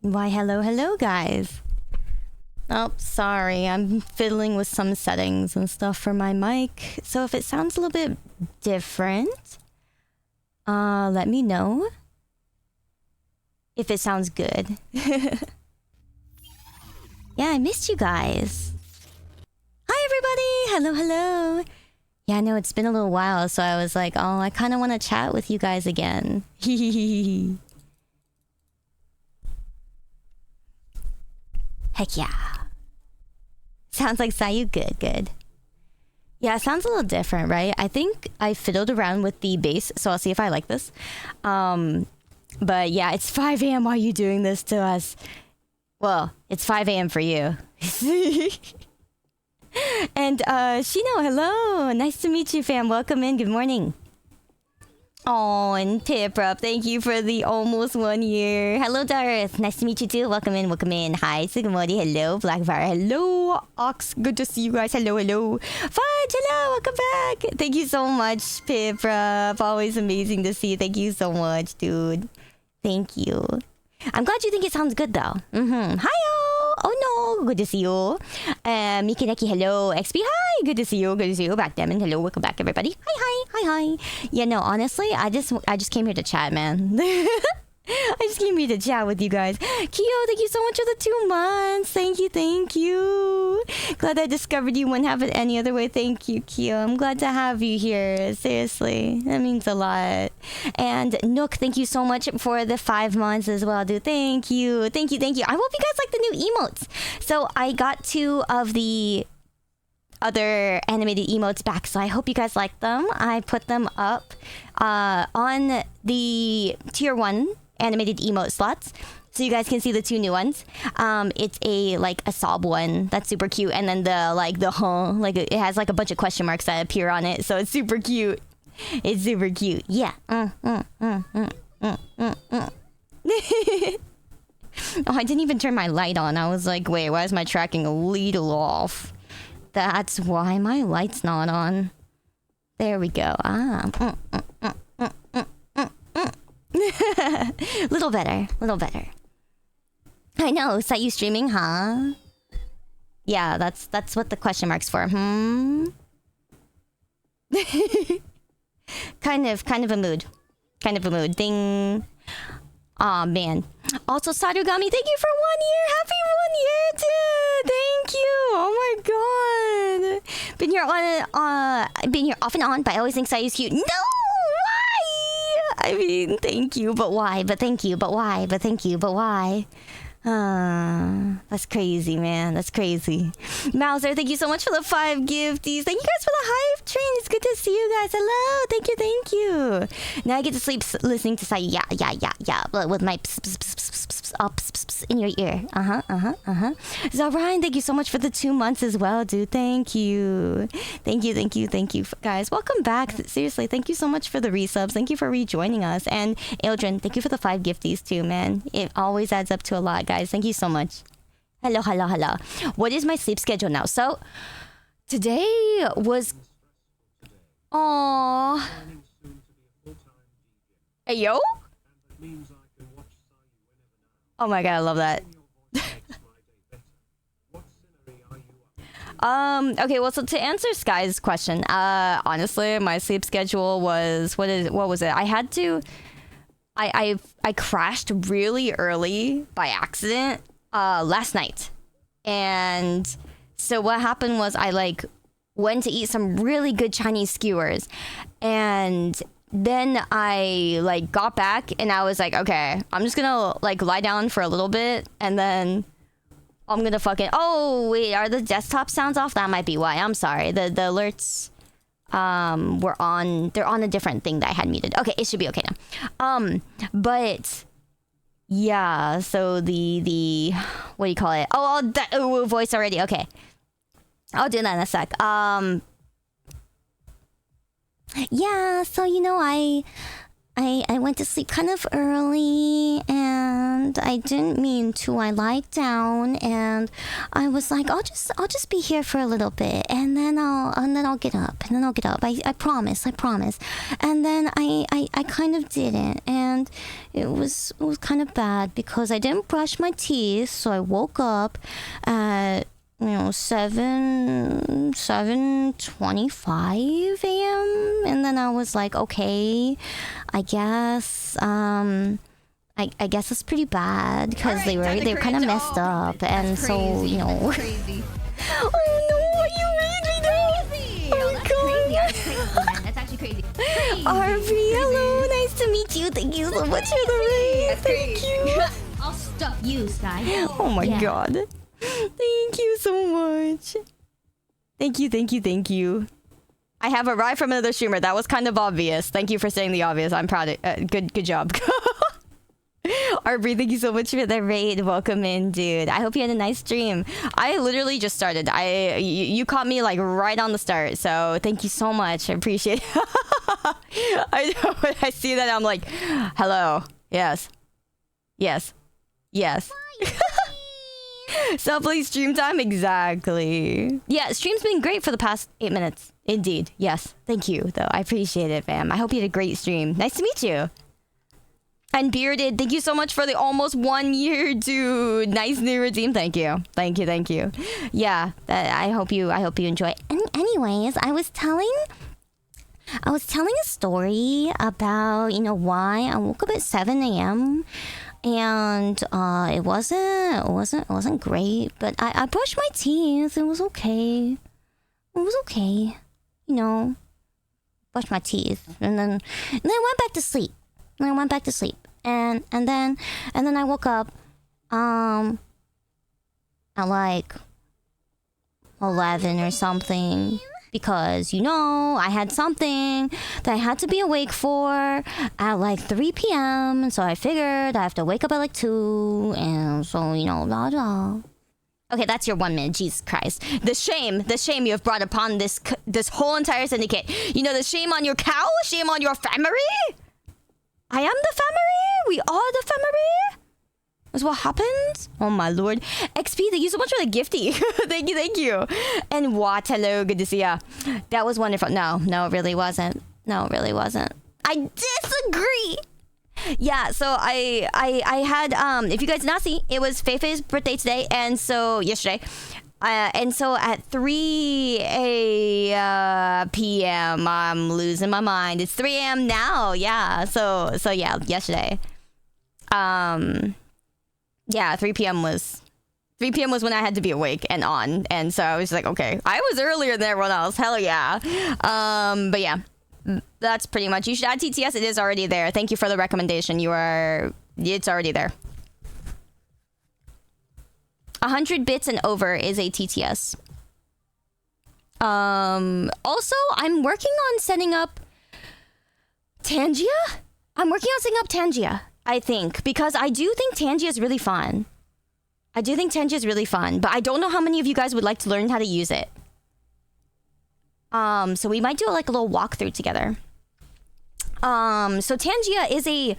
Why, hello, guys. Oh, sorry. I'm fiddling with some settings and stuff for my mic. So if it sounds a little bit different, let me know if it sounds good. Yeah, I missed you guys. Hi, everybody. Hello. Yeah, I know it's been a little while, so I was like, oh, I kind of want to chat with you guys again. Heck yeah. Sounds like Sayu. Good. Yeah, it sounds a little different, right? I think I fiddled around with the bass, so I'll see if I like this. But yeah, it's 5 a.m. Why are you doing this to us? Well, it's 5 a.m. for you. And Shino, hello. Nice to meet you, fam. Welcome in. Good morning. Oh, and Piprup, thank you for the almost 1 year. Hello, Darth. Nice to meet you too. Welcome in. Hi, Sugimori. Hello, Blackfire. Hello, Ox. Good to see you guys. Hello. Fudge, hello. Welcome back. Thank you so much, Piprup. Always amazing to see you. Thank you so much, dude. Thank you. I'm glad you think it sounds good, though. Hi-yo. Oh, no. Good to see you. Mikineki, hello. XP, hi. Good to see you. Backgammon, hello. Welcome back, everybody. Hi. Yeah, no, honestly, I just came here to chat, man. I just came here to chat with you guys. Kyo, thank you so much for the 2 months. Thank you. Glad I discovered you. Wouldn't have it any other way. Thank you, Kyo. I'm glad to have you here. Seriously, that means a lot. And Nook, thank you so much for the 5 months as well, dude. Thank you. I hope you guys like the new emotes. So I got 2 of the other animated emotes back, so I hope you guys like them. I put them up on the tier 1 animated emote slots, so you guys can see the 2 new ones. It's a sob one that's super cute, and then it has like a bunch of question marks that appear on it, so it's super cute. Yeah. Oh, I didn't even turn my light on. I was like, wait, why is my tracking a little off? That's why my light's not on. There we go. Little better. I know. Is that you streaming, huh? Yeah, that's what the question mark's for. Kind of a mood. Ding. Aw, man. Also, Sarugami, thank you for 1 year. Happy 1 year, dude. Thank you. Oh my god. Been here off and on, but I always think Sayu's cute. No! Why? I mean, thank you, but why? But thank you, but why? But thank you, but why? That's crazy, man. That's crazy. Mauser, thank you so much for the 5 gifties. Thank you guys for the hype train. It's good to see you guys. Hello. Thank you. Now I get to sleep listening to Sayu. Yeah. With my pss in your ear. Zarian, thank you so much for the 2 months as well, dude. Thank you. Guys, welcome back. Seriously, thank you so much for the resubs. Thank you for rejoining us. And Eldrin, thank you for the 5 gifties too, man. It always adds up to a lot, guys. Thank you so much. Hello. What is my sleep schedule now? So today was... Aww. Hey, yo? Oh my god, I love that. Okay, well, so to answer Sky's question, honestly, my sleep schedule was... What was it? I had to... I crashed really early by accident last night. And so what happened was I went to eat some really good Chinese skewers, and then I got back and I was like, okay, I'm just gonna lie down for a little bit, and then I'm gonna fucking... Oh wait, are the desktop sounds off? That might be why. I'm sorry. The alerts they're on a different thing that I had muted. Okay, it should be okay now. But yeah, so the what do you call it? Oh, voice already. Okay, I'll do that in a sec. Yeah, so I went to sleep kind of early, and and I didn't mean to. I lied down, and I was like, I'll just be here for a little bit, and then I'll get up, I promise. And then I kind of didn't, and it was kind of bad because I didn't brush my teeth, so I woke up at 7:25 a.m. and then I was like, okay, I guess I guess it's pretty bad because right, they were kind of messed up, and crazy. So crazy. Oh no, you made me know. Oh my god, that's actually crazy. RV, hello, nice to meet you. Thank you so much for the raid. Thank you. I'll stuff you, Sky. Oh my god. Thank you so much. Thank you. I have arrived from another streamer. That was kind of obvious. Thank you for saying the obvious. I'm proud of good job. Arbry, thank you so much for the raid. Welcome in, dude. I hope you had a nice stream. I literally just started. You caught me like right on the start, so thank you so much. I appreciate it. I know when I see that, I'm like, hello. Yes. So please, stream time, exactly. Yeah, stream's been great for the past 8 minutes. Indeed, yes. Thank you, though. I appreciate it, fam. I hope you had a great stream. Nice to meet you. And Bearded, thank you so much for the almost 1 year, dude. Nice new redeem. Thank you. Yeah, I hope you enjoy. Anyways, I was telling a story about why I woke up at 7 a.m. and it wasn't great, but I brushed my teeth. It was okay. Brushed my teeth, and then I went back to sleep. And then I woke up at like 11 or something, because I had something that I had to be awake for at like 3 p.m. and so I figured I have to wake up at like 2, and so blah blah. Okay, that's your 1 minute. Jesus Christ, the shame you have brought upon this whole entire syndicate. The shame on your cow, shame on your family. I am the family. We are the family. That's what happens. Oh my lord. XP, thank you so much for the gifty. Thank you. And what? Hello, good to see ya. That was wonderful. No, it really wasn't. I disagree. Yeah, so I had if you guys did not see, it was Feifei's birthday today, and so yesterday. And so at 3 p.m. I'm losing my mind. It's 3 a.m. now. Yeah. So yeah, yesterday. Yeah, 3 p.m. was when I had to be awake and on. And so I was like, okay, I was earlier than everyone else. Hell yeah. But yeah, that's pretty much. You should add TTS. It is already there. Thank you for the recommendation. It's already there. 100 bits and over is a TTS. Also, I'm working on setting up Tangia. I think, because I do think Tangia is really fun. But I don't know how many of you guys would like to learn how to use it. So we might do like a little walkthrough together. So Tangia is a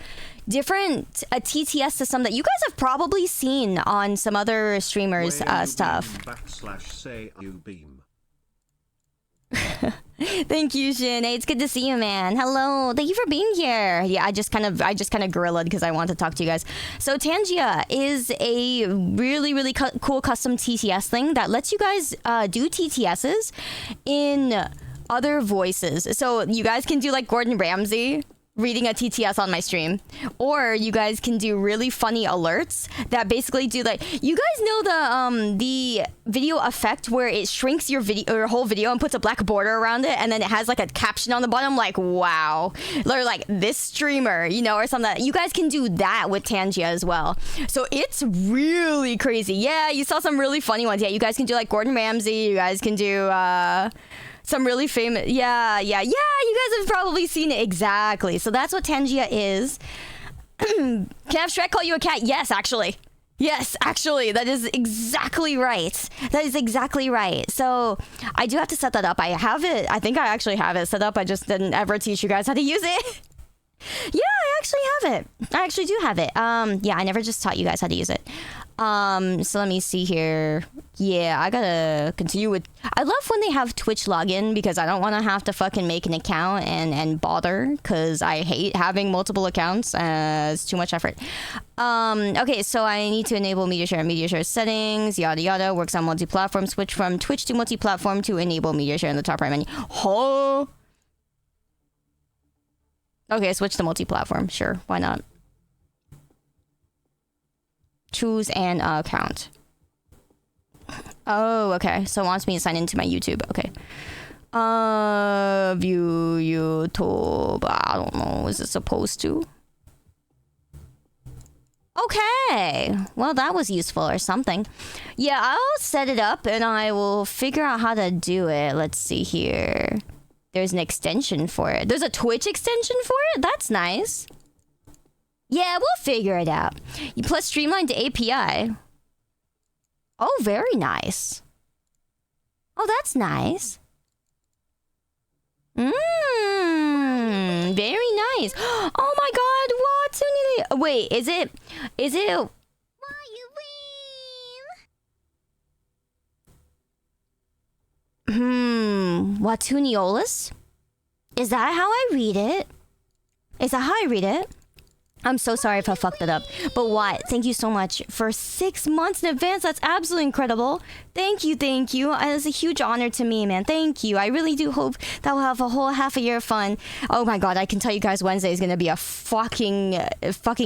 different TTS system that you guys have probably seen on some other streamers' stuff. Thank you, Shin. Hey, it's good to see you, man. Hello. Thank you for being here. Yeah, I just kind of gorillaed because I want to talk to you guys. So Tangia is a really, really cool custom TTS thing that lets you guys do TTSs in other voices. So you guys can do like Gordon Ramsay reading a TTS on my stream, or you guys can do really funny alerts that basically do like, you guys know the video effect where it shrinks your whole video and puts a black border around it, and then it has like a caption on the bottom like, wow, or like this streamer, or something. You guys can do that with Tangia as well. So it's really crazy. Yeah, you saw some really funny ones. Yeah, you guys can do like Gordon Ramsay. You guys can do some really famous. Yeah, you guys have probably seen it. Exactly. So that's what Tangia is. Can I have Shrek call you a cat? Yes, actually. That is exactly right. So I do have to set that up. I have it. I think I actually have it set up. I just didn't ever teach you guys how to use it. Yeah, I actually have it. I actually do have it. Yeah, I never just taught you guys how to use it. So let me see here. Yeah, I gotta continue with... I love when they have Twitch login because I don't want to have to fucking make an account and bother because I hate having multiple accounts. It's too much effort. Okay, so I need to enable media share settings, yada yada. Works on multi-platform. Switch from Twitch to multi-platform to enable media share in the top right menu. Oh! Okay, switch to multi-platform. Sure, why not? Choose an account. Oh, okay. So it wants me to sign into my YouTube. Okay. View YouTube. I don't know. Is it supposed to? Okay. Well, that was useful or something. Yeah, I'll set it up and I will figure out how to do it. Let's see here. There's an extension for it. There's a Twitch extension for it? That's nice. Yeah, we'll figure it out. Plus streamlined API. Oh, very nice. Oh, that's nice. Very nice. Oh my god, what? Wait, is it... Watuniolis? Is that how I read it? Is that how I read it? I'm so sorry if I fucked it up. But what? Thank you so much for 6 months in advance. That's absolutely incredible. Thank you, thank you. It's a huge honor to me, man. Thank you. I really do hope that we'll have a whole half a year of fun. Oh my god, I can tell you guys Wednesday is going to be a fucking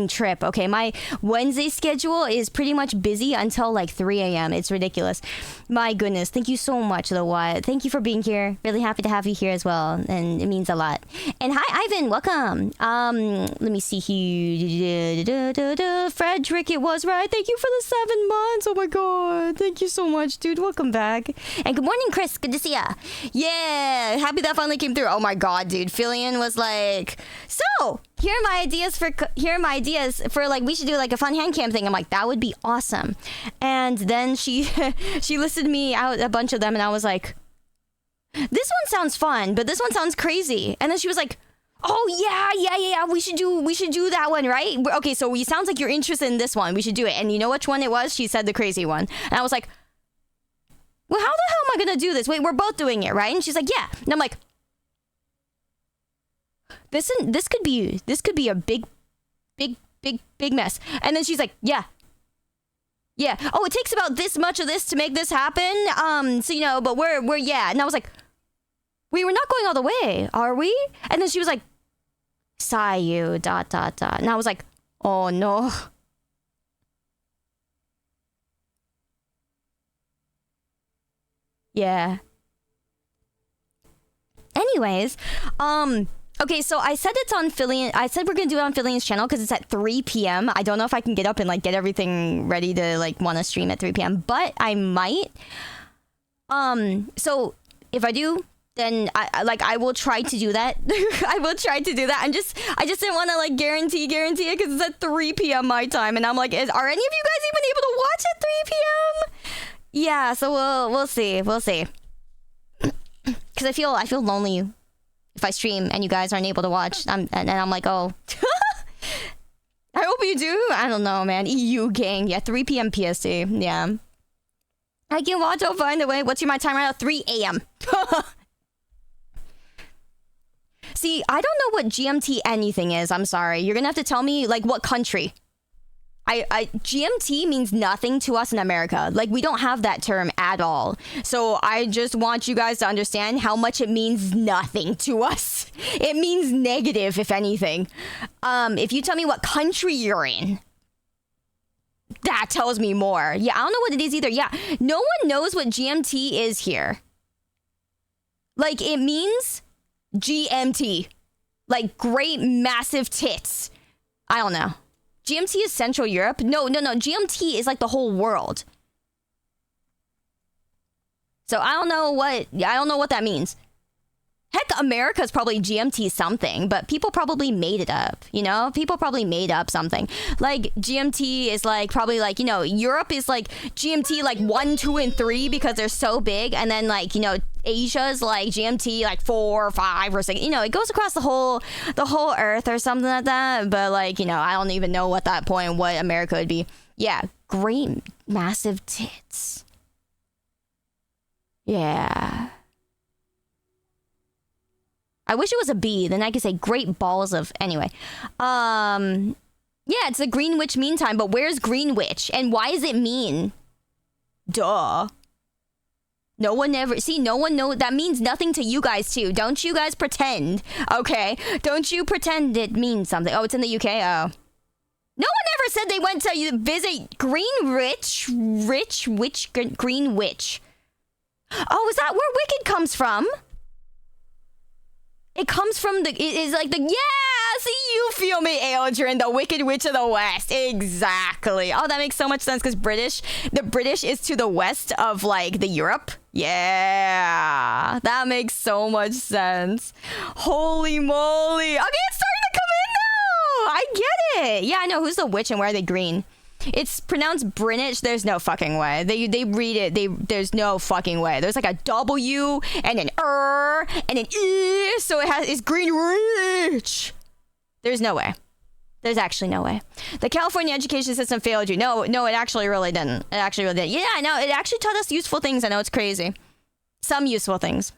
trip. Okay, my Wednesday schedule is pretty much busy until like 3 a.m. It's ridiculous. My goodness. Thank you so much, though, Wyatt. Thank you for being here. Really happy to have you here as well. And it means a lot. And hi, Ivan. Welcome. Let me see here. Frederick, it was right. Thank you for the 7 months. Oh my god. Thank you so much, dude. Welcome back. And good morning, Chris. Good to see ya. Yeah. Happy that finally came through. Oh my god, dude. Filian was like, so here are my ideas for like we should do like a fun hand cam thing. I'm like, that would be awesome. And then she she listed me out a bunch of them and I was like, this one sounds fun, but this one sounds crazy. And then she was like, oh yeah, we should do that one, right? Okay, so it sounds like you're interested in this one. We should do it. And you know which one it was? She said the crazy one. And I was like, well, how the hell am I gonna do this? Wait, we're both doing it, right? And she's like, yeah. And I'm like, this could be a big mess. And then she's like, yeah. Oh, it takes about this much of this to make this happen. So you know, but we're yeah. And I was like, wait, we're not going all the way, are we? And then she was like, Sayu, ... And I was like, oh no. Yeah. Anyways, okay, so I said it's on Filian. I said we're gonna do it on Filian's channel because it's at 3 p.m. I don't know if I can get up and like get everything ready to like want to stream at 3 p.m. But I might. So if I do, then I will try to do that. I will try to do that. I just didn't want to like guarantee it because it's at 3 p.m. my time, and I'm like, are any of you guys even able to watch at 3 p.m.? Yeah, so we'll see. Because I feel lonely if I stream and you guys aren't able to watch. And I'm like, oh. I hope you do. I don't know, man. EU gang. Yeah, 3 p.m. PST. Yeah. I can watch. I'll find a way. What's my time right now? 3 a.m. See, I don't know what GMT anything is. I'm sorry. You're gonna have to tell me like what country. GMT means nothing to us in America. Like, we don't have that term at all. So I just want you guys to understand how much it means nothing to us. It means negative, if anything. If you tell me what country you're in, that tells me more. Yeah, I don't know what it is either. Yeah, no one knows what GMT is here. Like, it means GMT. Like, great massive tits. I don't know. GMT is Central Europe? No. GMT is like the whole world. So I don't know what that means. Heck, America's probably GMT something, but people probably made it up, you know? People probably made up something. Like, GMT is like, probably like, you know, Europe is like GMT like 1, 2, and 3 because they're so big. And then like, you know, Asia's like GMT like 4 or 5 or 6. You know, it goes across the whole Earth or something like that. But like, you know, I don't even know what that point, what America would be. Yeah, great massive tits. Yeah. I wish it was a B. Then I could say great balls of... Anyway. Yeah, it's the Greenwich Mean Time. But where's Greenwich? And why is it mean? Duh. No one ever... See, no one knows... That means nothing to you guys, too. Don't you guys pretend. Okay? Don't you pretend it means something. Oh, it's in the UK? Oh. No one ever said they went to visit Greenwich. Greenwich. Oh, is that where Wicked comes from? It comes from the... It is like the... Yeah! See, you feel me, Aldrin. The Wicked Witch of the West. Exactly. Oh, that makes so much sense because the British is to the west of, like, the Europe. Yeah. That makes so much sense. Holy moly. Okay, it's starting to come in now. I get it. Yeah, I know. Who's the witch and why are they green? It's pronounced British. There's no fucking way. They read it. There's no fucking way. There's like a W and an and an E, so it's Greenwich. There's no way. There's actually no way. The California education system failed you. No, it actually really didn't. It actually really didn't. Yeah, I know. It actually taught us useful things. I know it's crazy. Some useful things.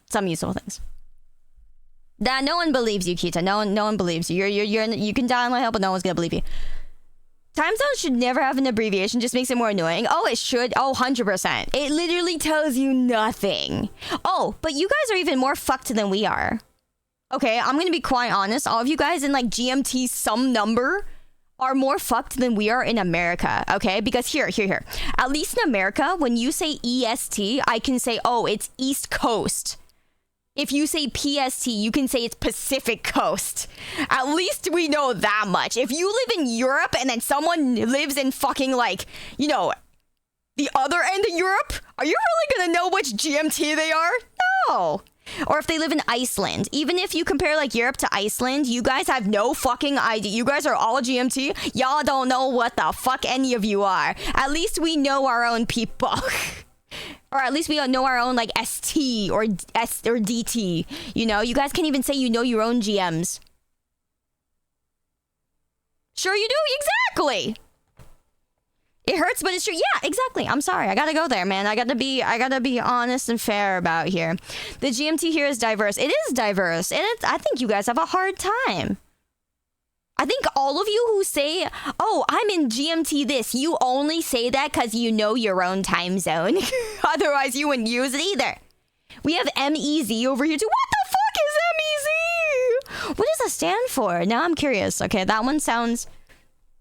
That no one believes you, Kita. No one believes you. You can die on my help, but no one's gonna believe you. Time zone should never have an abbreviation, just makes it more annoying. Oh, it should. Oh, 100%. It literally tells you nothing. Oh, but you guys are even more fucked than we are. Okay, I'm gonna be quite honest. All of you guys in like GMT some number are more fucked than we are in America, okay? Because here. At least in America, when you say EST, I can say, oh, it's East Coast. If you say PST, you can say it's Pacific Coast. At least we know that much. If you live in Europe and then someone lives in fucking like, you know, the other end of Europe, are you really gonna know which GMT they are? No. Or if they live in Iceland. Even if you compare like Europe to Iceland, you guys have no fucking idea. You guys are all GMT. Y'all don't know what the fuck any of you are. At least we know our own people. Or at least we don't know our own, like, ST or S or DT. You know, you guys can't even say you know your own GMs. Sure you do? Exactly! It hurts, but it's true. Yeah, exactly. I'm sorry. I gotta go there, man. I gotta be honest and fair about here. The GMT here is diverse. It is diverse. And I think you guys have a hard time. I think all of you who say, oh, I'm in GMT this, you only say that because you know your own time zone. Otherwise, you wouldn't use it either. We have MEZ over here too. What the fuck is MEZ? What does that stand for? Now I'm curious. Okay, that one sounds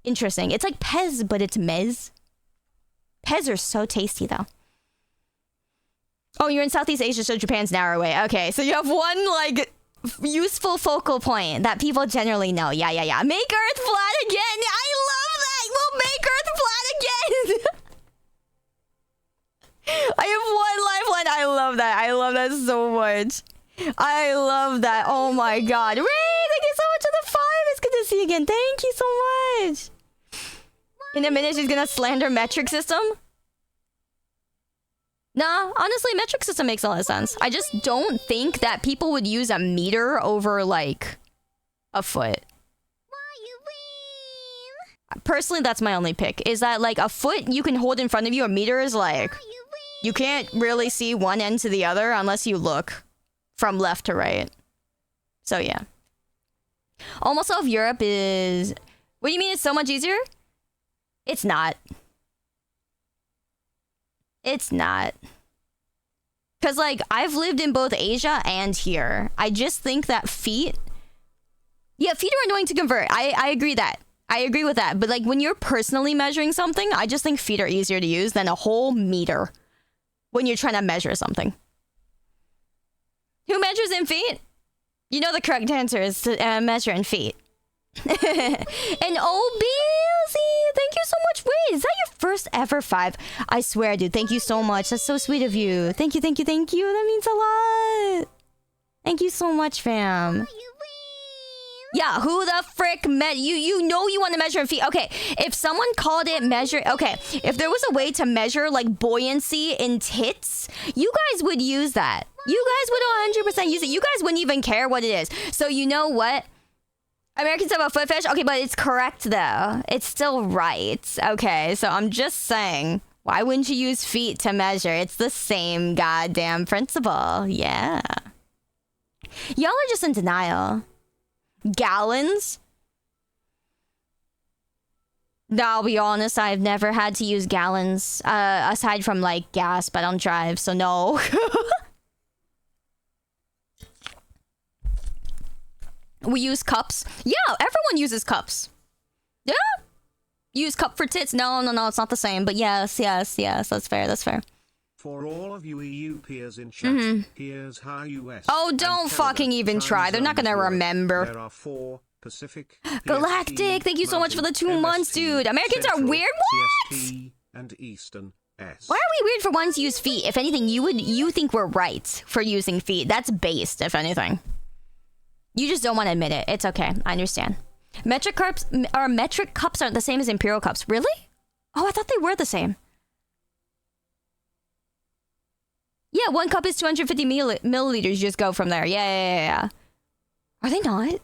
interesting. It's like Pez, but it's Mez. Pez are so tasty, though. Oh, you're in Southeast Asia, so Japan's narrow away. Okay, so you have one, like... useful focal point that people generally know. Yeah. Make Earth flat again. I love that. We'll make Earth flat again. I have one lifeline. I love that so much. I love that. Oh my god. Ray, thank you so much for the 5. It's good to see you again. Thank you so much. In a minute, she's gonna slander metric system. Nah, honestly, metric system makes a lot of sense. I just don't think that people would use a meter over, like, a foot. Personally, that's my only pick. Is that, like, a foot you can hold in front of you, a meter is, like... You can't really see one end to the other unless you look from left to right. So, yeah. Almost all of Europe is... What do you mean it's so much easier? It's not. It's not. Because, like, I've lived in both Asia and here. I just think that feet... Yeah, feet are annoying to convert. I agree that. I agree with that. But, like, when you're personally measuring something, I just think feet are easier to use than a whole meter when you're trying to measure something. Who measures in feet? You know the correct answer is to measure in feet. And OB, thank you so much. Wait, is that your first ever 5? I swear, dude. Thank you so much. That's so sweet of you. Thank you. That means a lot. Thank you so much, fam. Yeah, who the frick you know you want to measure in feet. Okay, if someone called it measure, okay, if there was a way to measure like buoyancy in tits, you guys would use that. You guys would 100% use it. You guys wouldn't even care what it is. So you know what? Americans have a foot fetish? Okay, but it's correct though. It's still right. Okay, so I'm just saying, why wouldn't you use feet to measure? It's the same goddamn principle. Yeah. Y'all are just in denial. Gallons? No, I'll be honest, I've never had to use gallons. Aside from like gas, but I don't drive, so no. We use cups. Yeah, everyone uses cups. Yeah. Use cup for tits. No, it's not the same. But yes, that's fair. For all of you EU peers in chat, here's how US. Oh, don't fucking even try. They're not gonna remember. There are 4 Pacific, Galactic, thank you so much for the 2 months, dude. Americans are weird. What? CST, and Eastern S. Why are we weird for wanting to use feet? If anything, you think we're right for using feet. That's based, if anything. You just don't want to admit it. It's okay. I understand. Metric cups aren't the same as imperial cups. Really? Oh, I thought they were the same. Yeah, 1 cup is 250 milliliters. You just go from there. Yeah. Are they not?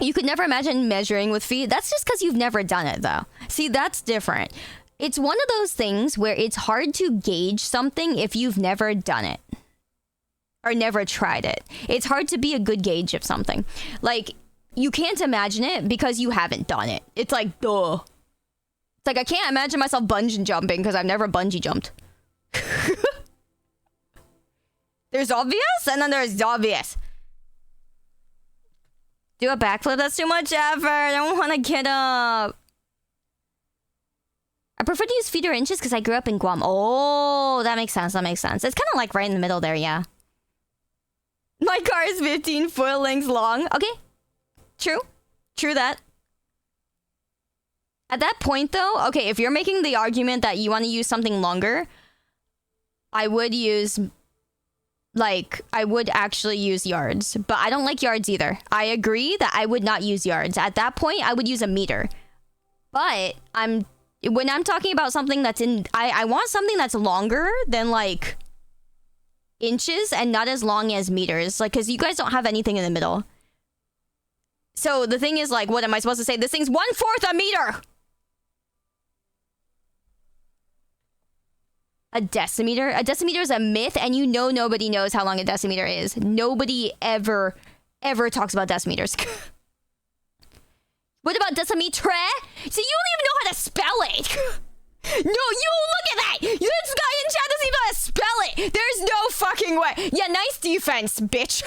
You could never imagine measuring with feet. That's just because you've never done it, though. See, that's different. It's one of those things where it's hard to gauge something if you've never done it. Or never tried it. It's hard to be a good gauge of something. Like, you can't imagine it because you haven't done it. It's like, duh. It's like, I can't imagine myself bungee jumping because I've never bungee jumped. There's obvious, and then there's obvious. Do a backflip? That's too much effort. I don't want to get up. I prefer to use feet or inches because I grew up in Guam. Oh, that makes sense. It's kind of like right in the middle there, yeah. My car is 15 foot lengths long. Okay. True that. At that point, though, okay, if you're making the argument that you want to use something longer, I would actually use yards. But I don't like yards either. I agree that I would not use yards. At that point, I would use a meter. But when I'm talking about something that's I want something that's longer than like inches and not as long as meters, like, because you guys don't have anything in the middle. So the thing is, like, what am I supposed to say? This thing's 1/4 a meter. A decimeter is a myth, and you know nobody knows how long a decimeter is. Nobody ever talks about decimeters. What about decimetre? So you don't even know how to spell it. No, you look at that! This guy in chat doesn't even know how to spell it! There's no fucking way! Yeah, nice defense, bitch.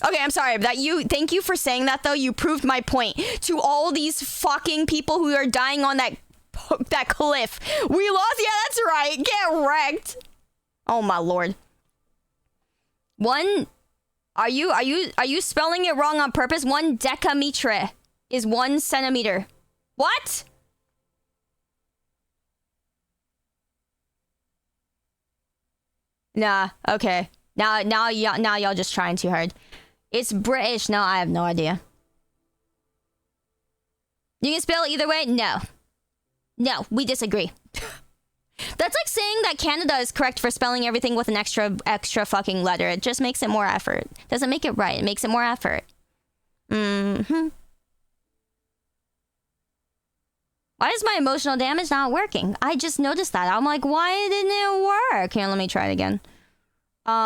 Okay, I'm sorry, but thank you for saying that, though. You proved my point. To all these fucking people who are dying on that cliff. We lost? Yeah, that's right. Get wrecked. Oh my lord. Are you spelling it wrong on purpose? 1 decametre is 1 centimeter. What? Nah, okay. Now y'all just trying too hard. It's British. No, I have no idea. You can spell it either way? No. No, we disagree. That's like saying that Canada is correct for spelling everything with an extra fucking letter. It just makes it more effort. Doesn't make it right. It makes it more effort. Why is my emotional damage not working? I just noticed that. I'm like, why didn't it work? Here, let me try it again. Oh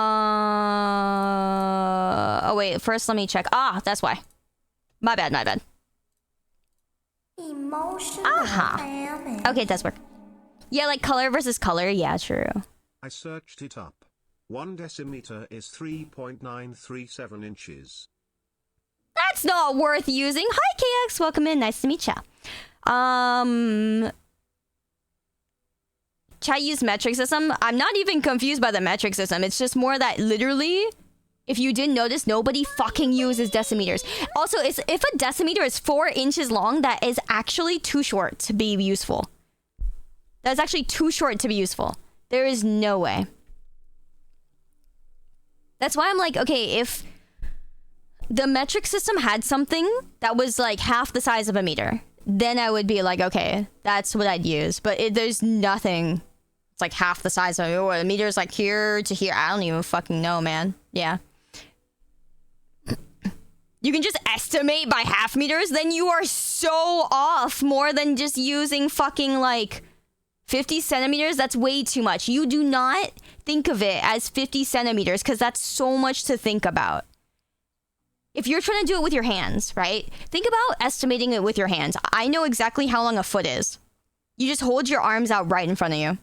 wait, first let me check. Ah, that's why. My bad. Emotional damage. Okay, it does work. Yeah, like color versus color. Yeah, true. I searched it up. 1 decimeter is 3.937 inches. That's not worth using. Hi, KX. Welcome in. Nice to meet ya. Chat use metric system. I'm not even confused by the metric system. It's just more that literally, if you didn't notice, nobody fucking uses decimeters. Also, if a decimeter is 4 inches long, that is actually too short to be useful. That's actually too short to be useful. There is no way. That's why I'm like, okay, if the metric system had something that was like half the size of a meter, then I would be like, okay, that's what I'd use. But there's nothing. It's like half the size of a meter is like here to here. I don't even fucking know, man. Yeah. You can just estimate by half meters, then you are so off more than just using fucking like 50 centimeters. That's way too much. You do not think of it as 50 centimeters because that's so much to think about. If you're trying to do it with your hands, right? Think about estimating it with your hands. I know exactly how long a foot is. You just hold your arms out right in front of you.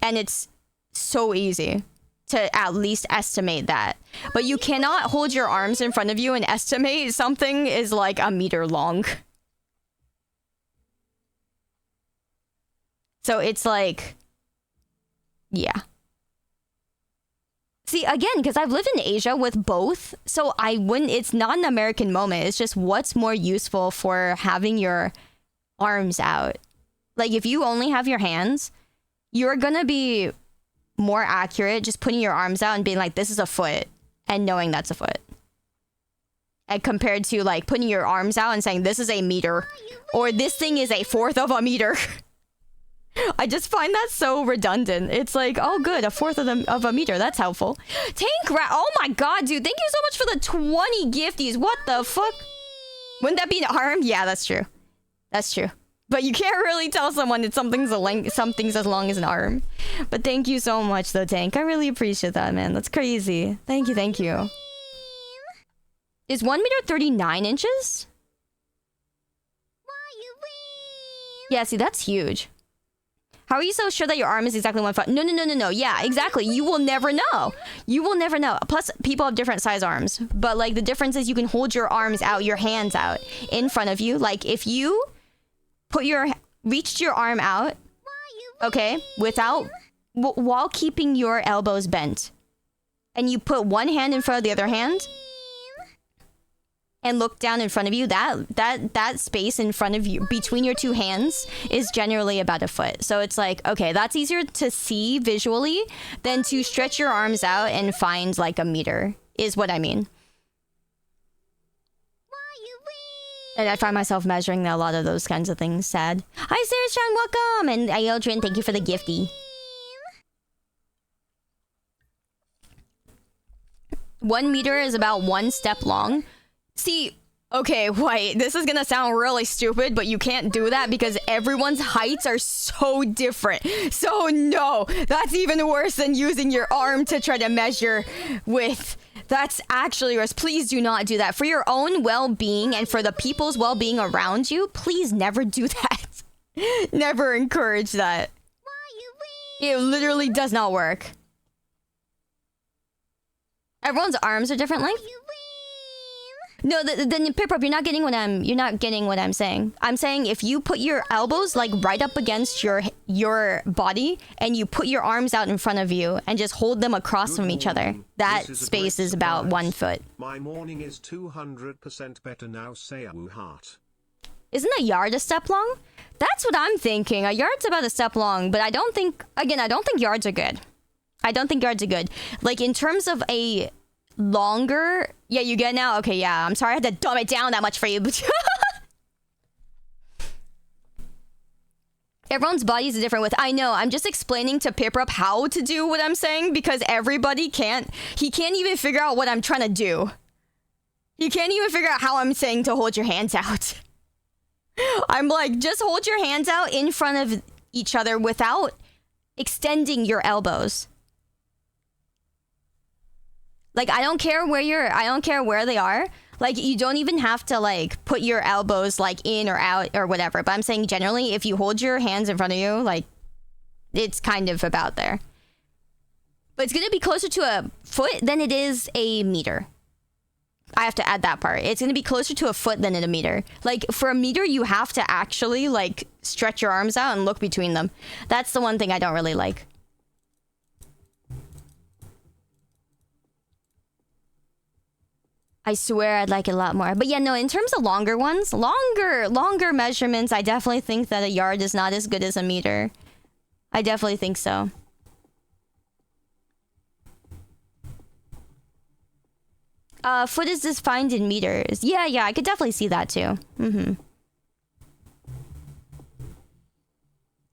And it's so easy to at least estimate that. But you cannot hold your arms in front of you and estimate something is like a meter long. So it's like, yeah. See, again, because I've lived in Asia with both, so I wouldn't, it's not an American moment. It's just what's more useful for having your arms out. Like, if you only have your hands, you're gonna be more accurate just putting your arms out and being like, this is a foot, and knowing that's a foot. And compared to, like, putting your arms out and saying, this is a meter, or this thing is a fourth of a meter. I just find that so redundant. It's like, oh good, a fourth of a meter. That's helpful. Tank rat. Oh my god, dude. Thank you so much for the 20 gifties. What the fuck? Wouldn't that be an arm? Yeah, that's true. That's true. But you can't really tell someone that something's as long as an arm. But thank you so much though, Tank. I really appreciate that, man. That's crazy. Thank you, thank you. Is 1 meter 39 inches? Yeah, see, that's huge. How are you so sure that your arm is exactly 1 foot? No. Yeah, exactly. You will never know. You will never know. Plus, people have different size arms. But, like, the difference is you can hold your arms out, your hands out in front of you. Like, if you reached your arm out, okay, while keeping your elbows bent, and you put one hand in front of the other hand, and look down in front of you, that space in front of you between your two hands is generally about a foot. So it's like, okay, that's easier to see visually than to stretch your arms out and find like a meter, is what I mean. And I find myself measuring a lot of those kinds of things. Sad. Hi, Sarah-chan, welcome! And Ayodrin, thank you for the gifty. 1 meter is about 1 step long. See, okay, wait, this is gonna sound really stupid, but you can't do that because everyone's heights are so different. So no, that's even worse than using your arm to try to measure with. That's actually worse. Please do not do that. For your own well-being and for the people's well-being around you, please never do that. Never encourage that. It literally does not work. Everyone's arms are different length. No, then Pip-Up, you're not getting what I'm saying. I'm saying if you put your elbows like right up against your body and you put your arms out in front of you and just hold them across from each other, that space is about 1 foot. My morning is 200% better now, say a woo heart. Isn't a yard a step long? That's what I'm thinking. A yard's about a step long, but I don't think yards are good. I don't think yards are good. Like in terms of a longer, yeah, you get it now? Okay, yeah, I'm sorry I had to dumb it down that much for you. Everyone's body is a different width. I know, I'm just explaining to Pip-Up how to do what I'm saying because everybody can't even figure out what I'm trying to do. He can't even figure out how I'm saying to hold your hands out. I'm like, just hold your hands out in front of each other without extending your elbows. Like, I don't care where they are. Like, you don't even have to, like, put your elbows, like, in or out or whatever. But I'm saying generally, if you hold your hands in front of you, like, it's kind of about there. But it's going to be closer to a foot than it is a meter. I have to add that part. It's going to be closer to a foot than in a meter. Like, for a meter, you have to actually, like, stretch your arms out and look between them. That's the one thing I don't really like. I swear I'd like it a lot more. But yeah, no, in terms of longer ones, longer measurements, I definitely think that a yard is not as good as a meter. I definitely think so. Foot is defined in meters. Yeah, I could definitely see that too. Mm-hmm.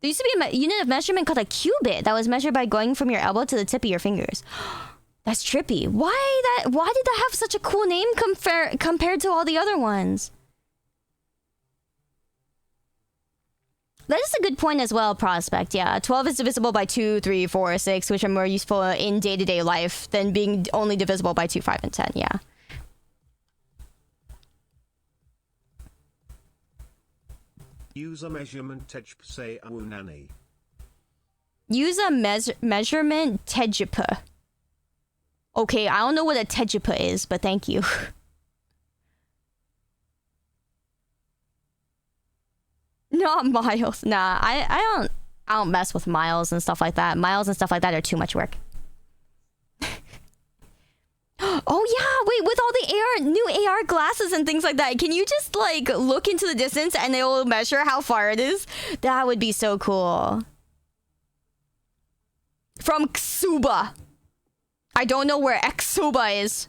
There used to be a unit of measurement called a cubit that was measured by going from your elbow to the tip of your fingers. That's trippy. Why did that have such a cool name compared to all the other ones? That is a good point as well, Prospect. Yeah, 12 is divisible by 2, 3, 4, 6, which are more useful in day-to-day life than being only divisible by 2, 5, and 10. Yeah. Use a measurement say awunani. Use a measurement tejipa. Okay, I don't know what a tejipa is, but thank you. Not miles. Nah, I don't mess with miles and stuff like that. Miles and stuff like that are too much work. Oh yeah, wait, with all the new AR glasses and things like that, can you just like look into the distance and it'll measure how far it is? That would be so cool. From Xuba. I don't know where Xuba is.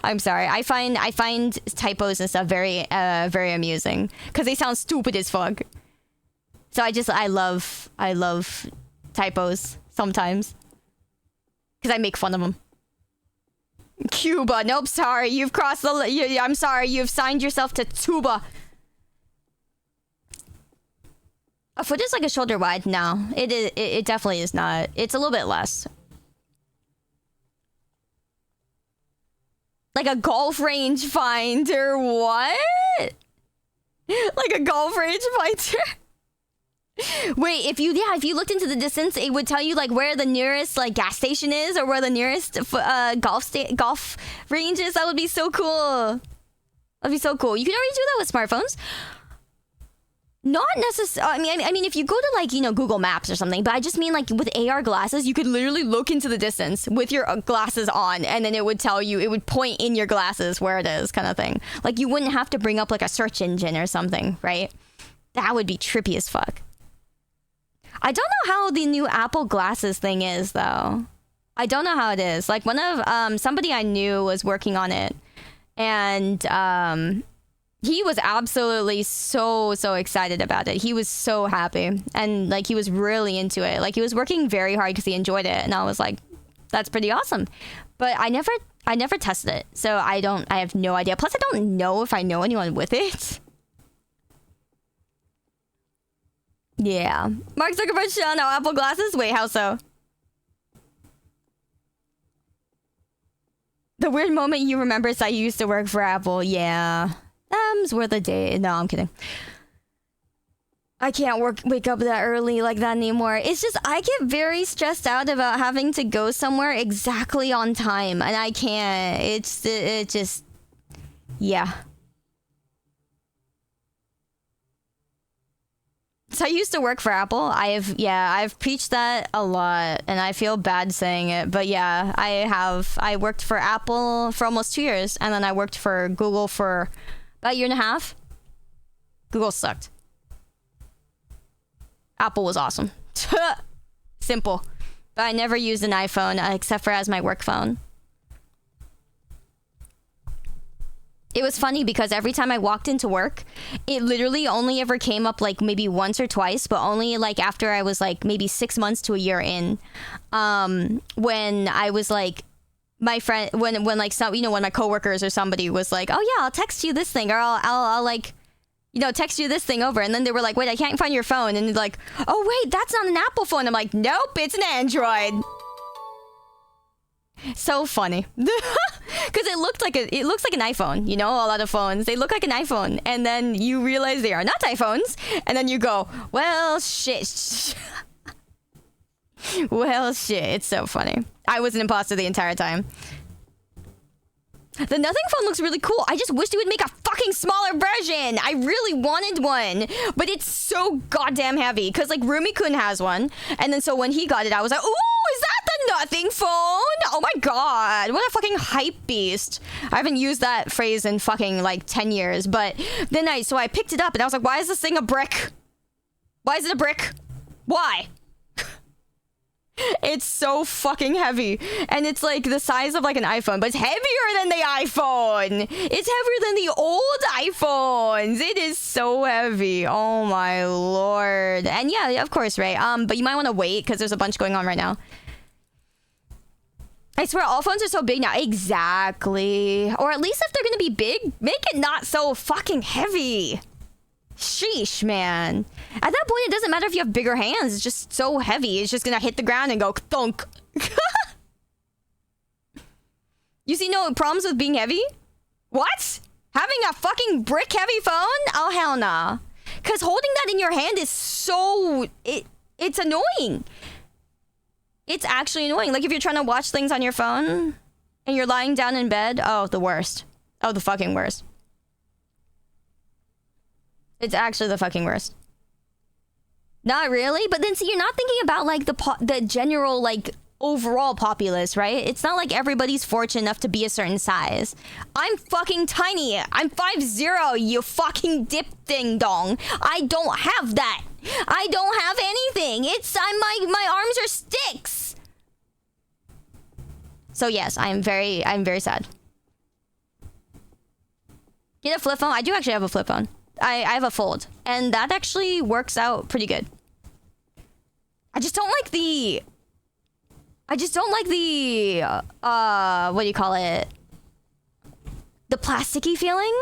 I'm sorry. I find typos and stuff very amusing because they sound stupid as fuck. So I love typos sometimes because I make fun of them. Cuba. Nope. Sorry. You've crossed the. I'm sorry. You've signed yourself to tuba. A foot is like a shoulder wide. No, it is. It definitely is not. It's a little bit less. Like a golf range finder. What? Like a golf range finder? Wait, if you looked into the distance, it would tell you like where the nearest like gas station is or where the nearest golf range is. That would be so cool. That'd be so cool. You can already do that with smartphones. Not necessarily. I mean, if you go to like Google Maps or something, but I just mean like with AR glasses, you could literally look into the distance with your glasses on, and then it would tell you. It would point in your glasses where it is, kind of thing. Like you wouldn't have to bring up like a search engine or something, right? That would be trippy as fuck. I don't know how the new Apple glasses thing is though. I don't know how it is. Like one of somebody I knew was working on it, and he was absolutely so excited about it. He was so happy, and like he was really into it. Like he was working very hard because he enjoyed it, and I was like, that's pretty awesome. But I never tested it, so I have no idea. Plus I don't know if I know anyone with it. Yeah. Mark Zuckerberg shit on Apple glasses? Wait, how so? The weird moment you remember is that you used to work for Apple. Yeah. Them's were the day. No, I'm kidding. I can't wake up that early like that anymore. It's just I get very stressed out about having to go somewhere exactly on time, and I can't. It just yeah. So I used to work for Apple. I've preached that a lot, and I feel bad saying it, but yeah, I worked for Apple for almost 2 years, and then I worked for Google for about a year and a half. Google sucked. Apple was awesome. Simple. But I never used an iPhone except for as my work phone. It was funny because every time I walked into work, it literally only ever came up like maybe once or twice, but only like after I was like maybe 6 months to a year in. When I was like, my friend, when like some, when my coworkers or somebody was like, oh yeah, I'll text you this thing, or I'll like, text you this thing over. And then they were like, wait, I can't find your phone. And they're like, oh wait, that's not an Apple phone. I'm like, nope, it's an Android. So funny. Because it looks like an iPhone, a lot of phones, they look like an iPhone, and then you realize they are not iPhones, and then you go, well shit. Well shit, it's so funny. I was an imposter the entire time. The Nothing phone looks really cool. I just wished it would make a fucking smaller version. I really wanted one, but it's so goddamn heavy. Because, like, Rumi-kun has one. And then so when he got it, I was like, ooh, is that the Nothing phone? Oh my god. What a fucking hype beast. I haven't used that phrase in fucking, like, 10 years. But then I picked it up and I was like, why is this thing a brick? Why is it a brick? Why? It's so fucking heavy. And it's like the size of like an iPhone, but it's heavier than the iPhone. It's heavier than the old iPhones. It is so heavy. Oh my lord. And yeah, of course, right? But you might want to wait because there's a bunch going on right now. I swear all phones are so big now. Exactly. Or at least if they're gonna be big, make it not so fucking heavy. Sheesh, man. At that point, it doesn't matter if you have bigger hands. It's just so heavy. It's just gonna hit the ground and go thunk. You see no problems with being heavy? What? Having a fucking brick heavy phone? Oh, hell nah. Because holding that in your hand is so... It's annoying. It's actually annoying. Like if you're trying to watch things on your phone and you're lying down in bed. Oh, the worst. Oh, the fucking worst. It's actually the fucking worst. Not really, but then see, you're not thinking about like the general like overall populace, right? It's not like everybody's fortunate enough to be a certain size. I'm fucking tiny. I'm 5'0", you fucking dip ding dong. I don't have that. I don't have anything. My arms are sticks. So yes, I'm very sad. Get a flip phone. I do actually have a flip phone. I have a fold, and that actually works out pretty good. I just don't like the what do you call it? The plasticky feeling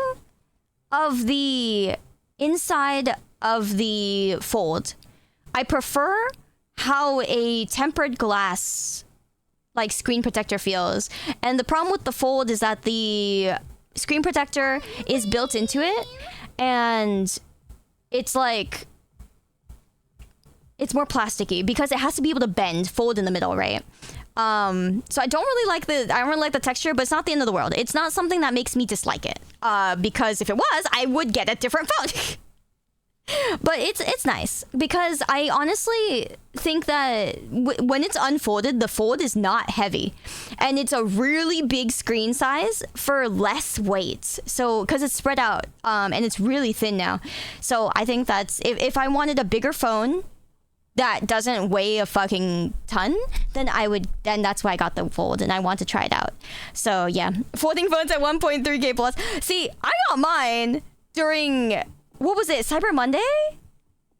of the inside of the fold. I prefer how a tempered glass like screen protector feels. And the problem with the fold is that the screen protector is built into it. And it's like, it's more plasticky because it has to be able to bend, fold in the middle, right? So I don't really like the texture, but it's not the end of the world. It's not something that makes me dislike it. Because if it was, I would get a different phone. But it's nice because I honestly think that when it's unfolded, the fold is not heavy, and it's a really big screen size for less weight. So because it's spread out, and it's really thin now. So I think that's if I wanted a bigger phone that doesn't weigh a fucking ton, then that's why I got the fold, and I want to try it out. So yeah, folding phones at 1.3K plus. See, I got mine during, what was it, Cyber Monday?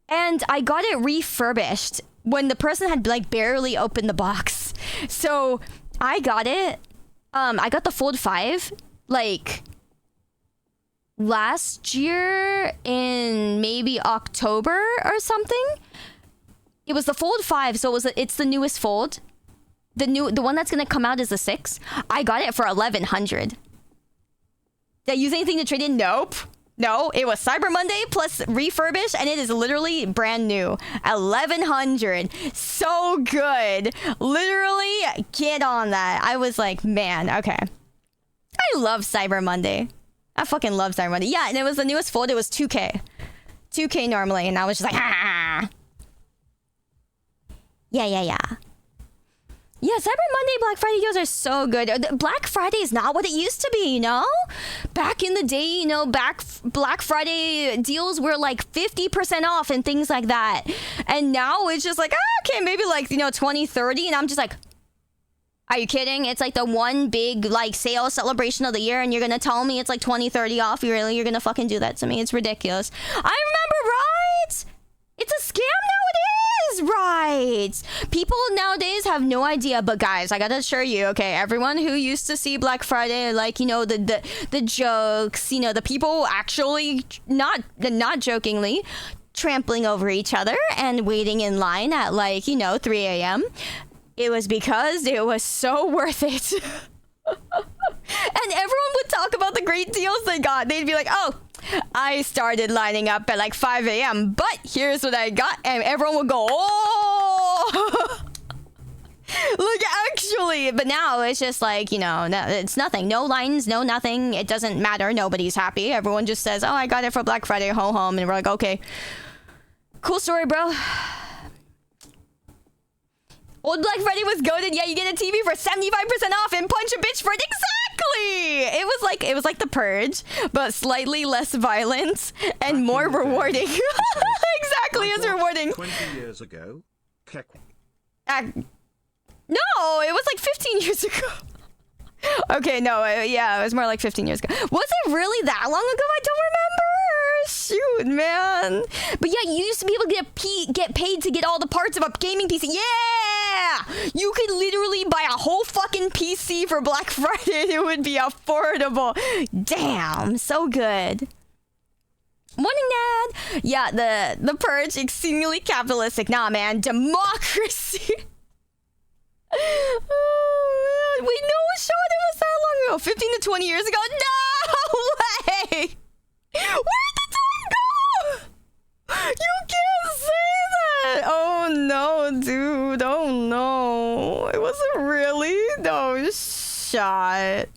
And I got it refurbished when the person had like barely opened the box. So I got it. I got the Fold 5 like last year in maybe October or something. It was the Fold 5, so it's the newest Fold. The one that's gonna come out is the 6. I got it for 1,100. Did I use anything to trade in? Nope. No, it was Cyber Monday plus refurbished, and it is literally brand new. 1,100. So good. Literally, get on that. I was like, man, okay. I love Cyber Monday. I fucking love Cyber Monday. Yeah, and it was the newest Fold. It was 2K. 2K normally, and I was just like, ah. Yeah. Yeah, Cyber Monday, Black Friday deals are so good. Black Friday is not what it used to be, you know? Back in the day, you know, Black Friday deals were like 50% off and things like that. And now it's just like, okay, maybe like, you know, 20, 30. And I'm just like, are you kidding? It's like the one big like sale celebration of the year, and you're gonna tell me it's like 20, 30 off? You're gonna fucking do that to me? It's ridiculous. I remember, right? It's a scam nowadays, right? People nowadays have no idea, but guys, I gotta assure you, okay, everyone who used to see Black Friday, like, you know, the jokes, you know, the people actually not jokingly trampling over each other and waiting in line at like, you know, 3 a.m. It was because it was so worth it. And everyone would talk about the great deals they got. They'd be like, oh, I started lining up at like 5 a.m., but here's what I got. And everyone would go, oh, look, actually. But now it's just like, you know, it's nothing. No lines, no nothing. It doesn't matter. Nobody's happy. Everyone just says, oh, I got it for Black Friday, home. And we're like, okay, cool story, bro. Old Black Friday was goated. Yeah, you get a TV for 75% off and punch a bitch for it. Exactly. It was like The Purge, but slightly less violent and more rewarding. Exactly, it's rewarding. 20 years ago, No, it was like 15 years ago. Okay, no, yeah, it was more like 15 years ago. Was it really that long ago? I don't remember. Shoot, man. But yeah, you used to be able to get paid to get all the parts of a gaming PC. Yeah! You could literally buy a whole fucking PC for Black Friday. It would be affordable. Damn, so good. Morning, Dad. Yeah, the Purge, exceedingly capitalistic. Nah, man, democracy. Oh, man. Wait, no, Sean, it was that long ago. 15 to 20 years ago? No way! Where'd the time go? You can't say that! Oh, no, dude. Oh, no. It wasn't really? No shot.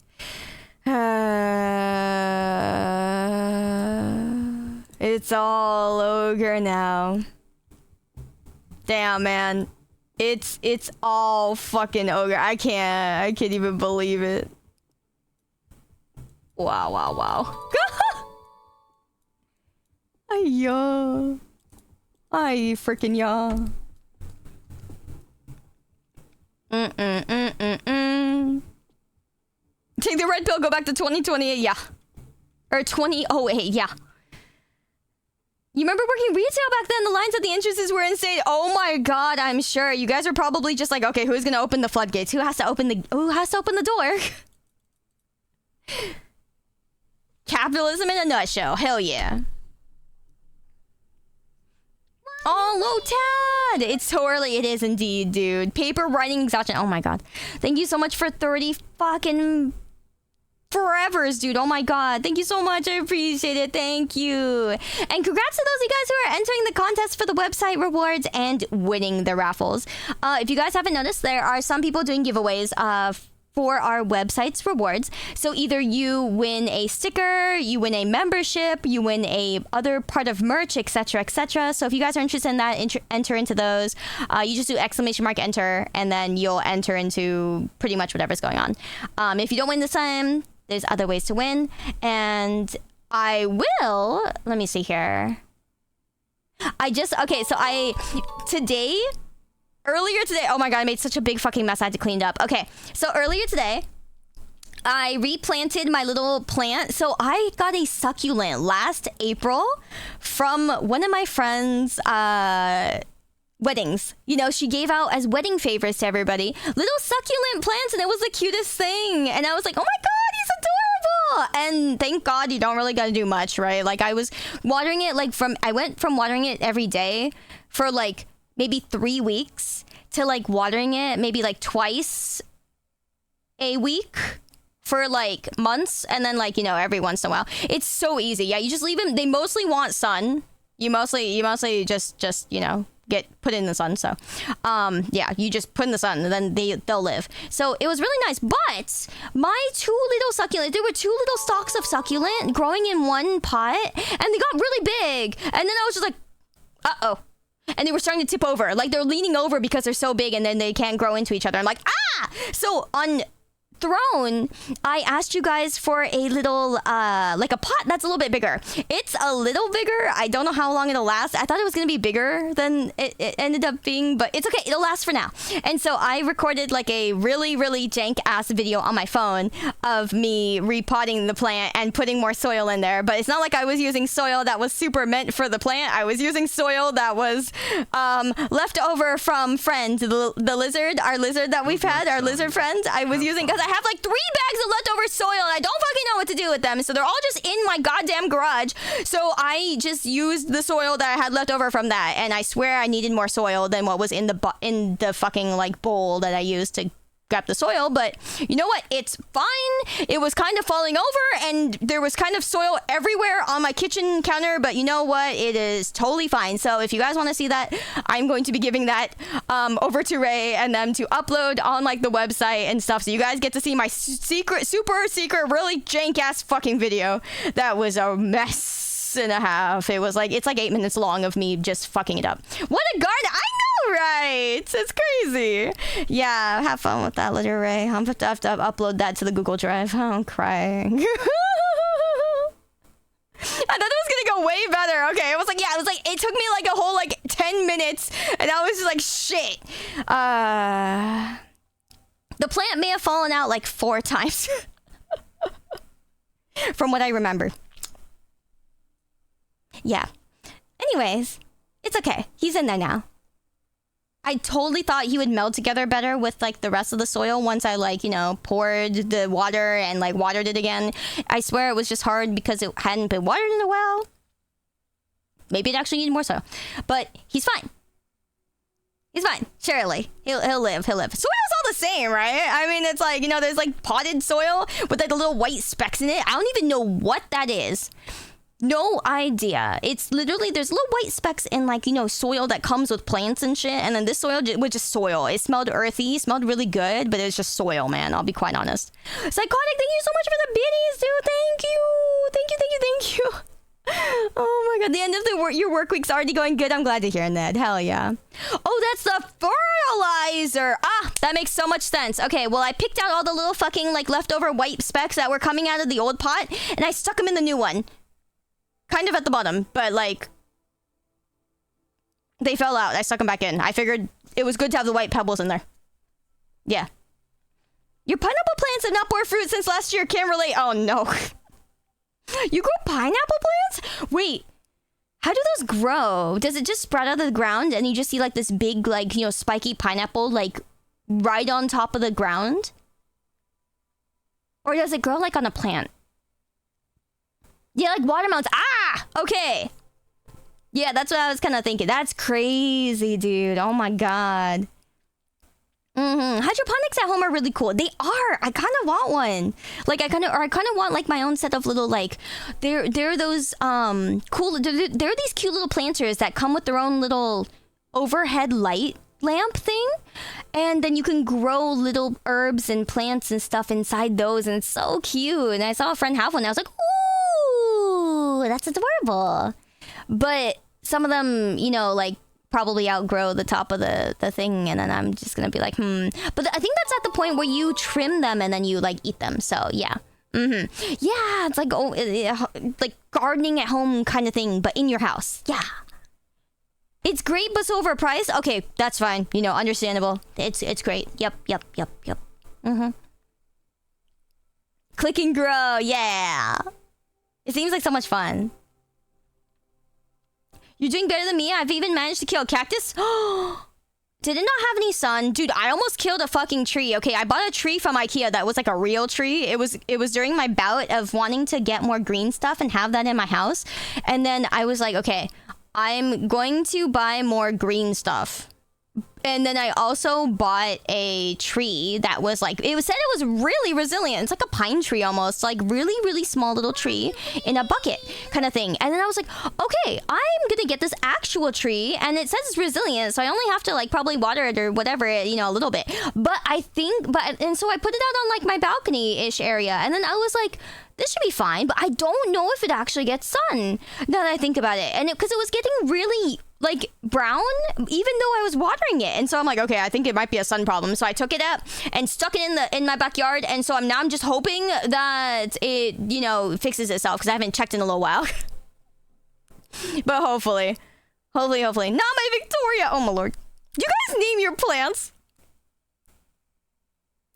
It's all ogre now. Damn, man. It's all fucking ogre. I can't even believe it. Wow. Ay, ay, freaking ya. Take the red pill, go back to 2028, yeah. Or 2008, yeah. You remember working retail back then? The lines at the entrances were insane. Oh my god, I'm sure. You guys were probably just like, okay, who's gonna open the floodgates? Who has to open the door? Capitalism in a nutshell. Hell yeah. Oh, low Tad! It's so early. It is indeed, dude. Paper writing exhaustion. Oh my god. Thank you so much for 30 fucking forevers, dude. Oh my god. Thank you so much. I appreciate it. Thank you. And congrats to those of you guys who are entering the contest for the website rewards and winning the raffles. If you guys haven't noticed, there are some people doing giveaways for our website's rewards. So either you win a sticker, you win a membership, you win a other part of merch, etc., etc. So if you guys are interested in that, enter into those. You just do !enter, and then you'll enter into pretty much whatever's going on. If you don't win this time, there's other ways to win. And I will... Let me see here. Earlier today, oh my god, I made such a big fucking mess. I had to clean it up. Okay, so earlier today, I replanted my little plant. So I got a succulent last April from one of my friends' weddings. You know, she gave out as wedding favors to everybody little succulent plants, and it was the cutest thing. And I was like, oh my god, he's adorable. And thank god you don't really gotta do much, right? Like I was watering it I went from watering it every day for like maybe 3 weeks to like watering it maybe like twice a week for like months, and then like, you know, every once in a while. It's so easy. Yeah, you just leave them. They mostly want sun. You mostly just, you know, get put in the sun. So yeah, you just put in the sun and then they'll live. So it was really nice. But my two little succulent, there were two little stalks of succulent growing in one pot, and they got really big. And then I was just like, uh-oh. And they were starting to tip over. Like they're leaning over because they're so big, and then they can't grow into each other. I'm like, ah! So on Throne, I asked you guys for a little, like a pot that's a little bit bigger. It's a little bigger. I don't know how long it'll last. I thought it was going to be bigger than it ended up being, but it's okay. It'll last for now. And so I recorded like a really, really jank-ass video on my phone of me repotting the plant and putting more soil in there. But it's not like I was using soil that was super meant for the plant. I was using soil that was left over from Friend, the lizard, our lizard that we've had, our lizard friends. I was using, because I have like 3 bags of leftover soil and I don't fucking know what to do with them. So they're all just in my goddamn garage. So I just used the soil that I had left over from that. And I swear I needed more soil than what was in the fucking like bowl that I used to grab the soil. But you know what? It's fine. It was kind of falling over and there was kind of soil everywhere on my kitchen counter. But you know what? It is totally fine. So if you guys want to see that, I'm going to be giving that over to Ray and them to upload on like the website and stuff. So you guys get to see my super secret, really jank ass fucking video. That was a mess and a half. It's like 8 minutes long of me just fucking it up. What a garden! I know, right? It's crazy. Yeah, have fun with that, little Ray. I'm gonna have to upload that to the Google Drive. I'm crying. I thought it was gonna go way better. Okay, it was like it took me like a whole like 10 minutes, and I was just like, shit. The plant may have fallen out like 4 times. From what I remember. Yeah. Anyways, it's okay. He's in there now. I totally thought he would meld together better with like the rest of the soil once I like, you know, poured the water and like watered it again. I swear it was just hard because it hadn't been watered in a while. Maybe it actually needed more soil. But he's fine. He's fine. Surely. He'll live. Soil's all the same, right? I mean, it's like, you know, there's like potted soil with like the little white specks in it. I don't even know what that is. No idea. It's literally, there's little white specks in like, you know, soil that comes with plants and shit. And then this soil was just soil. It smelled earthy, smelled really good, but it was just soil, man. I'll be quite honest. Psychotic, thank you so much for the biddies, dude. Thank you. Oh my god, the end of your work week's already going good. I'm glad to hear that. Hell yeah. Oh, that's the fertilizer. Ah, that makes so much sense. Okay, well, I picked out all the little fucking like leftover white specks that were coming out of the old pot, and I stuck them in the new one. Kind of at the bottom, but like they fell out. I stuck them back in. I figured it was good to have the white pebbles in there. Yeah. Your pineapple plants have not bore fruit since last year. Can't relate. Oh no. You grow pineapple plants? Wait, how do those grow? Does it just sprout out of the ground and you just see like this big, like, you know, spiky pineapple like right on top of the ground? Or does it grow like on a plant? Yeah, like watermelons. Ah, okay. Yeah, that's what I was kind of thinking. That's crazy, dude. Oh my god. Hydroponics at home are really cool. They are. I kind of want one. Like I kind of want like my own set of little like they're those cool. They're these cute little planters that come with their own little overhead light lamp thing, and then you can grow little herbs and plants and stuff inside those, and it's so cute. And I saw a friend have one. And I was like, ooh, that's adorable. But some of them, you know, like probably outgrow the top of the thing, and then I'm just gonna be like, But I think that's at the point where you trim them and then you like eat them. So yeah. Yeah, it's like like gardening at home kind of thing, but in your house. Yeah. It's great, but so overpriced. Okay, that's fine. You know, understandable. It's great. Yep. Click and grow. Yeah. It seems like so much fun. You're doing better than me. I've even managed to kill a cactus. Did it not have any sun? Dude, I almost killed a fucking tree. Okay, I bought a tree from IKEA that was like a real tree. It was during my bout of wanting to get more green stuff and have that in my house. And then I was like, okay, I'm going to buy more green stuff. And then I also bought a tree that was like, it was said it was really resilient. It's like a pine tree almost, like really, really small little tree in a bucket kind of thing. And then I was like, okay, I'm gonna get this actual tree, and it says it's resilient, so I only have to like probably water it or whatever, you know, a little bit. And so I put it out on like my balcony-ish area, and then I was like, this should be fine, but I don't know if it actually gets sun now that I think about it. And because it was getting really like brown even though I was watering it, and so I'm like, okay, I think it might be a sun problem. So I took it up and stuck it in my backyard, and so I'm just hoping that it, you know, fixes itself, because I haven't checked in a little while. But hopefully not my Victoria. Oh my lord, you guys name your plants.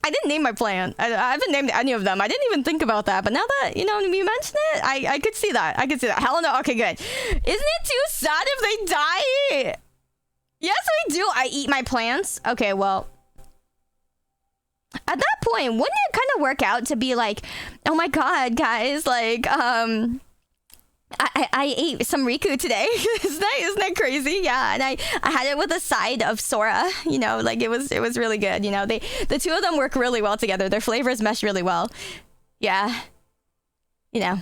I didn't name my plant. I haven't named any of them. I didn't even think about that. But now that, you know, you mention it, I could see that. Hell no. Okay, good. Isn't it too sad if they die? Yes, we do. I eat my plants. Okay, well, at that point, wouldn't it kind of work out to be like, oh my god, guys, like, I ate some Riku today. Isn't that crazy? Yeah, and I had it with a side of Sora. You know, like it was really good. You know, the two of them work really well together. Their flavors mesh really well. Yeah, you know.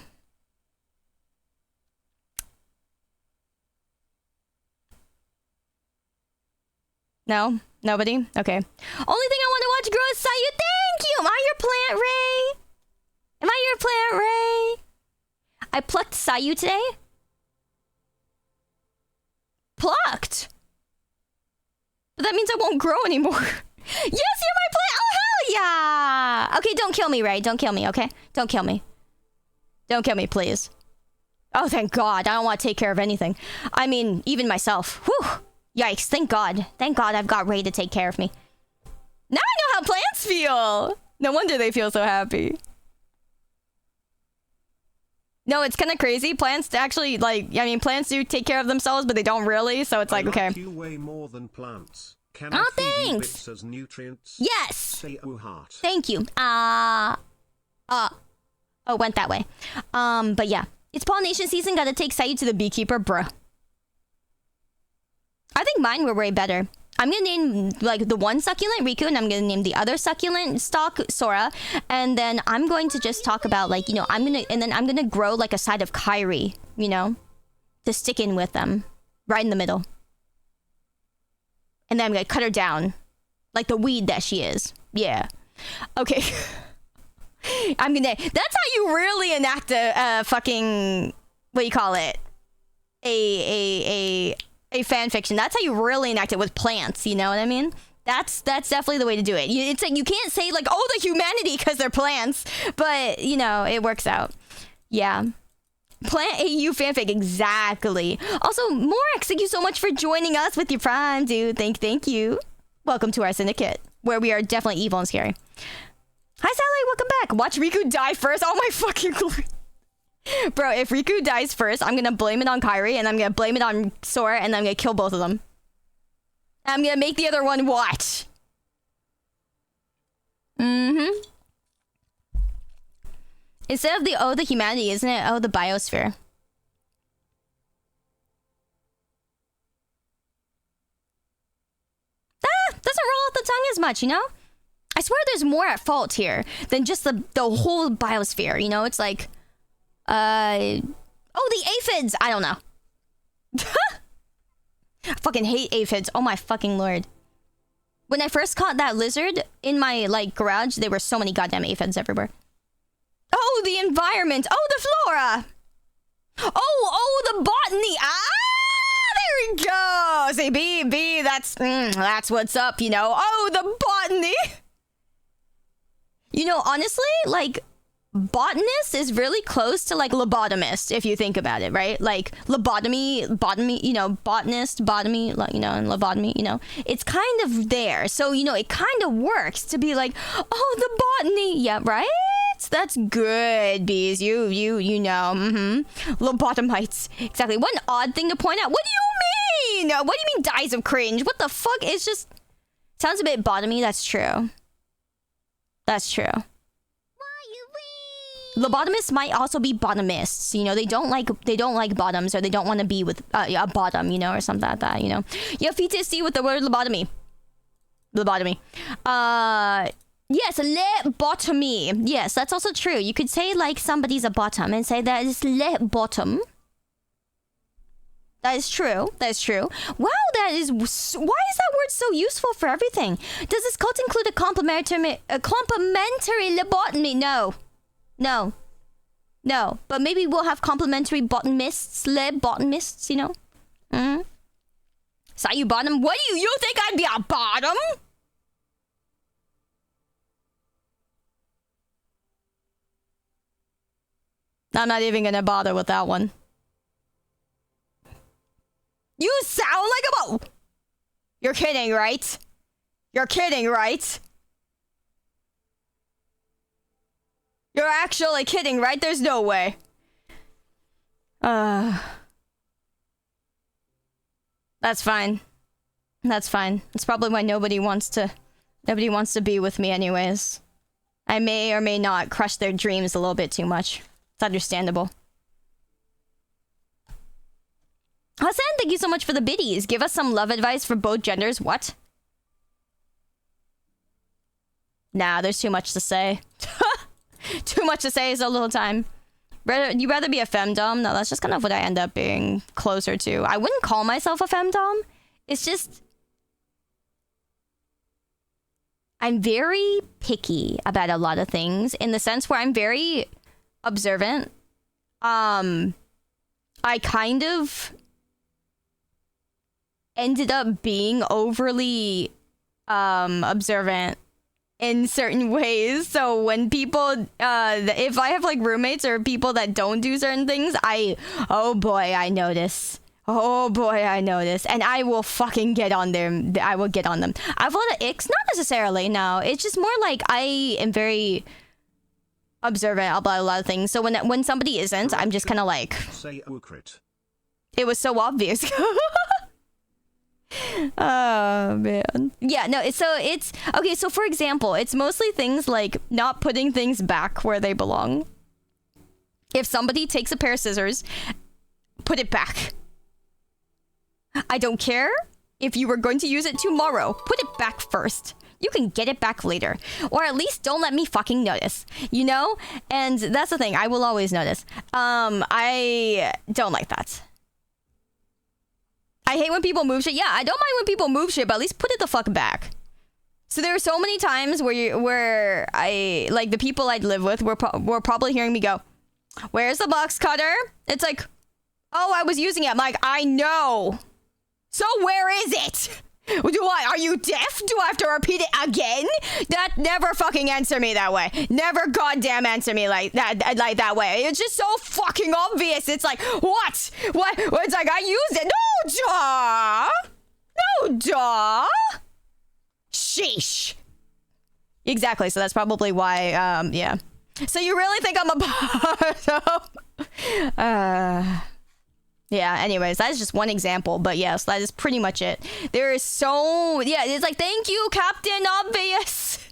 No, nobody. Okay. Only thing I want to watch grow is Sayu. Thank you. Am I your plant, Ray? Am I your plant, Ray? I plucked Sayu today. Plucked? But that means I won't grow anymore. Yes, you're my plant. Oh, hell yeah. Okay, don't kill me, Ray. Don't kill me, okay? Don't kill me. Don't kill me, please. Oh, thank God. I don't want to take care of anything. I mean, even myself. Whew. Yikes. Thank God. Thank God I've got Ray to take care of me. Now I know how plants feel. No wonder they feel so happy. No, it's kind of crazy. Plants actually, like, I mean, plants do take care of themselves, but they don't really. So it's like, okay. You weigh more than plants. Can Oh, I feed you thanks. bits as nutrients? Yes. Say oh heart. Thank you. Oh, went that way. But yeah, it's pollination season. Gotta take Sayu to the beekeeper, bruh. I think mine were way better. I'm gonna name like the one succulent Riku, and I'm gonna name the other succulent stock Sora, and then I'm going to just talk about like, you know, I'm gonna grow like a side of Kairi, you know, to stick in with them, right in the middle, and then I'm gonna cut her down, like the weed that she is. Yeah. Okay. That's how you really enact a fucking, what do you call it? A fan fiction. That's how you really enact it with plants, you know what I mean? That's definitely the way to do it. It's like, you can't say like, oh, the humanity because they're plants, but you know, it works out. Yeah. Plant AU fanfic, exactly. Also, Morex, thank you so much for joining us with your Prime, dude. Thank you. Welcome to our syndicate, where we are definitely evil and scary. Hi, Sally, welcome back. Watch Riku die first. Oh my fucking god. Bro, if Riku dies first, I'm gonna blame it on Kairi, and I'm gonna blame it on Sora, and I'm gonna kill both of them. I'm gonna make the other one watch. Instead of the humanity, isn't it? The biosphere. Doesn't roll off the tongue as much, you know? I swear there's more at fault here than just the whole biosphere, you know? It's like, the aphids! I don't know. I fucking hate aphids. Oh my fucking lord. When I first caught that lizard in my, like, garage, there were so many goddamn aphids everywhere. Oh, the environment! Oh, the flora! Oh, the botany! There we go! See, B, that's what's up, you know? Oh, the botany! You know, honestly, like, botanist is really close to, like, lobotomist, if you think about it, right? Like, botany, you know, botanist, botany, like, you know, and lobotomy, you know? It's kind of there. So, you know, it kind of works to be like, oh, the botany! Yeah, right? That's good, bees. You know. Lobotomites. Exactly. One odd thing to point out. What do you mean? What do you mean dies of cringe? What the fuck? It's just... Sounds a bit bottomy. That's true. That's true. Lobotomists might also be bottomists. You know, they don't like bottoms, or they don't want to be with a bottom, you know, or something like that, you know. You have PTSD with the word lobotomy. Lobotomy. Yes, lobotomy. Yes, that's also true. You could say like somebody's a bottom and say that is bottom. That is true. That is true. Wow, why is that word so useful for everything? Does this cult include a complementary lobotomy? No. But maybe we'll have complementary bottomists, bottomists, you know? Sayu bottom? What do you think I'd be a bottom? I'm not even gonna bother with that one. You sound like a boat. You're kidding, right? You're kidding, right? You're actually kidding, right? There's no way. That's fine. That's fine. That's probably why nobody wants to be with me anyways. I may or may not crush their dreams a little bit too much. It's understandable. Hassan, thank you so much for the biddies. Give us some love advice for both genders. What? Nah, there's too much to say. Too much to say is a little time. You rather be a femdom? No, that's just kind of what I end up being closer to. I wouldn't call myself a femdom. It's just... I'm very picky about a lot of things, in the sense where I'm very observant. I kind of ended up being overly observant in certain ways. So when people if I have like roommates or people that don't do certain things, oh boy, I notice. Oh boy, I know this. And I will fucking get on them. I will get on them. I have a lot of icks. Not necessarily, no. It's just more like I am very observant about a lot of things. So when somebody isn't, I'm just kind of like... Say Ukrit. It was so obvious. Oh, man. Yeah, no, so it's... Okay, so for example, it's mostly things like not putting things back where they belong. If somebody takes a pair of scissors, put it back. I don't care if you were going to use it tomorrow. Put it back first. You can get it back later. Or at least don't let me fucking notice. You know? And that's the thing. I will always notice. I don't like that. I hate when people move shit. Yeah, I don't mind when people move shit, but at least put it the fuck back. So there are so many times where I... Like, the people I'd live with were probably hearing me go, "Where's the box cutter?" It's like, "Oh, I was using it." I'm like, "I know. So where is it? Are you deaf? Do I have to repeat it again?" That never fucking answer me that way. Never goddamn answer me like that way. It's just so fucking obvious. It's like, what? It's like, I used it. No, duh. Sheesh. Exactly. So that's probably why, yeah. So you really think I'm a bottom? Yeah, anyways, that is just one example, but yes, that is pretty much it. There is so... Yeah, it's like, thank you, Captain Obvious.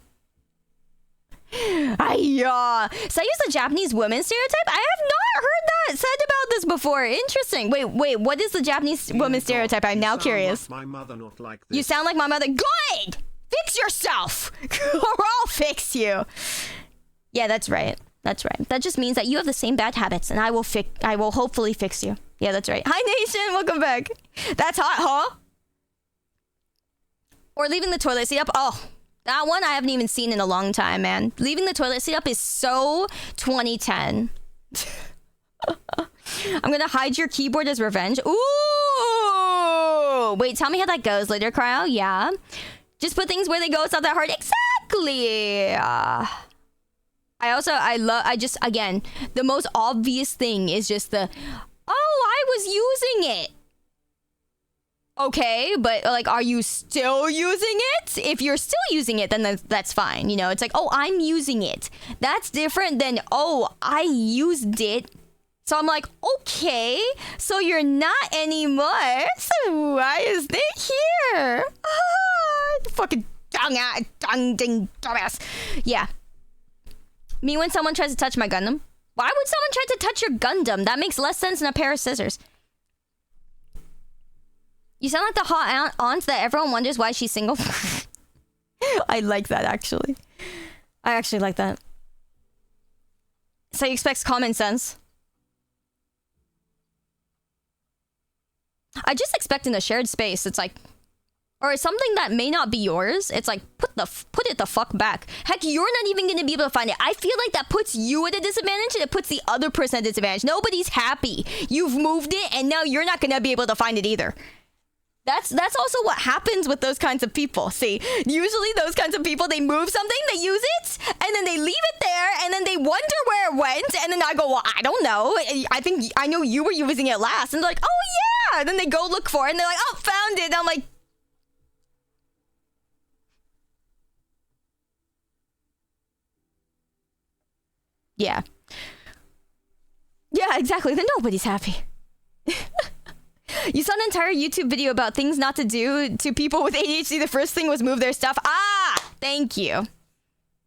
So I use the Japanese woman stereotype? I have not heard that said about this before. Interesting. Wait, what is the Japanese woman stereotype? I'm now curious. Like my mother, not like this. You sound like my mother. Good! Fix yourself! Or I'll fix you. Yeah, that's right. That's right. That just means that you have the same bad habits, and I will hopefully fix you. Yeah, that's right. Hi, Nation. Welcome back. That's hot, huh? Or leaving the toilet seat up. Oh, that one I haven't even seen in a long time, man. Leaving the toilet seat up is so 2010. I'm gonna hide your keyboard as revenge. Ooh! Wait, tell me how that goes later, Cryo. Yeah. Just put things where they go. It's not that hard. Exactly. Again, the most obvious thing is just the... Oh, I was using it. Okay, but like, are you still using it? If you're still using it, then that's fine. You know, it's like, oh, I'm using it. That's different than, oh, I used it. So I'm like, okay, so you're not anymore. So why is it here? Fucking dumbass. Yeah. Me when someone tries to touch my Gundam. Why would someone try to touch your Gundam? That makes less sense than a pair of scissors. You sound like the hot aunt that everyone wonders why she's single. I like that, actually. I actually like that. So he expects common sense. I just expect in a shared space, it's like... Or something that may not be yours, it's like, put it the fuck back. Heck, you're not even gonna be able to find it. I feel like that puts you at a disadvantage and it puts the other person at a disadvantage. Nobody's happy. You've moved it and now you're not gonna be able to find it either. That's also what happens with those kinds of people. See, usually those kinds of people, they move something, they use it, and then they leave it there, and then they wonder where it went, and then I go, well, I don't know. I know you were using it last. And they're like, oh yeah! And then they go look for it, and they're like, oh, found it. And I'm like, yeah. Yeah, exactly. Then nobody's happy. You saw an entire YouTube video about things not to do to people with ADHD. The first thing was move their stuff. Ah! Thank you.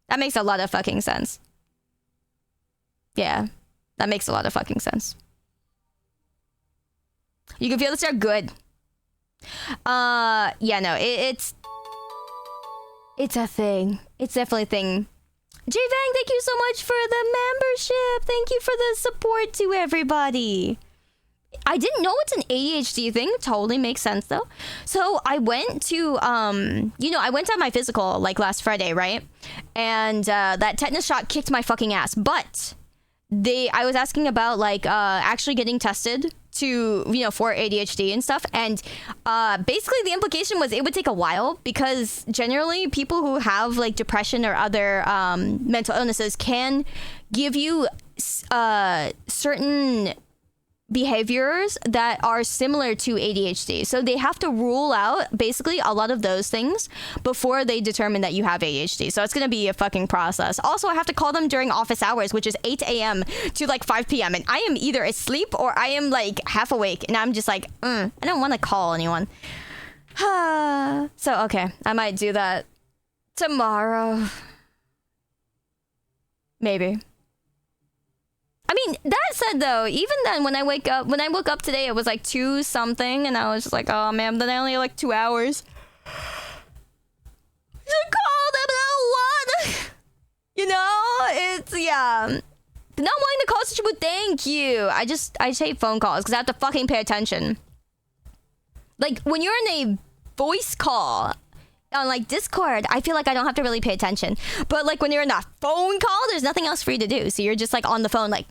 That makes a lot of fucking sense. Yeah. That makes a lot of fucking sense. You can feel this are good. Yeah, no. It's a thing. It's definitely a thing. J-Vang, thank you so much for the membership. Thank you for the support to everybody. I didn't know it's an ADHD thing. Totally makes sense though. So I went to, I went to my physical like last Friday, right? And that tetanus shot kicked my fucking ass. But I was asking about like actually getting tested to, for ADHD and stuff. And basically the implication was it would take a while because generally people who have like depression or other mental illnesses can give you certain behaviors that are similar to ADHD. So they have to rule out basically a lot of those things before they determine that you have ADHD. So it's going to be a fucking process. Also, I have to call them during office hours, which is 8 a.m. to like 5 p.m. And I am either asleep or I am like half awake. And I'm just like, I don't want to call anyone. So, okay, I might do that tomorrow. Maybe. I mean, that said though, even then when I woke up today, it was like 2 something, and I was just like, oh man, then I only have like 2 hours. Should call them at 1. You know, it's yeah. Not wanting to call such a thank you. I hate phone calls because I have to fucking pay attention. Like when you're in a voice call on like Discord, I feel like I don't have to really pay attention. But like when you're in a phone call, there's nothing else for you to do. So you're just like on the phone like.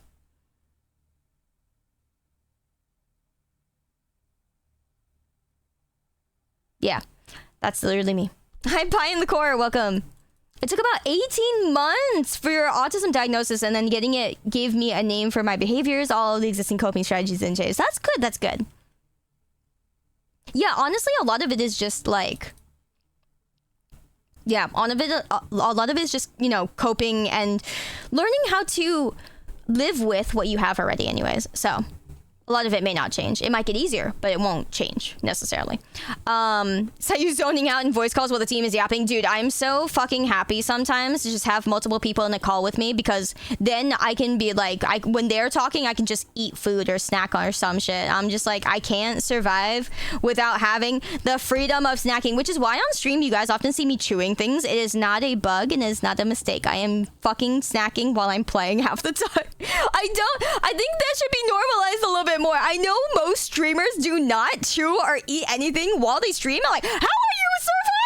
Yeah, that's literally me. Hi, Pie in the Core, welcome. It took about 18 months for your autism diagnosis, and then getting it gave me a name for my behaviors, all of the existing coping strategies and chase. That's good, that's good. Yeah, honestly, a lot of it is just like... Yeah, a lot of it is just, you know, coping and learning how to live with what you have already anyways, so... A lot of it may not change. It might get easier, but it won't change necessarily. So you zoning out in voice calls while the team is yapping. Dude, I'm so fucking happy sometimes to just have multiple people in a call with me, because then I can be like, when they're talking, I can just eat food or snack or some shit. I'm just like, I can't survive without having the freedom of snacking, which is why on stream you guys often see me chewing things. It is not a bug and it is not a mistake. I am fucking snacking while I'm playing half the time. I think that should be normalized a little bit more. I know most streamers do not chew or eat anything while they stream. I'm like, how are you surviving?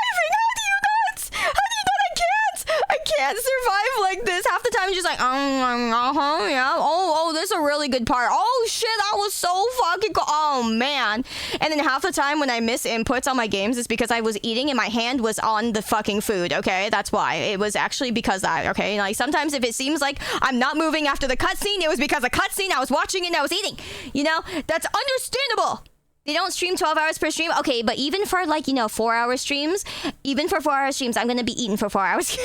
I can't survive like this. Half the time I'm just like, yeah. Oh, this is a really good part. Oh shit, that was so fucking cool. Oh man. And then half the time when I miss inputs on my games, it's because I was eating and my hand was on the fucking food. Okay, that's why. It was actually because that. Okay, like sometimes if it seems like I'm not moving after the cutscene, it was because the cutscene I was watching it and I was eating. You know, that's understandable. They don't stream 12 hours per stream. Okay, but even for like, you know, 4-hour streams, I'm going to be eating for 4 hours.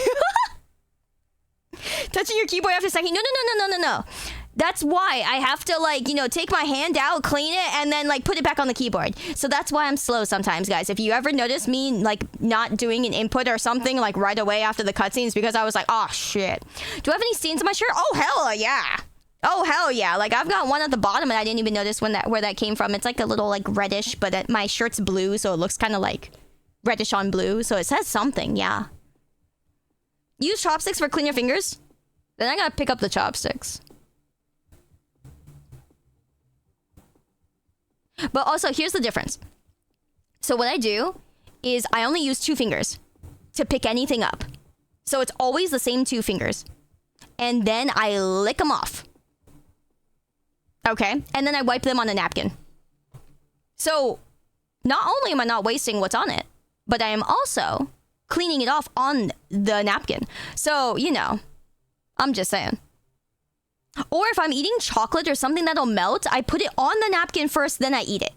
Touching your keyboard after snacking. No. That's why I have to like, you know, take my hand out, clean it, and then like put it back on the keyboard. So that's why I'm slow sometimes, guys. If you ever notice me like not doing an input or something like right away after the cutscenes, because I was like, oh shit. Do I have any stains on my shirt? Oh hell yeah. Oh hell yeah. Like I've got one at the bottom and I didn't even notice where that came from. It's like a little like reddish, but my shirt's blue, so it looks kind of like reddish on blue. So it says something, yeah. Use chopsticks for clean your fingers? Then I gotta pick up the chopsticks. But also, here's the difference. So what I do is I only use 2 fingers to pick anything up. So it's always the same 2 fingers. And then I lick them off. Okay? And then I wipe them on a napkin. So not only am I not wasting what's on it, but I am also cleaning it off on the napkin. So, you know, I'm just saying. Or if I'm eating chocolate or something that'll melt, I put it on the napkin first, then I eat it.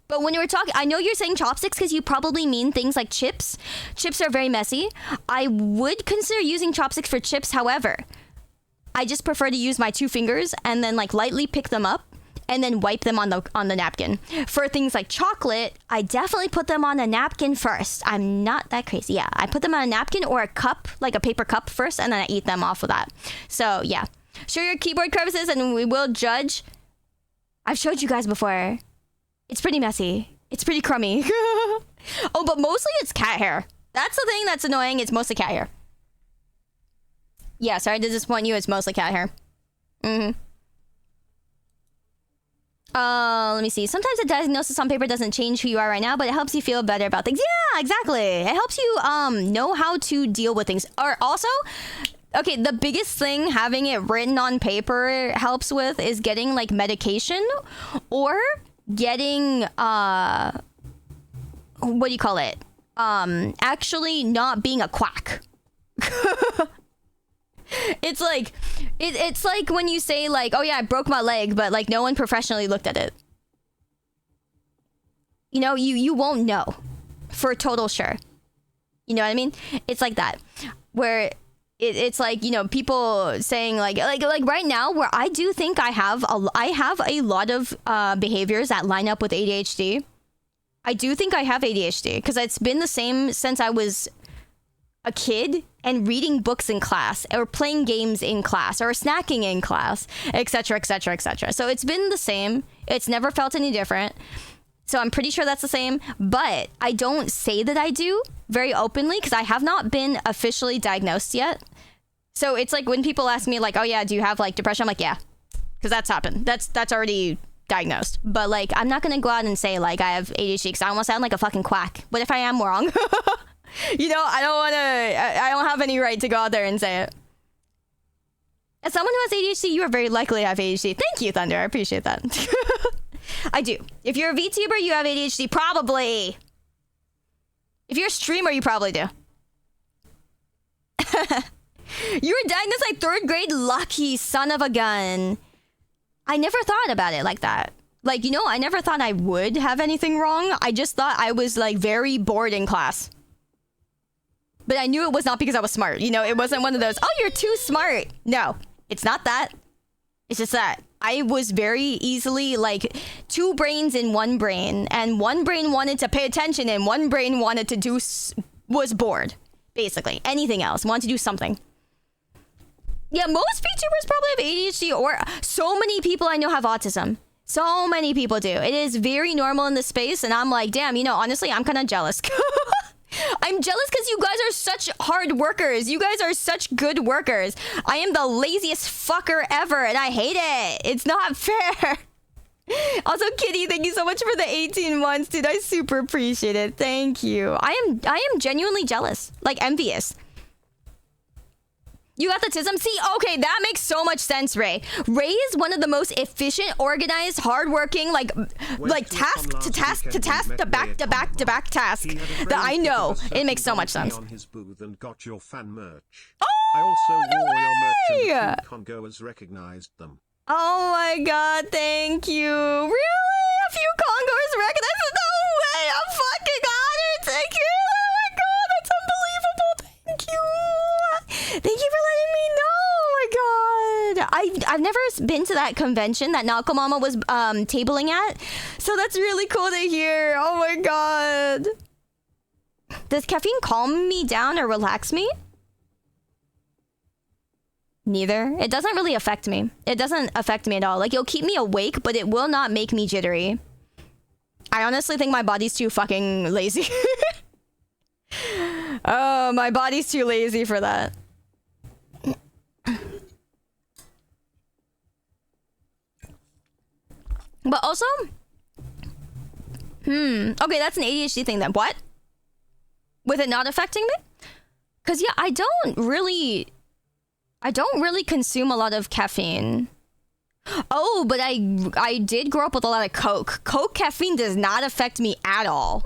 But when you were talking, I know you're saying chopsticks because you probably mean things like chips. Chips are very messy. I would consider using chopsticks for chips. However, I just prefer to use my 2 fingers and then like lightly pick them up and then wipe them on the napkin. For things like chocolate, I definitely put them on a napkin first. I'm not that crazy. Yeah, I put them on a napkin or a cup, like a paper cup first, and then I eat them off of that. So yeah, show your keyboard crevices and we will judge. I've showed you guys before. It's pretty messy. It's pretty crummy. Oh, but mostly it's cat hair. That's the thing that's annoying. It's mostly cat hair. Yeah, sorry to disappoint you. It's mostly cat hair. Let me see. Sometimes a diagnosis on paper doesn't change who you are right now, but it helps you feel better about things. Yeah, exactly. It helps you know how to deal with things. Or also, okay, the biggest thing having it written on paper helps with is getting like medication or getting what do you call it? Actually not being a quack. It's like it's like when you say like, oh yeah, I broke my leg, but like no one professionally looked at it. You know, you won't know for total sure. You know what I mean? It's like that, where it's like, you know, people saying like right now, where I do think I have a lot of behaviors that line up with ADHD. I do think I have ADHD because it's been the same since I was a kid and reading books in class or playing games in class or snacking in class, etc., etc., etc. So it's been the same. It's never felt any different. So I'm pretty sure that's the same, but I don't say that I do very openly because I have not been officially diagnosed yet. So it's like when people ask me like, oh yeah, do you have like depression? I'm like, yeah, because that's happened. That's already diagnosed. But like, I'm not going to go out and say like I have ADHD because I almost sound like a fucking quack. What if I am wrong? You know, I don't have any right to go out there and say it. As someone who has ADHD, you are very likely to have ADHD. Thank you, Thunder. I appreciate that. I do. If you're a VTuber, you have ADHD. Probably. If you're a streamer, you probably do. You were diagnosed like 3rd grade. Lucky son of a gun. I never thought about it like that. Like, you know, I never thought I would have anything wrong. I just thought I was like very bored in class. But I knew it was not because I was smart. You know, it wasn't one of those, oh, you're too smart. No, it's not that. It's just that I was very easily like 2 brains in 1 brain. And 1 brain wanted to pay attention and 1 brain wanted to do, was bored. Basically, anything else, wanted to do something. Yeah, most VTubers probably have ADHD, or so many people I know have autism. So many people do. It is very normal in this space. And I'm like, damn, you know, honestly, I'm kind of jealous. I'm jealous because you guys are such hard workers. You guys are such good workers. I am the laziest fucker ever, and I hate it. It's not fair. Also, Kitty, thank you so much for the 18 months, dude. I super appreciate it. Thank you. I am genuinely jealous, like envious. You got autism? See, okay, that makes so much sense, Ray. Ray is one of the most efficient, organized, hardworking, like task to task to task to back to back to back task that I know. It makes so much sense. On his booth and got your fan merch. Oh, I also no wore your merch and way! the Congoers recognized them. Oh my god, thank you. Really? A few Congos recognize it? No way! I'm fucking honored. Thank you. Oh my god, that's unbelievable. Thank you. Thank you for letting me know. Oh my god. I've never been to that convention that Nakamama was tabling at. So that's really cool to hear. Oh my god. Does caffeine calm me down or relax me? Neither. It doesn't really affect me. It doesn't affect me at all. Like, it'll keep me awake, but it will not make me jittery. I honestly think my body's too fucking lazy. Oh, my body's too lazy for that. But also, okay, that's an ADHD thing then. What? With it not affecting me? Because, yeah, I don't really consume a lot of caffeine. Oh, but I did grow up with a lot of Coke. Coke caffeine does not affect me at all.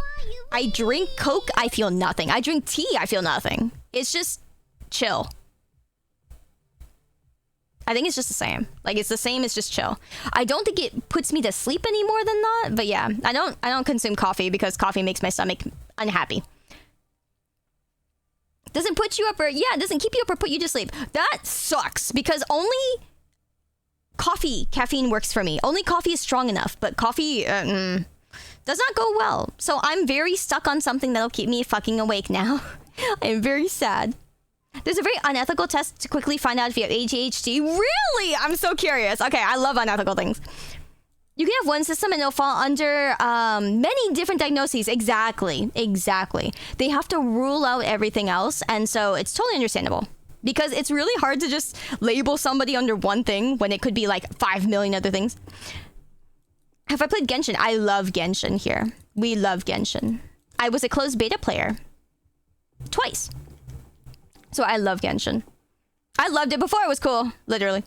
I drink Coke, I feel nothing. I drink tea, I feel nothing. It's just chill. I think it's just the same. Like, it's the same, it's just chill. I don't think it puts me to sleep any more than that, but yeah, I don't consume coffee because coffee makes my stomach unhappy. Doesn't put you up or, yeah, it doesn't keep you up or put you to sleep. That sucks because only caffeine works for me. Only coffee is strong enough, but coffee does not go well. So I'm very stuck on something that'll keep me fucking awake now. I am very sad. There's a very unethical test to quickly find out if you have ADHD. Really? I'm so curious. Okay, I love unethical things. You can have one system and it'll fall under many different diagnoses. Exactly. They have to rule out everything else. And so it's totally understandable. Because it's really hard to just label somebody under one thing when it could be like 5 million other things. Have I played Genshin? I love Genshin here. We love Genshin. I was a closed beta player. Twice. So I love Genshin. I loved it before it was cool. Literally.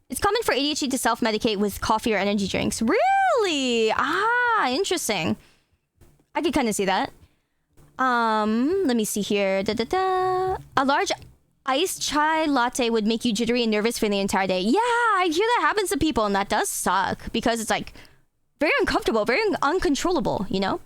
It's common for ADHD to self-medicate with coffee or energy drinks. Really? Ah, interesting. I could kind of see that. Let me see here. A large iced chai latte would make you jittery and nervous for the entire day. Yeah, I hear that happens to people, and that does suck because it's like very uncomfortable, very uncontrollable, you know?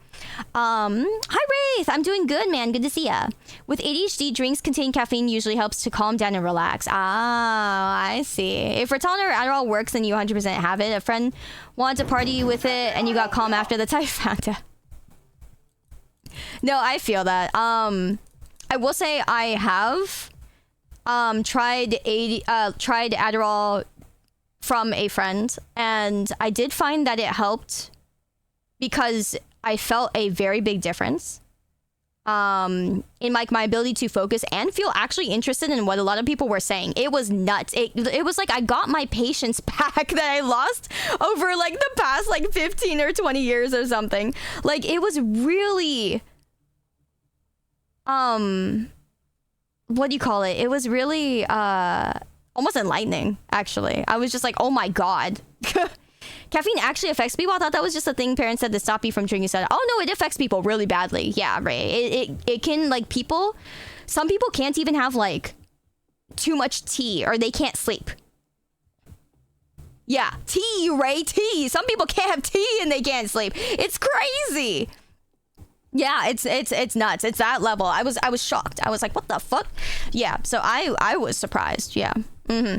Hi Wraith, I'm doing good, man. Good to see ya. With ADHD, drinks containing caffeine usually helps to calm down and relax. Ah, I see. If Ritalin or Adderall works, then you 100% have it. A friend wanted to party with it, and you got calm after. That's how you found out. No, I feel that. I will say I have tried Adderall from a friend, and I did find that it helped because I felt a very big difference in like my ability to focus and feel actually interested in what a lot of people were saying. It was nuts. It was like I got my patience back that I lost over like the past like 15 or 20 years or something. Like it was really what do you call it? It was really almost enlightening, actually. I was just like, oh my god. Caffeine actually affects people. I thought that was just a thing parents said to stop you from drinking soda. Oh no, it affects people really badly. Yeah, right. It can, like, some people can't even have like too much tea or they can't sleep. Yeah, tea, Ray, tea. Some people can't have tea and they can't sleep. It's crazy. Yeah, it's nuts. It's that level. I was shocked. I was like, what the fuck? Yeah, so I was surprised. Yeah. Yeah,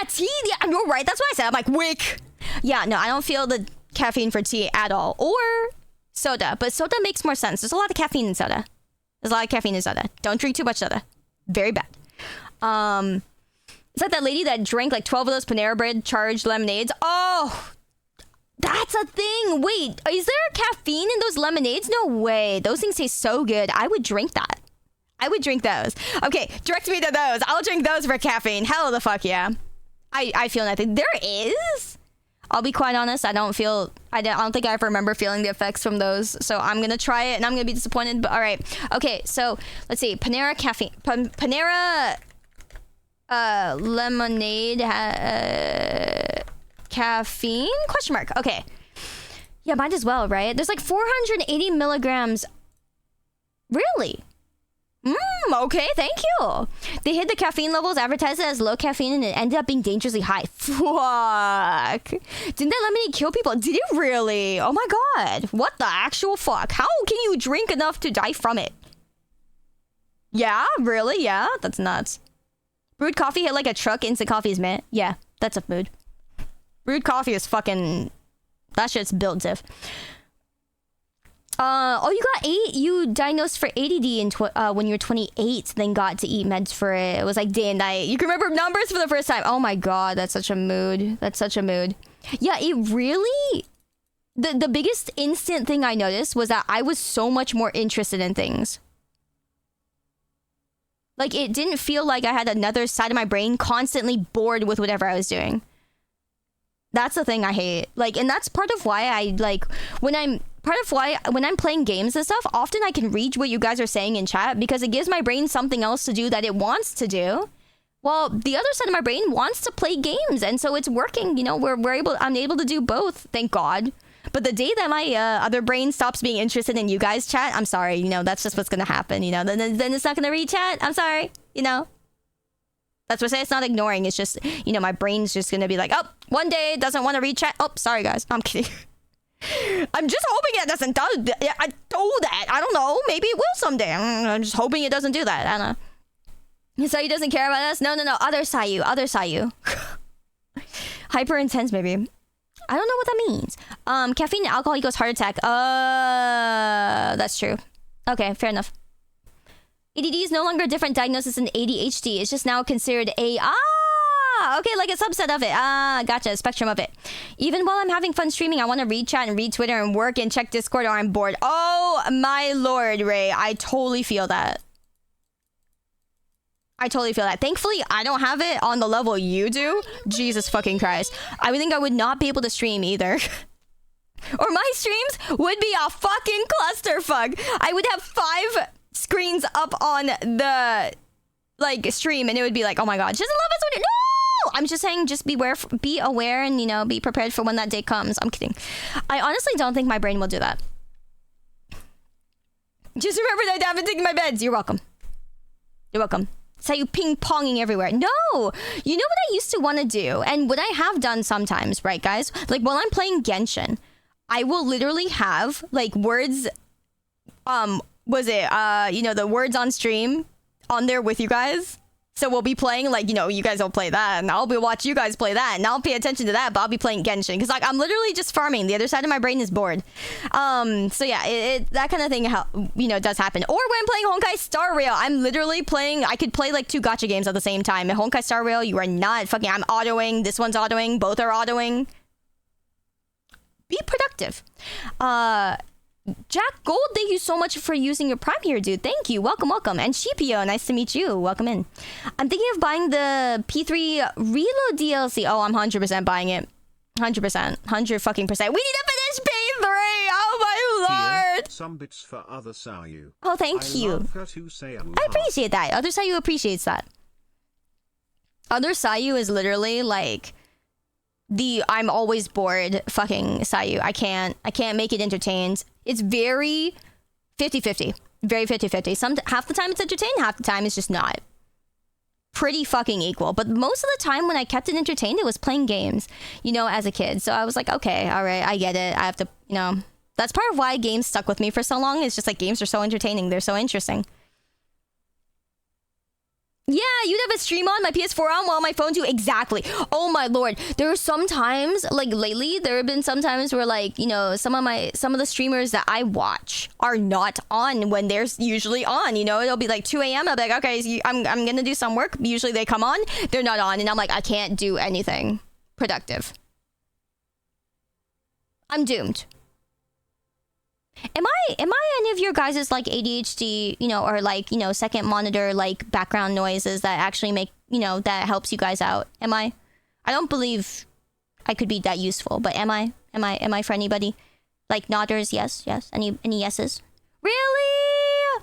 tea. Yeah, you're right. That's what I said. I'm like, wick. Yeah, no, I don't feel the caffeine for tea at all. Or soda. But soda makes more sense. There's a lot of caffeine in soda. There's a lot of caffeine in soda. Don't drink too much soda. Very bad. It's like that lady that drank like 12 of those Panera Bread charged lemonades. Oh, that's a thing. Wait, is there caffeine in those lemonades? No way. Those things taste so good. I would drink that. I would drink those. Okay, direct me to those. I'll drink those for caffeine. Hell the fuck yeah. I feel nothing. There is. I'll be quite honest. I don't think I ever remember feeling the effects from those. So I'm going to try it and I'm going to be disappointed. But all right. Okay, so let's see. Panera caffeine. Panera lemonade caffeine? Question mark. Okay. Yeah, might as well, right? There's like 480 milligrams. Really? Okay, thank you. They hid the caffeine levels, advertised it as low caffeine, and it ended up being dangerously high. Fuck. Didn't that lemonade kill people? Did it really? Oh my god. What the actual fuck? How can you drink enough to die from it? Yeah, really? Yeah, that's nuts. Brewed coffee hit like a truck. Instant coffee is mint. Yeah, that's a mood. Brewed coffee is fucking... That shit's built diff. You diagnosed for ADD when you were 28, then got to eat meds for it. It was like day and night. You can remember numbers for the first time. Oh my god, that's such a mood. That's such a mood. Yeah, it really... The biggest instant thing I noticed was that I was so much more interested in things. Like, it didn't feel like I had another side of my brain constantly bored with whatever I was doing. That's the thing I hate. Like, and that's part of why I, like, when I'm playing games and stuff, often I can read what you guys are saying in chat because it gives my brain something else to do that it wants to do. Well, the other side of my brain wants to play games, and so it's working. You know, I'm able to do both, thank God. But the day that my other brain stops being interested in you guys' chat, I'm sorry. You know, that's just what's gonna happen. You know, then it's not gonna read chat. I'm sorry. You know. That's what I say. It's not ignoring. It's just, you know, my brain's just gonna be like, oh, one day it doesn't want to read chat. Oh, sorry guys. I'm kidding. I'm just hoping it doesn't do. I told that. I don't know. Maybe it will someday. I'm just hoping it doesn't do that. I don't know. So he doesn't care about us? No. Other Sayu. Hyper intense, maybe. I don't know what that means. Caffeine and alcohol equals heart attack. That's true. Okay, fair enough. ADD is no longer a different diagnosis than ADHD. It's just now considered a... okay, like a subset of it. Gotcha, spectrum of it. Even while I'm having fun streaming, I want to read chat and read Twitter and work and check Discord or I'm bored. Oh, my lord, Ray. I totally feel that. Thankfully, I don't have it on the level you do. Jesus fucking Christ. I would think I would not be able to stream either. Or my streams would be a fucking clusterfuck. I would have 5 screens up on the like stream and it would be like, oh my god, just love us. No, I'm just saying, just be aware and, you know, be prepared for when that day comes. I'm kidding. I honestly don't think my brain will do that. Just remember that I haven't taken my meds. You're welcome. Sayu ping-ponging everywhere. No! You know what I used to want to do? And what I have done sometimes, right, guys? Like, while I'm playing Genshin, I will literally have, like, words... the words on stream on there with you guys. So we'll be playing, like, you guys will play that, and I'll be watch you guys play that, and I'll pay attention to that, but I'll be playing Genshin. Because, like, I'm literally just farming. The other side of my brain is bored. So yeah, that kind of thing, does happen. Or when I'm playing Honkai Star Rail, I'm literally playing, I could play, like, 2 gacha games at the same time. In Honkai Star Rail, you are not fucking, I'm autoing, this one's autoing, both are autoing. Be productive. Jack Gold, thank you so much for using your Prime here, dude. Thank you. Welcome, welcome. And Shipio, nice to meet you. Welcome in. I'm thinking of buying the P3 Reload DLC. Oh, I'm 100% buying it. 100%. 100 fucking percent. We need to finish P3! Oh my lord! Some bits for other Sayu. Oh, thank you. I appreciate that. Other Sayu appreciates that. Other Sayu is literally like... I'm always bored fucking Sayu. I can't make it entertained. It's very 50-50. Very 50-50. Half the time it's entertained, half the time it's just not. Pretty fucking equal. But most of the time when I kept it entertained, it was playing games, as a kid. So I was like, okay, all right, I get it. I have to, That's part of why games stuck with me for so long. It's just like games are so entertaining. They're so interesting. Yeah, you'd have a stream on, my PS4 on, while my phone too. Exactly. Oh my lord. There are some times, like lately, there have been some times where, like, some of the streamers that I watch are not on when they're usually on. It'll be like 2 a.m. I'll be like, okay, so I'm gonna do some work. Usually they come on, they're not on, and I'm like, I can't do anything productive. I'm doomed. Am I any of your guys' like ADHD, or like, second monitor, like background noises that actually make, that helps you guys out? Am I? I don't believe I could be that useful, but am I for anybody? Like nodders, yes. Any yeses? Really?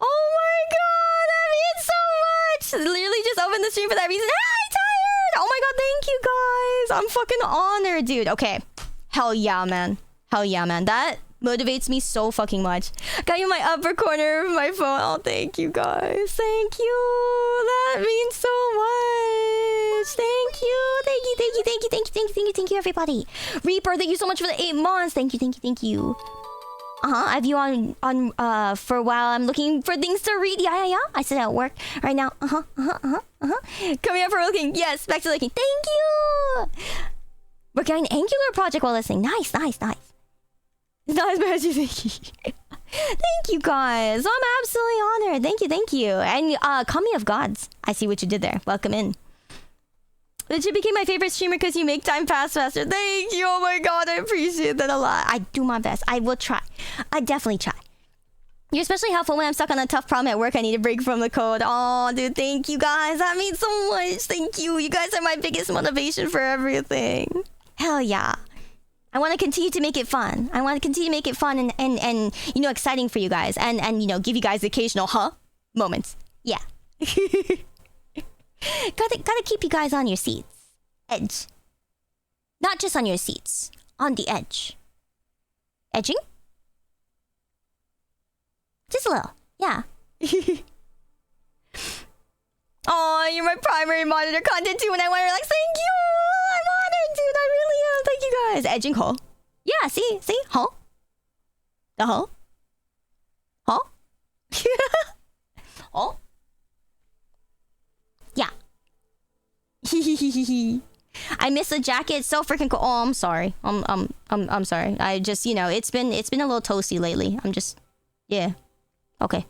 Oh my god, that means so much! Literally just opened the stream for that reason. Hi, Tired! Oh my god, thank you guys! I'm fucking honored, dude. Okay. Hell yeah, man. Hell yeah, man. That motivates me so fucking much. Got you in my upper corner of my phone. Oh, thank you guys. Thank you. That means so much. Thank you, everybody. Reaper, thank you so much for the 8 months. Thank you. I have you on for a while. I'm looking for things to read. Yeah. I sit at work right now. Coming up for looking. Yes, back to looking. Thank you. Working on an Angular project while listening. Nice. It's not as bad as you think. Thank you guys. I'm absolutely honored. Thank you. And call me of gods. I see what you did there. Welcome in. That you became my favorite streamer because you make time pass faster. Thank you. Oh my god, I appreciate that a lot. I do my best. I will try. I definitely try. You're especially helpful when I'm stuck on a tough problem at work. I need a break from the code. Oh, dude, thank you guys. That means so much. Thank you. You guys are my biggest motivation for everything. Hell yeah. I want to continue to make it fun. And exciting for you guys. And give you guys the occasional moments. Yeah. Gotta keep you guys on your seats. Edge. Not just on your seats. On the edge. Edging? Just a little. Yeah. Oh, you're my primary monitor content too when I want to relax. Thank you! I'm honored, dude. I really am. Thank you guys. Edging hole. Yeah, see? Huh? The hole? Huh? Oh? Yeah. I miss the jacket. It's so freaking cool. Oh, I'm sorry. I'm sorry. I just, it's been a little toasty lately. Yeah. Okay.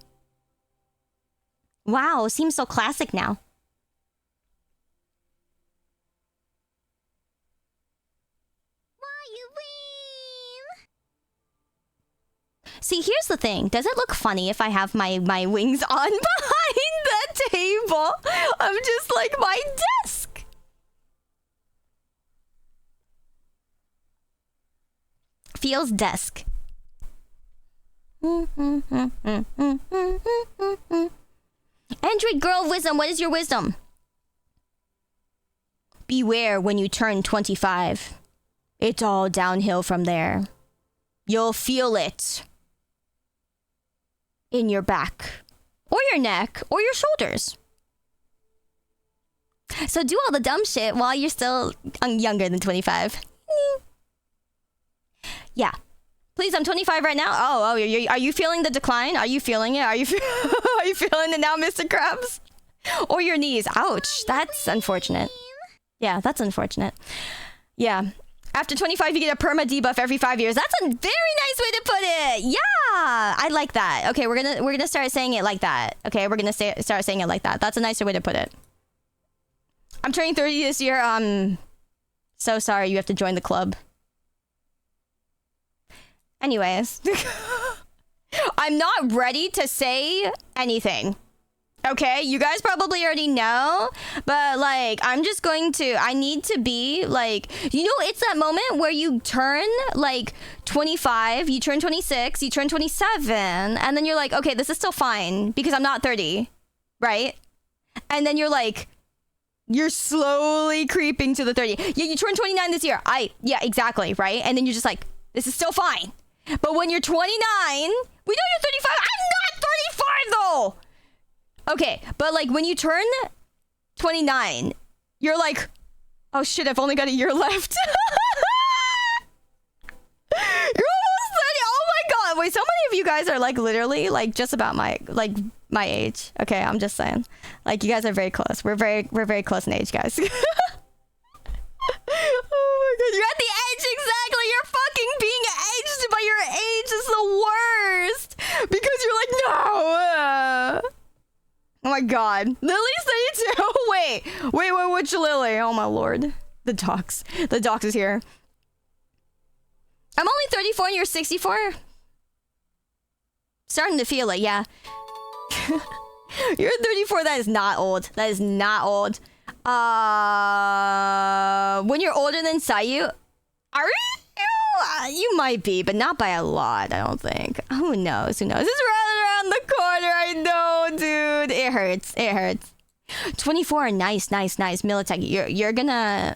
Wow, seems so classic now. See, here's the thing. Does it look funny if I have my wings on behind the table? I'm just like my desk. Feels desk. Android girl of wisdom, what is your wisdom? Beware when you turn 25. It's all downhill from there. You'll feel it in your back or your neck, or your shoulders. So do all the dumb shit while you're still younger than 25. Yeah. Please, I'm 25 right now. Oh, are you feeling the decline? Are you feeling it? Are you feeling it now, Mr. Krabs? Or your knees. Ouch. That's unfortunate. Yeah, that's unfortunate. Yeah. After 25, you get a perma debuff every 5 years. That's a very nice way to put it. Yeah, I like that. Okay, we're gonna start saying it like that. Okay, we're gonna start saying it like that. That's a nicer way to put it. I'm turning 30 this year. So sorry, you have to join the club. Anyways, I'm not ready to say anything. Okay, you guys probably already know, but like, I need to be like, you know, it's that moment where you turn like 25, you turn 26, you turn 27, and then you're like, okay, this is still fine because I'm not 30, right? And then you're like, you're slowly creeping to the 30. Yeah, you turn 29 this year. Yeah, exactly, right? And then you're just like, this is still fine. But when you're 29, we know you're 35. I'm not 35 though. Okay, but like when you turn 29, you're like, oh shit, I've only got a year left. You're almost 30. Oh my god. Wait, so many of you guys are like literally like just about my age. Okay, I'm just saying. Like you guys are very close. We're very close in age, guys. Oh my god, you're at the edge, exactly. You're fucking being edged by your age is the worst. Because you're like, no. Oh my god. Lily's 32. Wait, which Lily? Oh my lord. The docs is here. I'm only 34 and you're 64. Starting to feel it, yeah. You're 34, that is not old. That is not old. When you're older than Sayu, are you? You might be, but not by a lot, I don't think. Who knows? It's right around the corner. I know, dude. It hurts. 24, nice. Militech.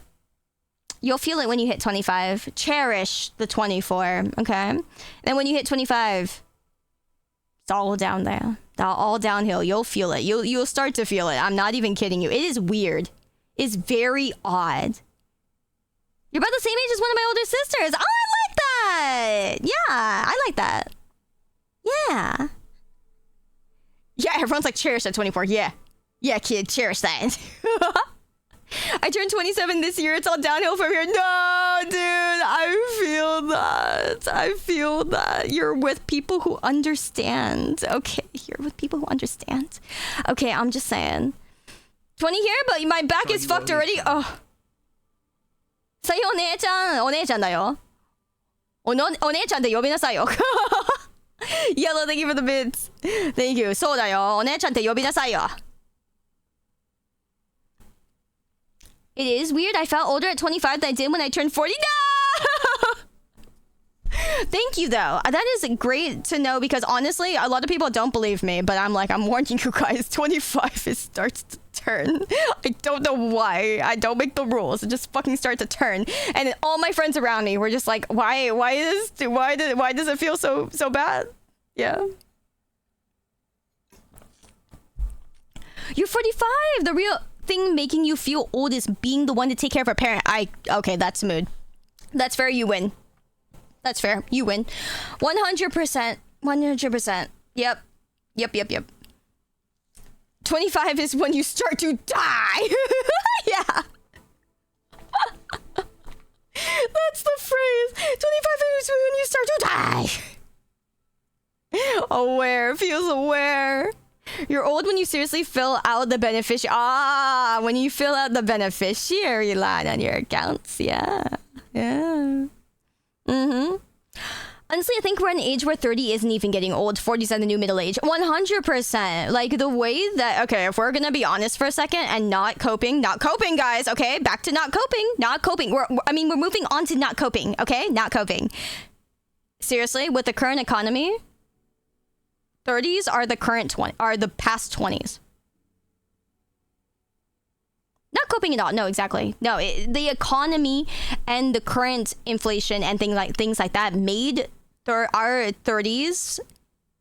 You'll feel it when you hit 25. Cherish the 24, okay? Then when you hit 25, it's all down there. All downhill. You'll feel it. You'll start to feel it. I'm not even kidding you. It is weird. It's very odd. You're about the same age as one of my older sisters. Oh, I like that. Yeah, I like that. Yeah. Yeah, everyone's like, cherish that 24. Yeah. Yeah, kid, cherish that. I turned 27 this year. It's all downhill from here. No, dude, I feel that. You're with people who understand. Okay, you're with people who understand. Okay, I'm just saying. 20 here, but my back is fucked already. Oh. さゆお姉ちゃんだよ。お姉ちゃんって呼びなさいよ。Yellow, thank you for the bits. Thank you. そうだよ。お姉ちゃんって呼びなさいよ。It is weird. I felt older at 25 than I did when I turned 40. No! Thank you, though. That is great to know because honestly, a lot of people don't believe me, but I'm warning you guys. 25, it starts to turn. I don't know why. I don't make the rules. It just fucking starts to turn. And all my friends around me were just like, why does it feel so bad? Yeah. You're 45. The real thing making you feel old is being the one to take care of a parent. Okay, that's mood. That's fair. You win. That's fair. You win. 100%. 100%. Yep. 25 is when you start to die. Yeah. That's the phrase. 25 is when you start to die. Aware. Feels aware. You're old when you seriously fill out the beneficiary. When you fill out the beneficiary line on your accounts. Yeah. Honestly, I think we're at an age where 30 isn't even getting old. 40's at the new middle age. 100%. Like the way that, okay, if we're gonna be honest for a second and not coping, guys, okay? Back to not coping. We're moving on to not coping, okay? Not coping. Seriously, with the current economy, 30s are the past 20s. Not coping at all. No, exactly. No, the economy and the current inflation and things like that made our 30s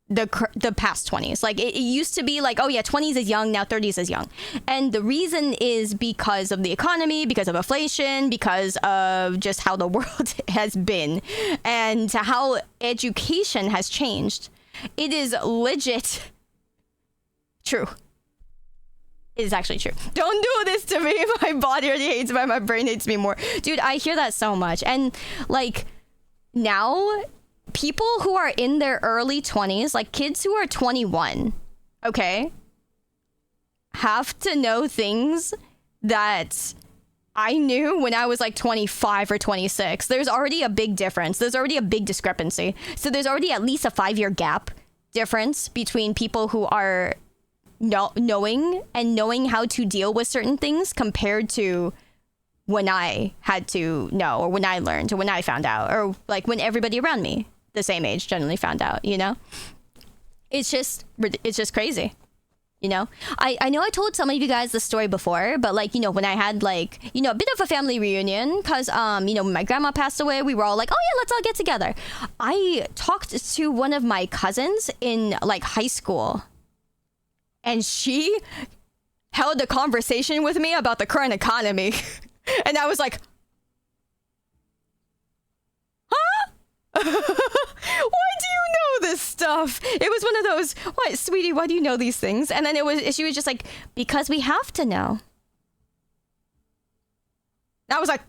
the past 20s. Like it used to be like, oh yeah, 20s is young, now 30s is young. And the reason is because of the economy, because of inflation, because of just how the world has been and how education has changed. It is legit true. It is actually true. Don't do this to me. My body already hates me. My brain hates me more. Dude, I hear that so much. And like now, people who are in their early 20s, like kids who are 21, okay, have to know things that I knew when I was like 25 or 26. There's already a big difference. There's already a big discrepancy. So there's already at least a 5-year gap difference between people who are knowing how to deal with certain things compared to when I had to know, or when I learned, or when I found out, or like when everybody around me the same age generally found out, you know? It's just crazy, you know? I know I told some of you guys this story before, but like, you know, when I had like, you know, a bit of a family reunion, because, you know, when my grandma passed away, we were all like, oh yeah, let's all get together. I talked to one of my cousins in like high school, and she held a conversation with me about the current economy. And I was like, huh? Why do you know this stuff? It was one of those, what, sweetie, why do you know these things? And then she was just like, because we have to know. I was like,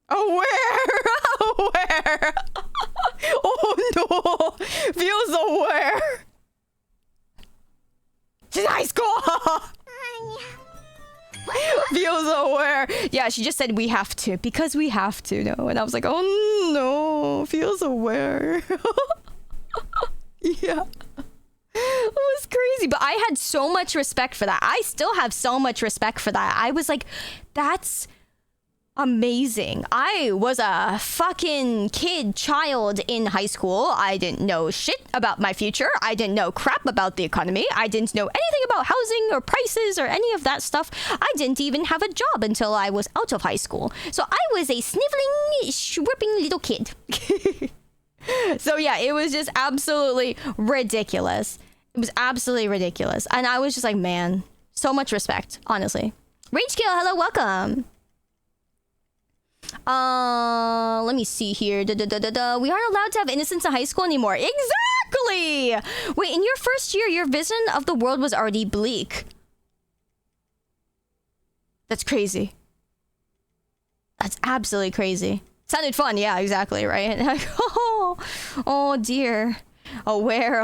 aware. Oh no, feels aware. She's high school. Feels aware. Yeah, she just said we have to, because we have to know. And I was like, oh no, feels aware. Yeah. It was crazy, but I had so much respect for that. I still have so much respect for that. I was like, that's amazing. I was a fucking child in high school. I didn't know shit about my future. I didn't know crap about the economy. I didn't know anything about housing or prices or any of that stuff. I didn't even have a job until I was out of high school. So I was a sniveling, shripping little kid. So yeah, it was just absolutely ridiculous. It was absolutely ridiculous. And I was just like, man, so much respect, honestly. Rage Kill, hello, welcome. Let me see here. We aren't allowed to have innocence in high school anymore. Exactly! Wait, in your first year, your vision of the world was already bleak. That's crazy. That's absolutely crazy. Sounded fun, yeah, exactly, right? Oh dear. Aware.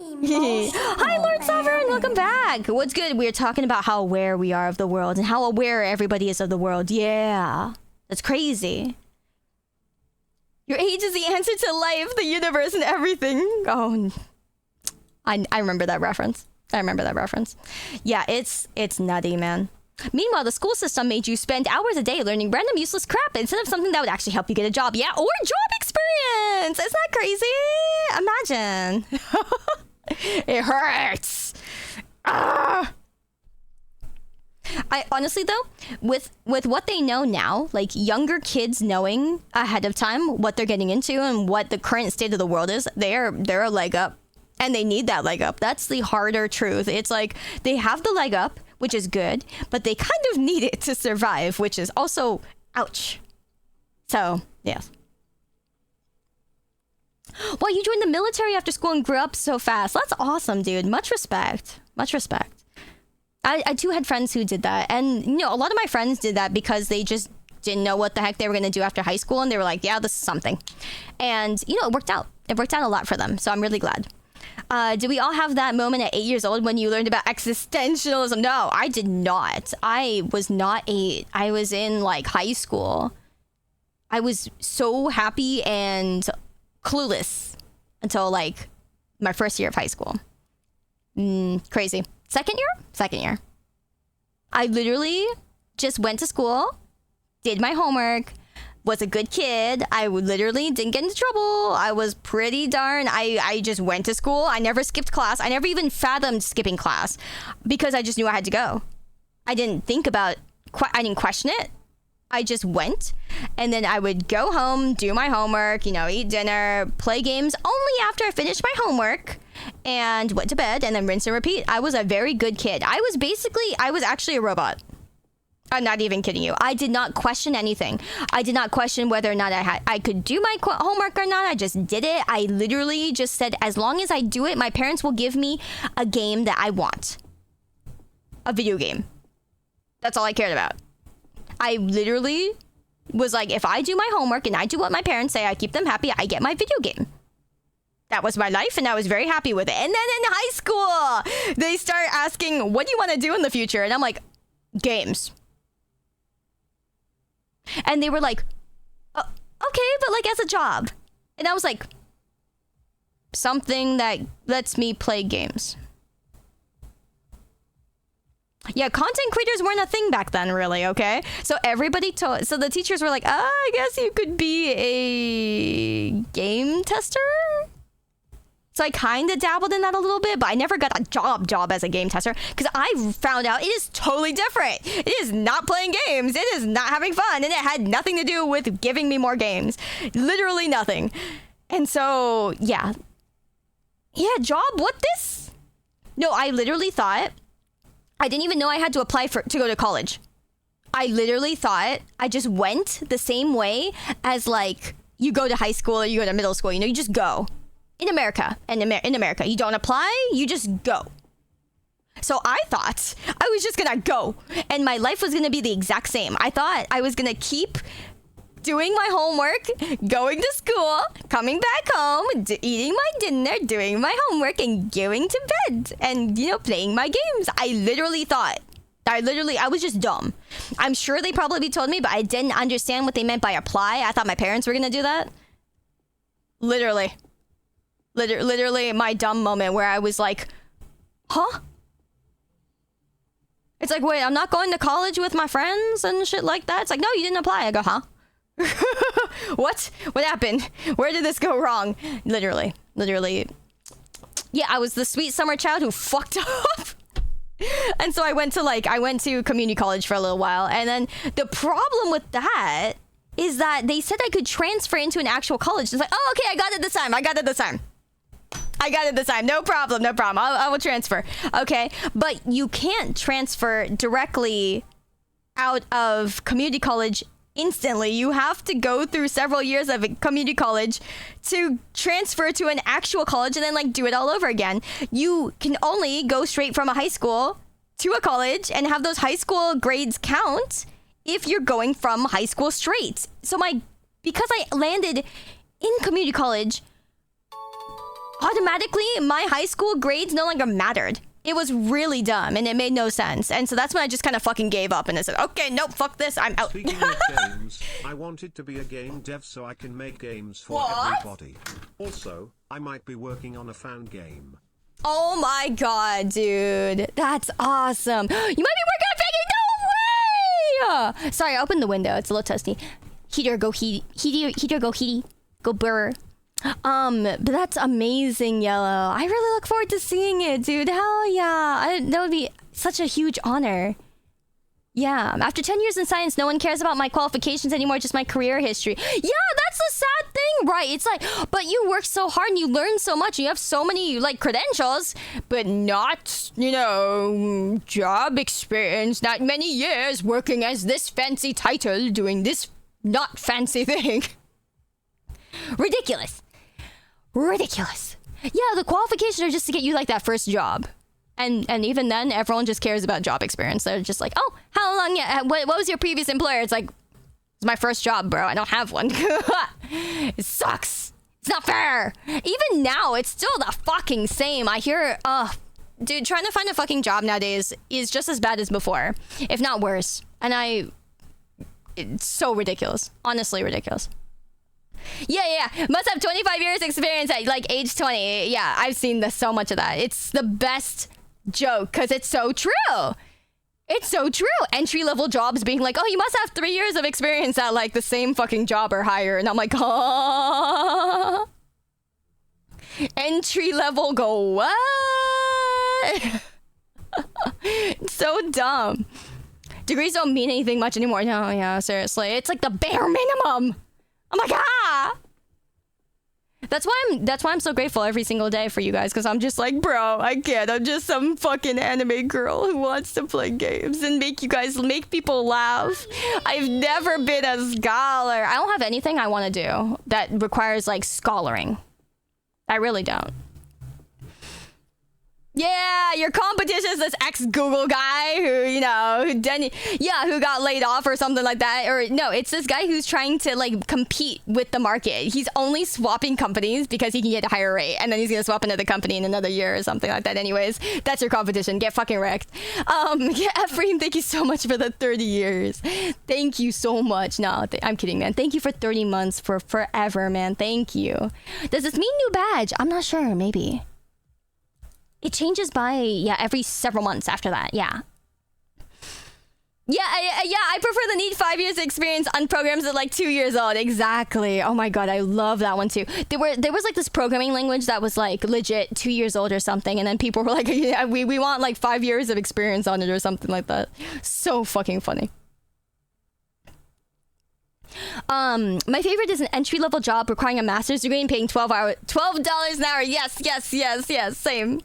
Hi, Lord Sovereign, welcome back. What's good? We're talking about how aware we are of the world and how aware everybody is of the world. Yeah, that's crazy. Your age is the answer to life, the universe, and everything. Oh, I remember that reference. Yeah, it's nutty, man. Meanwhile, the school system made you spend hours a day learning random useless crap instead of something that would actually help you get a job. Yeah, or job experience. Isn't that crazy? Imagine. It hurts. I honestly though, with what they know now, like younger kids knowing ahead of time what they're getting into and what the current state of the world is, they're a leg up, and they need that leg up. That's the harder truth. It's like they have the leg up, which is good, but they kind of need it to survive, which is also ouch. So yes. Well, you joined the military after school and grew up so fast. That's awesome, dude. Much respect. I too had friends who did that. And, you know, a lot of my friends did that because they just didn't know what the heck they were going to do after high school. And they were like, yeah, this is something. And, you know, it worked out. It worked out a lot for them. So I'm really glad. Did we all have that moment at 8 years old when you learned about existentialism? No, I did not. I was not 8. I was in, like, high school. I was so happy and clueless until like my first year of high school. Crazy. Second year. I literally just went to school, did my homework, was a good kid. I literally didn't get into trouble. I was pretty darn. I just went to school. I never skipped class. I never even fathomed skipping class because I just knew I had to go. I didn't think about. I didn't question it. I just went. And then I would go home, do my homework, eat dinner, play games only after I finished my homework and went to bed, and then rinse and repeat. I was a very good kid. I was actually a robot. I'm not even kidding you. I did not question anything. I did not question whether or not I could do my homework or not. I just did it. I literally just said, as long as I do it, my parents will give me a game that I want. A video game. That's all I cared about. I literally was like, if I do my homework and I do what my parents say, I keep them happy, I get my video game. That was my life, and I was very happy with it. And then in high school, they start asking, what do you want to do in the future? And I'm like, games. And they were like, oh, okay, but like as a job. And I was like, something that lets me play games. Yeah, content creators weren't a thing back then, really, okay? So so the teachers were like, I guess you could be a game tester? So I kind of dabbled in that a little bit, but I never got a job as a game tester, because I found out it is totally different. It is not playing games. It is not having fun. And it had nothing to do with giving me more games. Literally nothing. And so, yeah. Yeah, job, what this? No, I literally thought, I didn't even know I had to apply to go to college. I literally thought I just went the same way as like you go to high school or you go to middle school. You just go. In America, you don't apply, you just go. So I thought I was just gonna go, and my life was gonna be the exact same. I thought I was gonna keep doing my homework, going to school, coming back home, eating my dinner, doing my homework, and going to bed, and playing my games. I was just dumb. I'm sure they probably told me, but I didn't understand what they meant by apply. I thought my parents were gonna do that. Literally my dumb moment where I was like, huh? It's like, wait, I'm not going to college with my friends and shit like that? It's like, no, you didn't apply. I go, huh? What happened? Where did this go wrong? Literally. Yeah, I was the sweet summer child who fucked up. And so I went to community college for a little while, and then the problem with that is that they said I could transfer into an actual college. It's like, oh, okay, I got it this time. No problem. I will transfer. Okay. But you can't transfer directly out of community college instantly. You have to go through several years of community college to transfer to an actual college and then do it all over again. You can only go straight from a high school to a college and have those high school grades count if you're going from high school straight. So because I landed in community college, automatically my high school grades no longer mattered. It was really dumb and it made no sense. And so that's when I just kind of fucking gave up and I said, okay, nope, fuck this, I'm out. Speaking of games, I wanted to be a game dev so I can make games for everybody. Also, I might be working on a fan game. Oh my god, dude. That's awesome. You might be working on fan game. No way! Sorry, I opened the window. It's a little toasty. Heater, go heaty. Go burr. But that's amazing, Yellow. I really look forward to seeing it, dude. Hell yeah. That would be such a huge honor. Yeah. After 10 years in science, no one cares about my qualifications anymore, just my career history. Yeah, that's the sad thing, right? It's like, but you work so hard and you learn so much and you have so many, credentials, but not, job experience, not many years working as this fancy title, doing this not fancy thing. Ridiculous. Yeah, the qualifications are just to get you that first job. And even then, everyone just cares about job experience. They're just like, oh, how long? Yeah, what was your previous employer? It's like, it's my first job, bro. I don't have one. It sucks. It's not fair. Even now, it's still the fucking same. I hear, dude, trying to find a fucking job nowadays is just as bad as before, if not worse. And it's so ridiculous. Honestly, ridiculous. Yeah. Must have 25 years experience at age 20. Yeah, I've seen so much of that. It's the best joke because it's so true. Entry-level jobs being like, oh, you must have 3 years of experience at the same fucking job or higher. And I'm like, oh. Entry-level go what? So dumb. Degrees don't mean anything much anymore. No, yeah, seriously. It's like the bare minimum. I'm like, ah! That's why I'm so grateful every single day for you guys, because I'm just like, bro, I can't. I'm just some fucking anime girl who wants to play games and make people laugh. I've never been a scholar. I don't have anything I want to do that requires like scholaring. I really don't. Yeah, your competition is this ex-Google guy who, who got laid off or something like that. Or no, it's this guy who's trying to like compete with the market. He's only swapping companies because he can get a higher rate, and then he's gonna swap another company in another year or something like that. Anyways, that's your competition. Get fucking wrecked. Ephraim, thank you so much for the 30 years. Thank you so much. No, I'm kidding, man. Thank you for 30 months for forever, man. Thank you. Does this mean new badge? I'm not sure. Maybe. It changes by, every several months after that, yeah. I prefer the need 5 years experience on programs at like 2 years old. Exactly. Oh my god, I love that one too. There was like this programming language that was like legit 2 years old or something, and then people were like, yeah, we want like 5 years of experience on it or something like that. So fucking funny. My favorite is an entry-level job requiring a master's degree and paying $12 an hour. Yes. Same.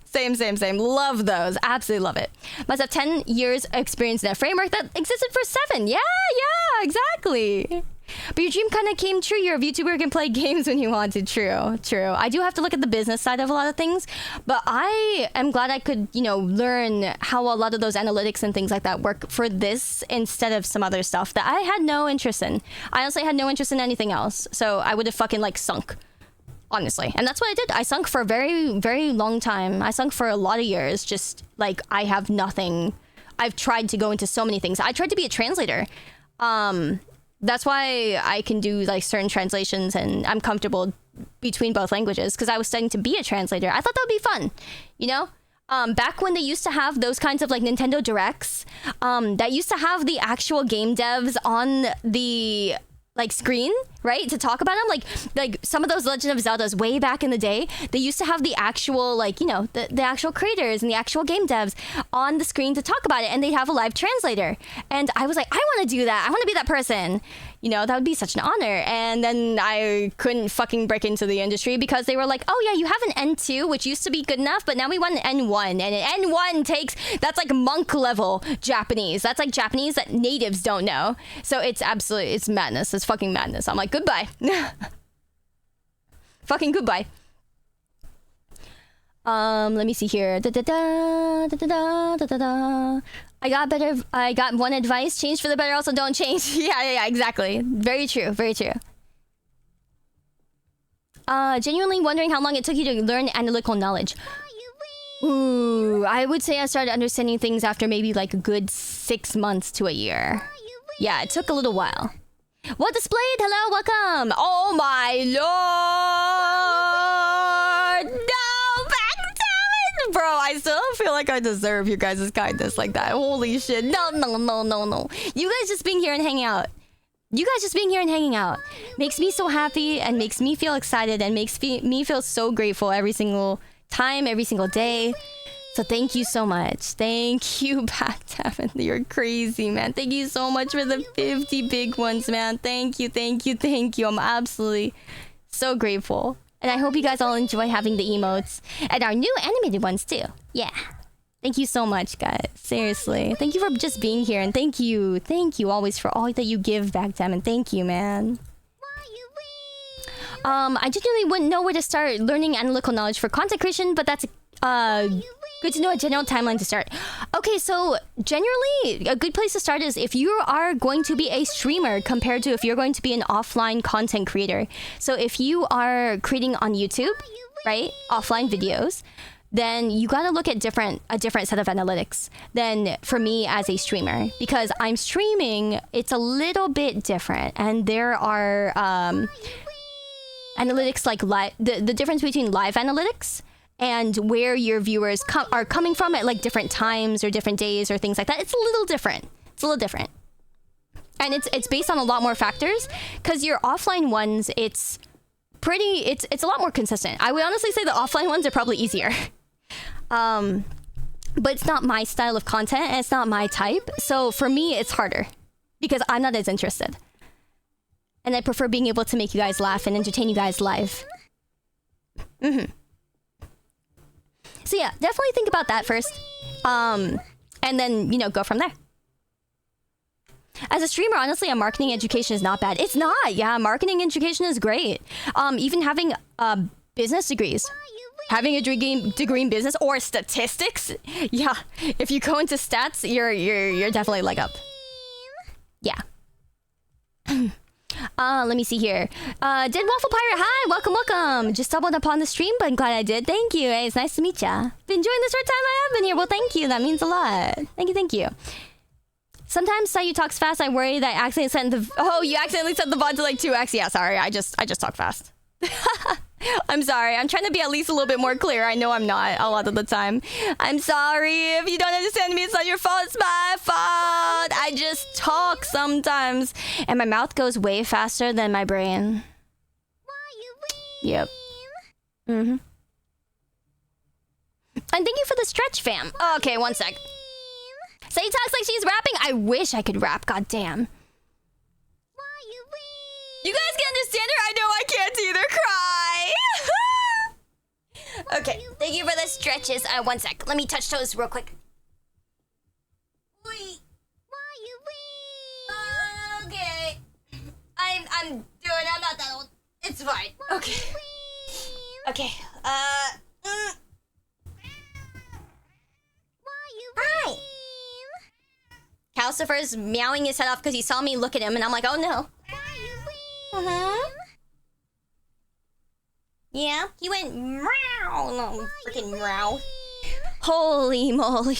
Love those. Absolutely love it. Must have 10 years experience in a framework that existed for 7. Yeah, exactly. But your dream kind of came true. You're a VTuber who can play games when you want to. True. I do have to look at the business side of a lot of things, but I am glad I could, learn how a lot of those analytics and things like that work for this instead of some other stuff that I had no interest in. I honestly had no interest in anything else, so I would have fucking like sunk. Honestly. And that's what I did. I sunk for a very, very long time. I sunk for a lot of years. Just like I have nothing. I've tried to go into so many things. I tried to be a translator. That's why I can do like certain translations and I'm comfortable between both languages, because I was studying to be a translator. I thought that would be fun, back when they used to have those kinds of like Nintendo Directs, that used to have the actual game devs on the like screen, right, to talk about them, like some of those Legend of Zeldas way back in the day, they used to have the actual like the actual creators and the actual game devs on the screen to talk about it, and they'd have a live translator. And I was like, I want to do that. I want to be that person. That would be such an honor. And then I couldn't fucking break into the industry because they were like, oh yeah, you have an N2, which used to be good enough, but now we want an N1. And an N1 that's like monk level Japanese. That's like Japanese that natives don't know. So it's madness. It's fucking madness. I'm like, goodbye. Fucking goodbye. Let me see here. I got one advice: change for the better, also don't change. Yeah, exactly. Very true. Genuinely wondering how long it took you to learn analytical knowledge. Ooh, I would say I started understanding things after maybe like a good 6 months to a year. Yeah, it took a little while. What displayed? Hello, welcome. Oh my lord! No, backstabbing, bro. I still don't feel like I deserve your guys' kindness like that. Holy shit! No. You guys just being here and hanging out. Makes me so happy and makes me feel excited and makes me feel so grateful every single time, every single day. So thank you so much. Thank you, Backtabbing. You're crazy, man. Thank you so much for the 50 big ones, man. Thank you. I'm absolutely so grateful. And I hope you guys all enjoy having the emotes. And our new animated ones, too. Yeah. Thank you so much, guys. Seriously. Thank you for just being here. And thank you always for all that you give, Backtabbing. Thank you, man. I genuinely wouldn't know where to start learning analytical knowledge for content creation, but that's good to know a general timeline to start. Okay, so generally, a good place to start is if you are going to be a streamer compared to if you're going to be an offline content creator. So if you are creating on YouTube, right, offline videos, then you got to look at a different set of analytics than for me as a streamer, because I'm streaming. It's a little bit different, and there are analytics like the difference between live analytics and where your viewers are coming from at like different times or different days or things like that. It's a little different. And it's based on a lot more factors, because your offline ones, it's a lot more consistent. I would honestly say the offline ones are probably easier. but it's not my style of content and it's not my type. So for me, it's harder because I'm not as interested. And I prefer being able to make you guys laugh and entertain you guys live. So yeah, definitely think about that first. And then, you know, go from there. As a streamer, honestly, a marketing education is not bad. It's not. Yeah, marketing education is great. Even having business degrees. Having a degree in business or statistics. Yeah, if you go into stats, you're definitely leg up. Yeah. Let me see here. Did Waffle Pirate, hi, welcome. Just stumbled upon the stream, but I'm glad I did. Thank you. Hey, it's nice to meet ya. Been enjoying the short time I have been here. Well, thank you. That means a lot. Thank you. Sometimes Sayu talks fast. I worry that I accidentally sent the... Oh, you accidentally sent the VOD to like 2x. Yeah, sorry. I just talk fast. I'm sorry. I'm trying to be at least a little bit more clear. I know I'm not a lot of the time. I'm sorry. If you don't understand me, it's not your fault. It's my fault. I just talk sometimes. And my mouth goes way faster than my brain. Yep. And thank you for the stretch, fam. Okay, one sec. Say talks like she's rapping. I wish I could rap. God damn. You guys can understand her? I know I can't either. Cry. Okay, thank you for the stretches. One sec. Let me touch toes real quick. Okay. I'm doing it. I'm not that old. It's fine. Okay. Okay. Hi. Calcifer's meowing his head off because he saw me look at him, and I'm like, oh no. Yeah, he went meow. No, freaking meow. Holy moly.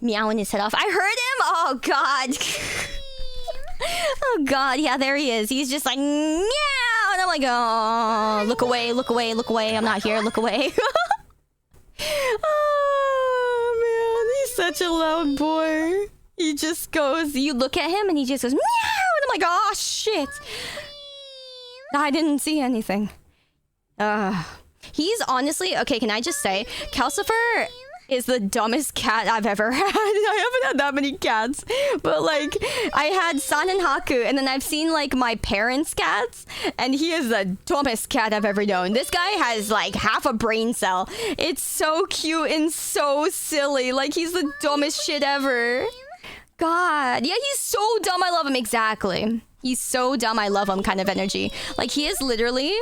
Meowing his head off. I heard him? Oh god. Oh god, yeah, there he is. He's just like meow. And I'm like, oh, look away, look away, look away. I'm not here, look away. Oh man, he's such a loud boy. He just goes, you look at him and he just goes meow. And I'm like, oh shit. I didn't see anything. He's honestly, okay, can I just say, Calcifer is the dumbest cat I've ever had. I haven't had that many cats. But like, I had San and Haku, and then I've seen like my parents' cats, and he is the dumbest cat I've ever known. This guy has like half a brain cell. It's so cute and so silly. Like, he's the dumbest shit ever. God. Yeah, he's so dumb. I love him. Exactly. He's so dumb. I love him kind of energy. Like, he is literally...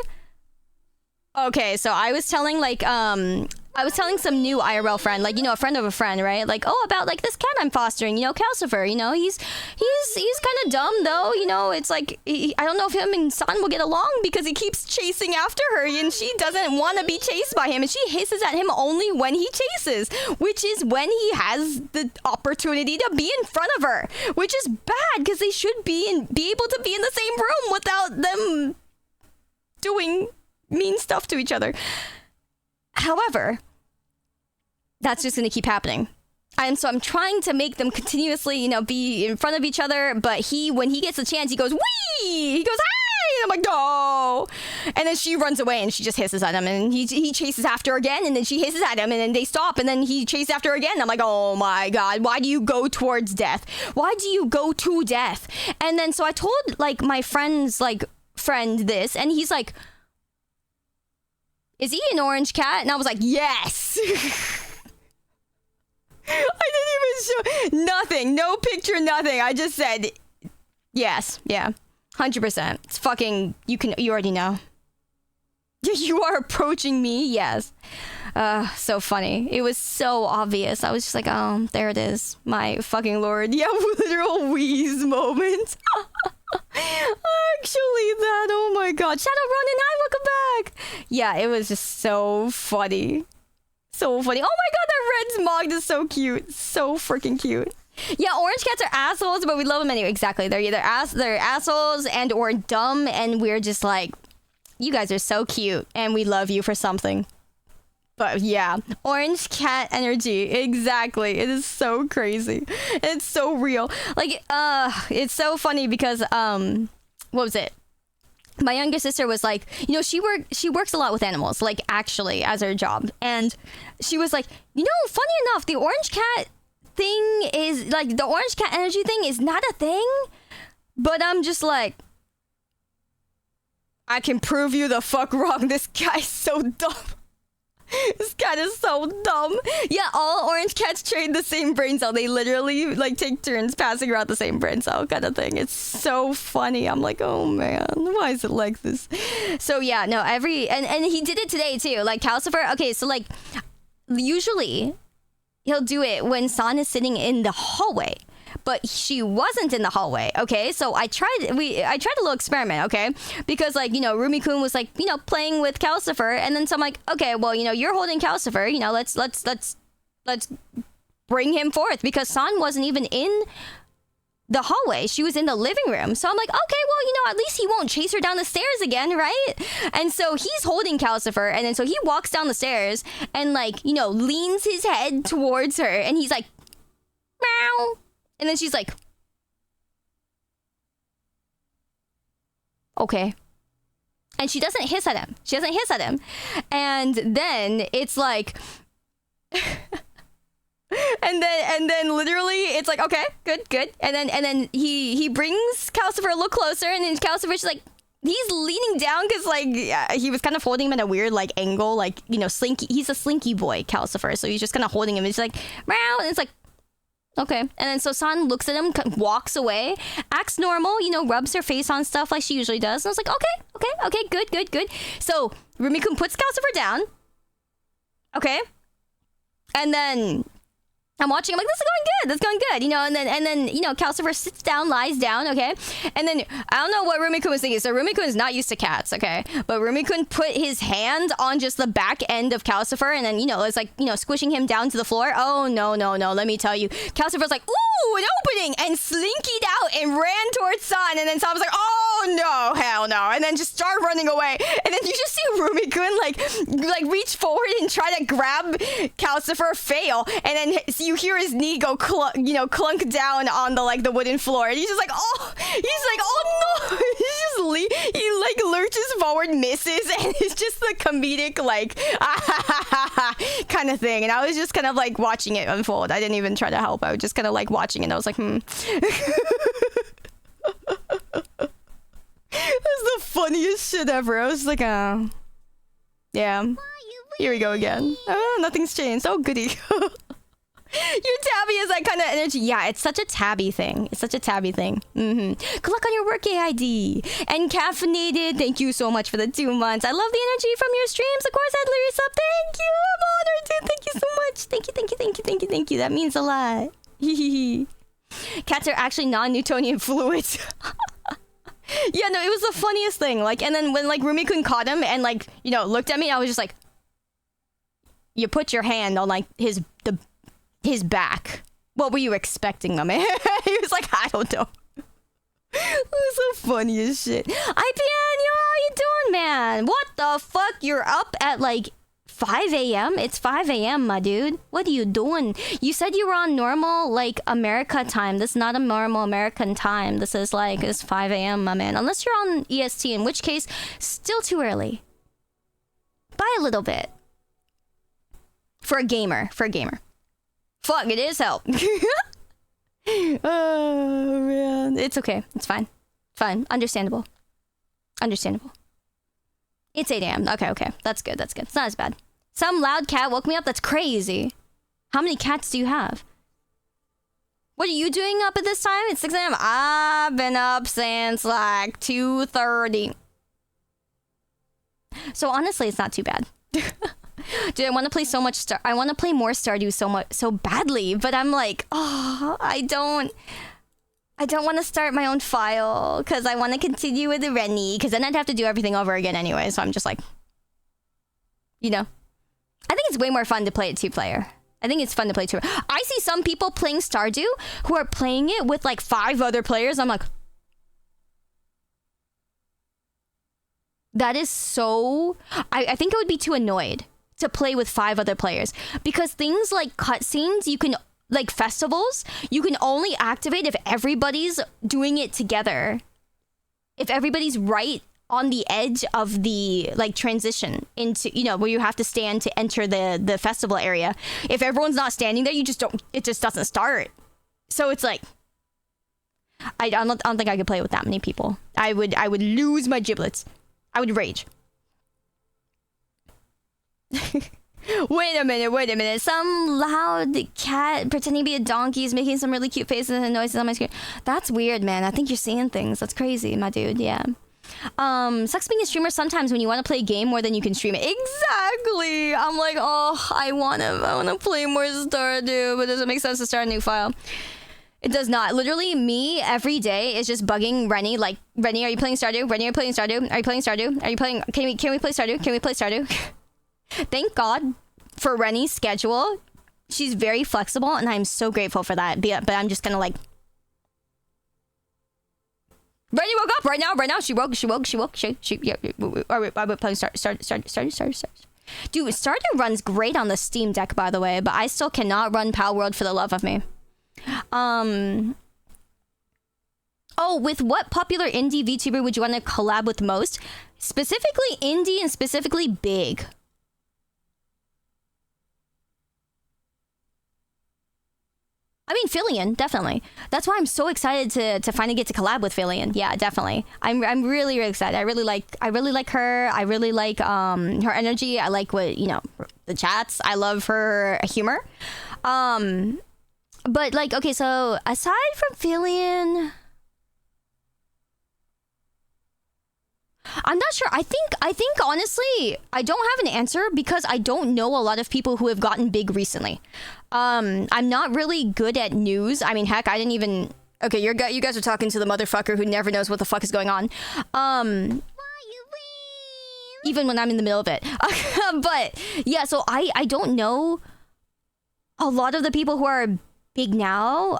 Okay, so I was telling like, I was telling some new IRL friend, like, you know, a friend of a friend, right? Like, oh, about like this cat I'm fostering, you know, Calcifer, you know, he's kind of dumb though, you know. It's like, I don't know if him and San will get along because he keeps chasing after her and she doesn't want to be chased by him, and she hisses at him only when he chases, which is when he has the opportunity to be in front of her, which is bad because they should be able to be in the same room without them doing mean stuff to each other. However, that's just going to keep happening. And so I'm trying to make them continuously, you know, be in front of each other. But when he gets a chance, he goes, wee! He goes, hi! And I'm like, no! And then she runs away and she just hisses at him. And he chases after her again. And then she hisses at him. And then they stop. And then he chases after her again. I'm like, oh my God, why do you go towards death? Why do you go to death? And then so I told, like, my friend this. And he's like, is he an orange cat? And I was like, yes! I didn't even show nothing, no picture, nothing. I just said yes, yeah, 100%. It's fucking, you already know. You are approaching me, yes. So funny. It was so obvious. I was just like, oh, there it is, my fucking lord. Yeah, literal wheeze moment. Actually, that, oh my God. Shadow Ronin, hi, welcome back. Yeah, it was just so funny. So funny. Oh my God, that red smog is so cute. So freaking cute. Yeah, orange cats are assholes, but we love them anyway. Exactly. They're either they're assholes and or dumb, and we're just like, you guys are so cute, and we love you for something. But yeah, orange cat energy. Exactly. It is so crazy. It's so real. Like, it's so funny because, what was it? my younger sister was like, you know, she works a lot with animals, like actually as her job. And she was like, you know, funny enough, the orange cat thing is like, the orange cat energy thing is not a thing. But I'm just like, I can prove you the fuck wrong. This guy's so dumb. This cat is so dumb. Yeah, all orange cats trade the same brain cell. They literally like take turns passing around the same brain cell kind of thing. It's so funny. I'm like, oh man, why is it like this? So yeah, no, and he did it today too. Like Calcifer, okay, so like usually he'll do it when San is sitting in the hallway. But she wasn't in the hallway, okay? So I tried a little experiment, okay? Because like, you know, Rumi-kun was like, you know, playing with Calcifer, and then so I'm like, okay, well, you know, you're holding Calcifer, you know, let's bring him forth, because San wasn't even in the hallway. She was in the living room. So I'm like, okay, well, you know, at least he won't chase her down the stairs again, right? And so he's holding Calcifer, and then so he walks down the stairs and like, you know, leans his head towards her, and he's like, meow. And then she's like, okay. And she doesn't hiss at him. And then it's like, and then literally it's like, okay, good. And then he brings Calcifer a little closer, and then Calcifer's like, he's leaning down because like he was kind of holding him at a weird like angle, like, you know, slinky. He's a slinky boy, Calcifer, so he's just kind of holding him. It's like, meow, and it's like, okay. And then so San looks at him, walks away, acts normal, you know, rubs her face on stuff like she usually does. And I was like, okay, good. So Rumi-kun puts Calcifer down. Okay. And then I'm watching, I'm like, this is going good, you know, and then, you know, Calcifer sits down, lies down, okay? And then, I don't know what Rumi-kun was thinking, so Rumi-kun is not used to cats, okay? But Rumi-kun put his hand on just the back end of Calcifer, and then, you know, it's like, you know, squishing him down to the floor. Oh, no, let me tell you. Calcifer's like, ooh, an opening, and slinkied out and ran towards San, and then San was like, oh, no, hell no, and then just start running away. And then you just see Rumi-kun, like reach forward and try to grab Calcifer, fail, and then you hear his knee go clunk down on the like the wooden floor, and he's just like, oh no. He like lurches forward, misses, and it's just the comedic like kind of thing. And I was just kind of like watching it unfold. I didn't even try to help. I was just kind of like watching it, and I was like, That's the funniest shit ever. I was like, yeah, here we go again. Nothing's changed. Oh goody. Your tabby is that kind of energy. Yeah, it's such a tabby thing. Mm-hmm. Good luck on your work AID. And caffeinated, thank you so much for the 2 months. I love the energy from your streams. Of course, I'd Larry sub. Thank you. I'm honored, dude. Thank you so much. Thank you. That means a lot. Cats are actually non-Newtonian fluids. Yeah, no, it was the funniest thing. Like, and then when like Rumi-kun caught him and like, you know, looked at me, I was just like, you put your hand on like his back. What were you expecting, my man? He was like, I don't know. It was the funniest shit. IPN, yo, how you doing, man? What the fuck? You're up at like 5 a.m.? It's 5 a.m., my dude. What are you doing? You said you were on normal, like, America time. This is not a normal American time. This is like, it's 5 a.m., my man. Unless you're on EST, in which case, still too early. By a little bit. For a gamer. Fuck, it is help. Oh, man. It's okay. It's fine. Understandable. It's 8 a.m. Okay. That's good. It's not as bad. Some loud cat woke me up. That's crazy. How many cats do you have? What are you doing up at this time? It's 6 a.m. I've been up since like 2:30. So honestly, it's not too bad. Dude, I want to play so much I want to play more Stardew so badly, but I'm like, oh, I don't want to start my own file because I want to continue with the Rennie, because then I'd have to do everything over again anyway. So I'm just like, you know, I think it's way more fun to play it 2-player. I think it's fun to play 2. I see some people playing Stardew who are playing it with like 5 other players. I'm like, that is so... I think I would be too annoyed to play with 5 other players, because things like cutscenes, you can, like festivals, you can only activate if everybody's doing it together. If everybody's right on the edge of the like transition into, you know, where you have to stand to enter the festival area. If everyone's not standing there, it just doesn't start. So it's like, I don't think I could play with that many people. I would lose my giblets. I would rage. Wait a minute. Some loud cat pretending to be a donkey is making some really cute faces and noises on my screen. That's weird, man. I think you're seeing things. That's crazy, my dude. Yeah. Sucks being a streamer sometimes when you want to play a game more than you can stream it. Exactly. I'm like, oh, I wanna play more Stardew, but does it make sense to start a new file? It does not. Literally, me every day is just bugging Rennie. Like, Rennie, are you playing Stardew? Rennie, are you playing Stardew? Are you playing Stardew? Are you playing? Can we play Stardew? Can we play Stardew? Thank God for Rennie's schedule. She's very flexible, and I'm so grateful for that. But I'm just gonna like. Rennie woke up right now. She woke. Yeah. Are we playing Stardew? Dude, Stardew runs great on the Steam Deck, by the way, but I still cannot run Pal World for the love of me. Oh, with what popular indie VTuber would you want to collab with most? Specifically indie and specifically big. I mean, Fillion, definitely. That's why I'm so excited to finally get to collab with Fillion. Yeah, definitely. I'm really excited. I really like her. I really like her energy. I like what, you know, the chats. I love her humor. But like, okay, so aside from Fillion, I'm not sure. I think honestly, I don't have an answer because I don't know a lot of people who have gotten big recently. I'm not really good at news. I mean, heck, I didn't even. Okay, you guys are talking to the motherfucker who never knows what the fuck is going on. Even when I'm in the middle of it. But yeah, so I don't know a lot of the people who are big now.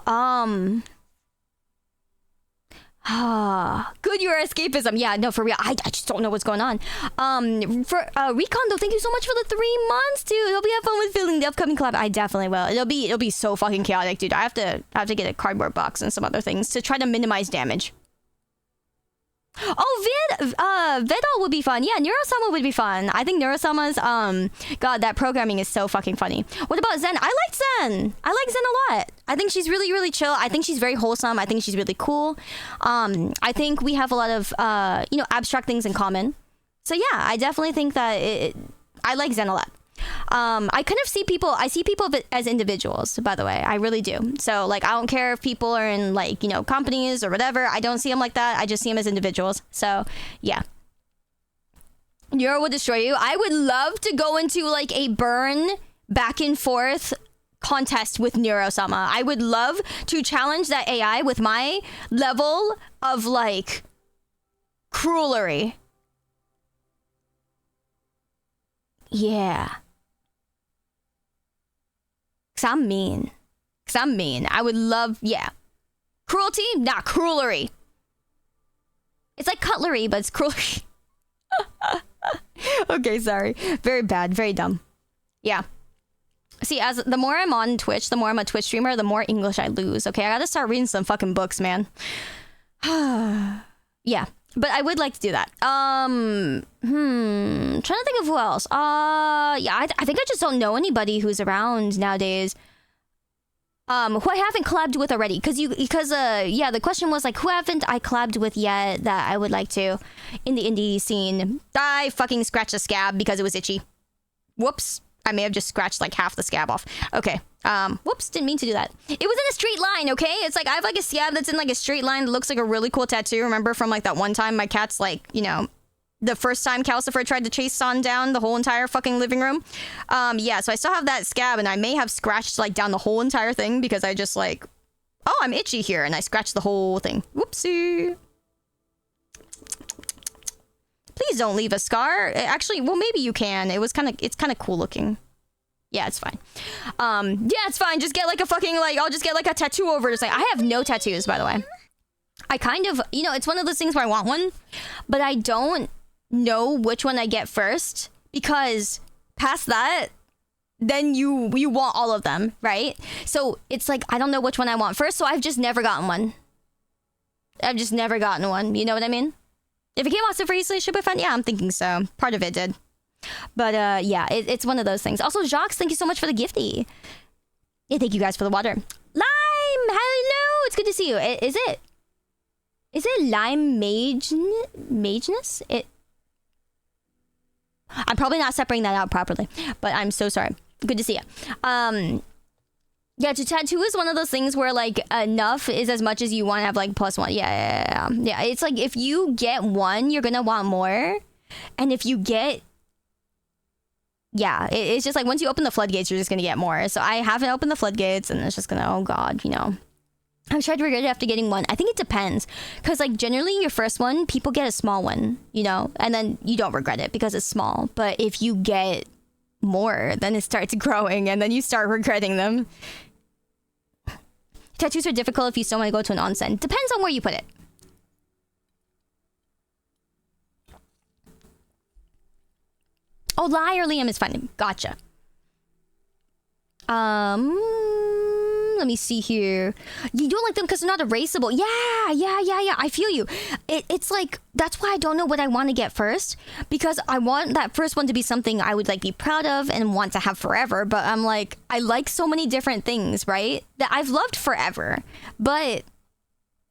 Good, your escapism. Yeah, no, for real. I just don't know what's going on. For Recon though, thank you so much for the 3 months, dude. Hope you have fun with filling the upcoming collab. I definitely will. It'll be so fucking chaotic, dude. I have to get a cardboard box and some other things to try to minimize damage. Oh, Vedal would be fun. Yeah, Neurosama would be fun. I think Neurosama's God, that programming is so fucking funny. What about Zen? I like Zen. I like Zen a lot. I think she's really chill. I think she's very wholesome. I think she's really cool. I think we have a lot of you know, abstract things in common. So yeah, I definitely think that I like Zen a lot. I kind of see people as individuals, by the way. I really do. So like, I don't care if people are in like, you know, companies or whatever. I don't see them like that. I just see them as individuals. So yeah. Neuro would destroy you. I would love to go into like a burn back and forth contest with Neuro-sama. I would love to challenge that AI with my level of like cruelry. Yeah. Cause I'm mean. I would love, yeah. Cruelty? Nah, cruelry. It's like cutlery, but it's cruelty. Okay, sorry. Very bad, very dumb. Yeah. See, as the more I'm on Twitch, the more I'm a Twitch streamer, the more English I lose. Okay, I gotta start reading some fucking books, man. Yeah. But I would like to do that. Trying to think of who else. Yeah, I think I just don't know anybody who's around nowadays. Who I haven't collabed with already. Yeah, the question was like, who haven't I collabed with yet that I would like to in the indie scene? I fucking scratched a scab because it was itchy. Whoops. I may have just scratched like half the scab off. Okay. Whoops, didn't mean to do that. It was in a straight line, okay? It's like I have like a scab that's in like a straight line that looks like a really cool tattoo. Remember from like that one time my cat's like, you know, the first time Calcifer tried to chase on down the whole entire fucking living room. Yeah, so I still have that scab and I may have scratched like down the whole entire thing because I just like, oh, I'm itchy here, and I scratched the whole thing. Whoopsie. Please don't leave a scar. Actually, well, maybe you can. It's kind of cool looking. Yeah, it's fine. Yeah, it's fine. Just get like a fucking, like, I'll just get like a tattoo over it. It's like, I have no tattoos, by the way. I kind of, you know, it's one of those things where I want one, but I don't know which one I get first, because past that, then you want all of them, right? So it's like, I don't know which one I want first, so I've just never gotten one. You know what I mean? If it came out super easily, it should be fun. Yeah, I'm thinking so. Part of it did. But yeah, it's one of those things. Also, Jacques, thank you so much for the gifty. Yeah, thank you guys for the water. Lime, hello, it's good to see you. Is it Lime Mageness? I'm probably not separating that out properly, but I'm so sorry. Good to see you. Yeah, to tattoo is one of those things where like enough is as much as you want to have like +1. Yeah. It's like if you get one, you're gonna want more, and if you get, yeah, it's just like once you open the floodgates, you're just gonna get more. So I haven't opened the floodgates, and it's just gonna, oh god, you know. I'm sure I'd regret it after getting one. I think it depends, because like generally your first one, people get a small one, you know, and then you don't regret it because it's small. But if you get more, then it starts growing, and then you start regretting them. Tattoos are difficult if you still want to go to an onsen. Depends on where you put it. Oh, Lai or Liam is fine. Gotcha. Let me see here. You don't like them because they're not erasable. Yeah. I feel you. It's like, that's why I don't know what I want to get first. Because I want that first one to be something I would like be proud of and want to have forever. But I'm like, I like so many different things, right? That I've loved forever. But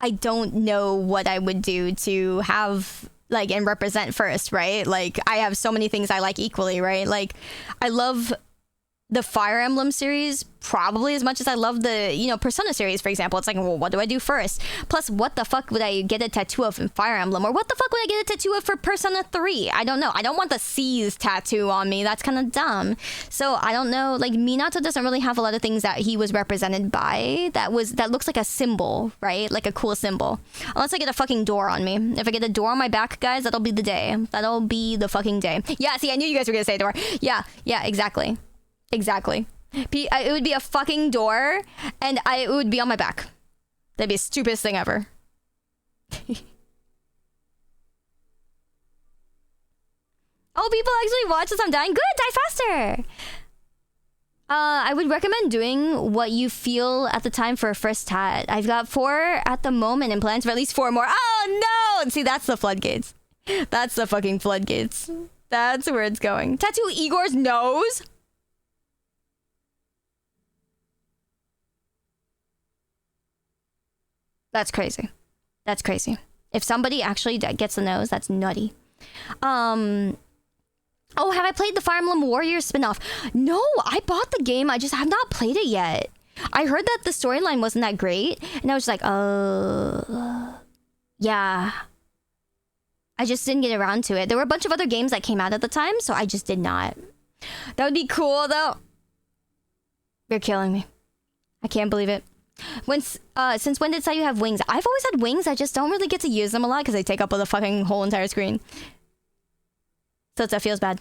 I don't know what I would do to have like and represent first, right? Like I have so many things I like equally, right? Like I love the Fire Emblem series probably as much as I love the, you know, Persona series, for example. It's like, well, what do I do first? Plus, what the fuck would I get a tattoo of in Fire Emblem? Or what the fuck would I get a tattoo of for Persona 3? I don't know. I don't want the C's tattoo on me. That's kind of dumb. So I don't know. Like, Minato doesn't really have a lot of things that he was represented by that looks like a symbol, right? Like a cool symbol. Unless I get a fucking door on me. If I get a door on my back, guys, that'll be the day. That'll be the fucking day. Yeah, see, I knew you guys were gonna say door. Yeah, exactly. It would be a fucking door, and it would be on my back. That'd be the stupidest thing ever. Oh, people actually watch as I'm dying. Good, die faster. I would recommend doing what you feel at the time for a first tat. I've got 4 at the moment and plans for at least 4 more. Oh no! See, that's the floodgates. That's the fucking floodgates. That's where it's going. Tattoo Igor's nose? That's crazy. That's crazy. If somebody actually gets the nose, that's nutty. Oh, have I played the Fire Emblem Warriors spin-off? No, I bought the game. I just have not played it yet. I heard that the storyline wasn't that great, and I was like, yeah. I just didn't get around to it. There were a bunch of other games that came out at the time, so I just did not. That would be cool, though. You're killing me. I can't believe it. Since when did Sayu have wings? I've always had wings. I just don't really get to use them a lot because they take up the fucking whole entire screen. So that feels bad.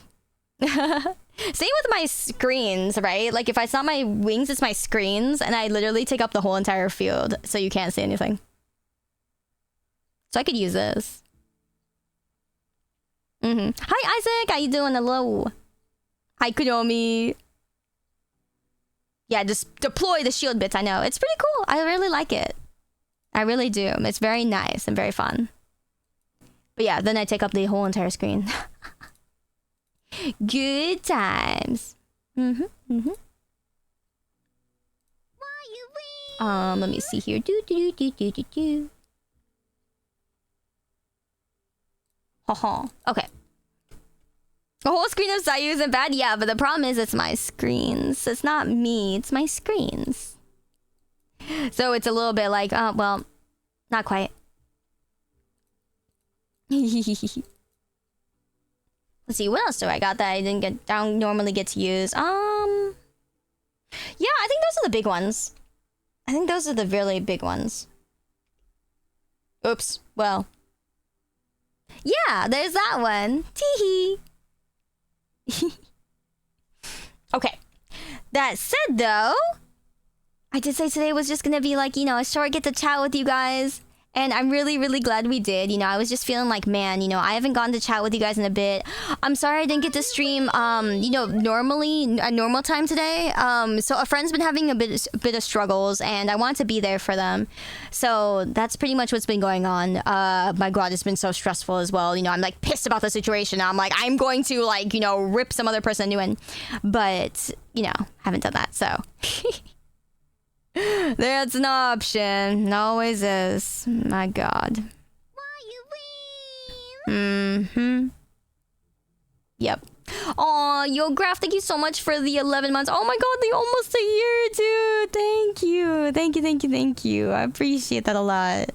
Same with my screens, right? Like if I saw my wings, it's my screens, and I literally take up the whole entire field, so you can't see anything. So I could use this. Hi Isaac, how you doing? Hello. Hi Kudomi. Yeah, just deploy the shield bits. I know. It's pretty cool. I really like it. I really do. It's very nice and very fun. But yeah, then I take up the whole entire screen. Good times. Let me see here. Okay. A whole screen of Sayu isn't bad? Yeah, but the problem is it's my screens. It's not me, it's my screens. So it's a little bit like, well, not quite. Let's see, what else do I got that I don't normally get to use? Yeah, I think those are the big ones. I think those are the really big ones. Oops, well. Yeah, there's that one. Teehee. Okay. That said, though, I did say today was just gonna be like, you know, a short get to chat with you guys And I'm really, really glad we did. You know, I was just feeling like, man, you know, I haven't gotten to chat with you guys in a bit. I'm sorry I didn't get to stream, you know, normally, a normal time today. So a friend's been having a bit of struggles, and I want to be there for them. So that's pretty much what's been going on. My God, it's been so stressful as well. You know, I'm like pissed about the situation. I'm like, I'm going to like, you know, rip some other person a new one. But, you know, haven't done that, so... That's an option. Always is. My God. Mm-hmm. Yep. Aw, Yo Graph, thank you so much for the 11 months. Oh my God, the almost a year, dude. Thank you. Thank you, thank you, thank you. I appreciate that a lot.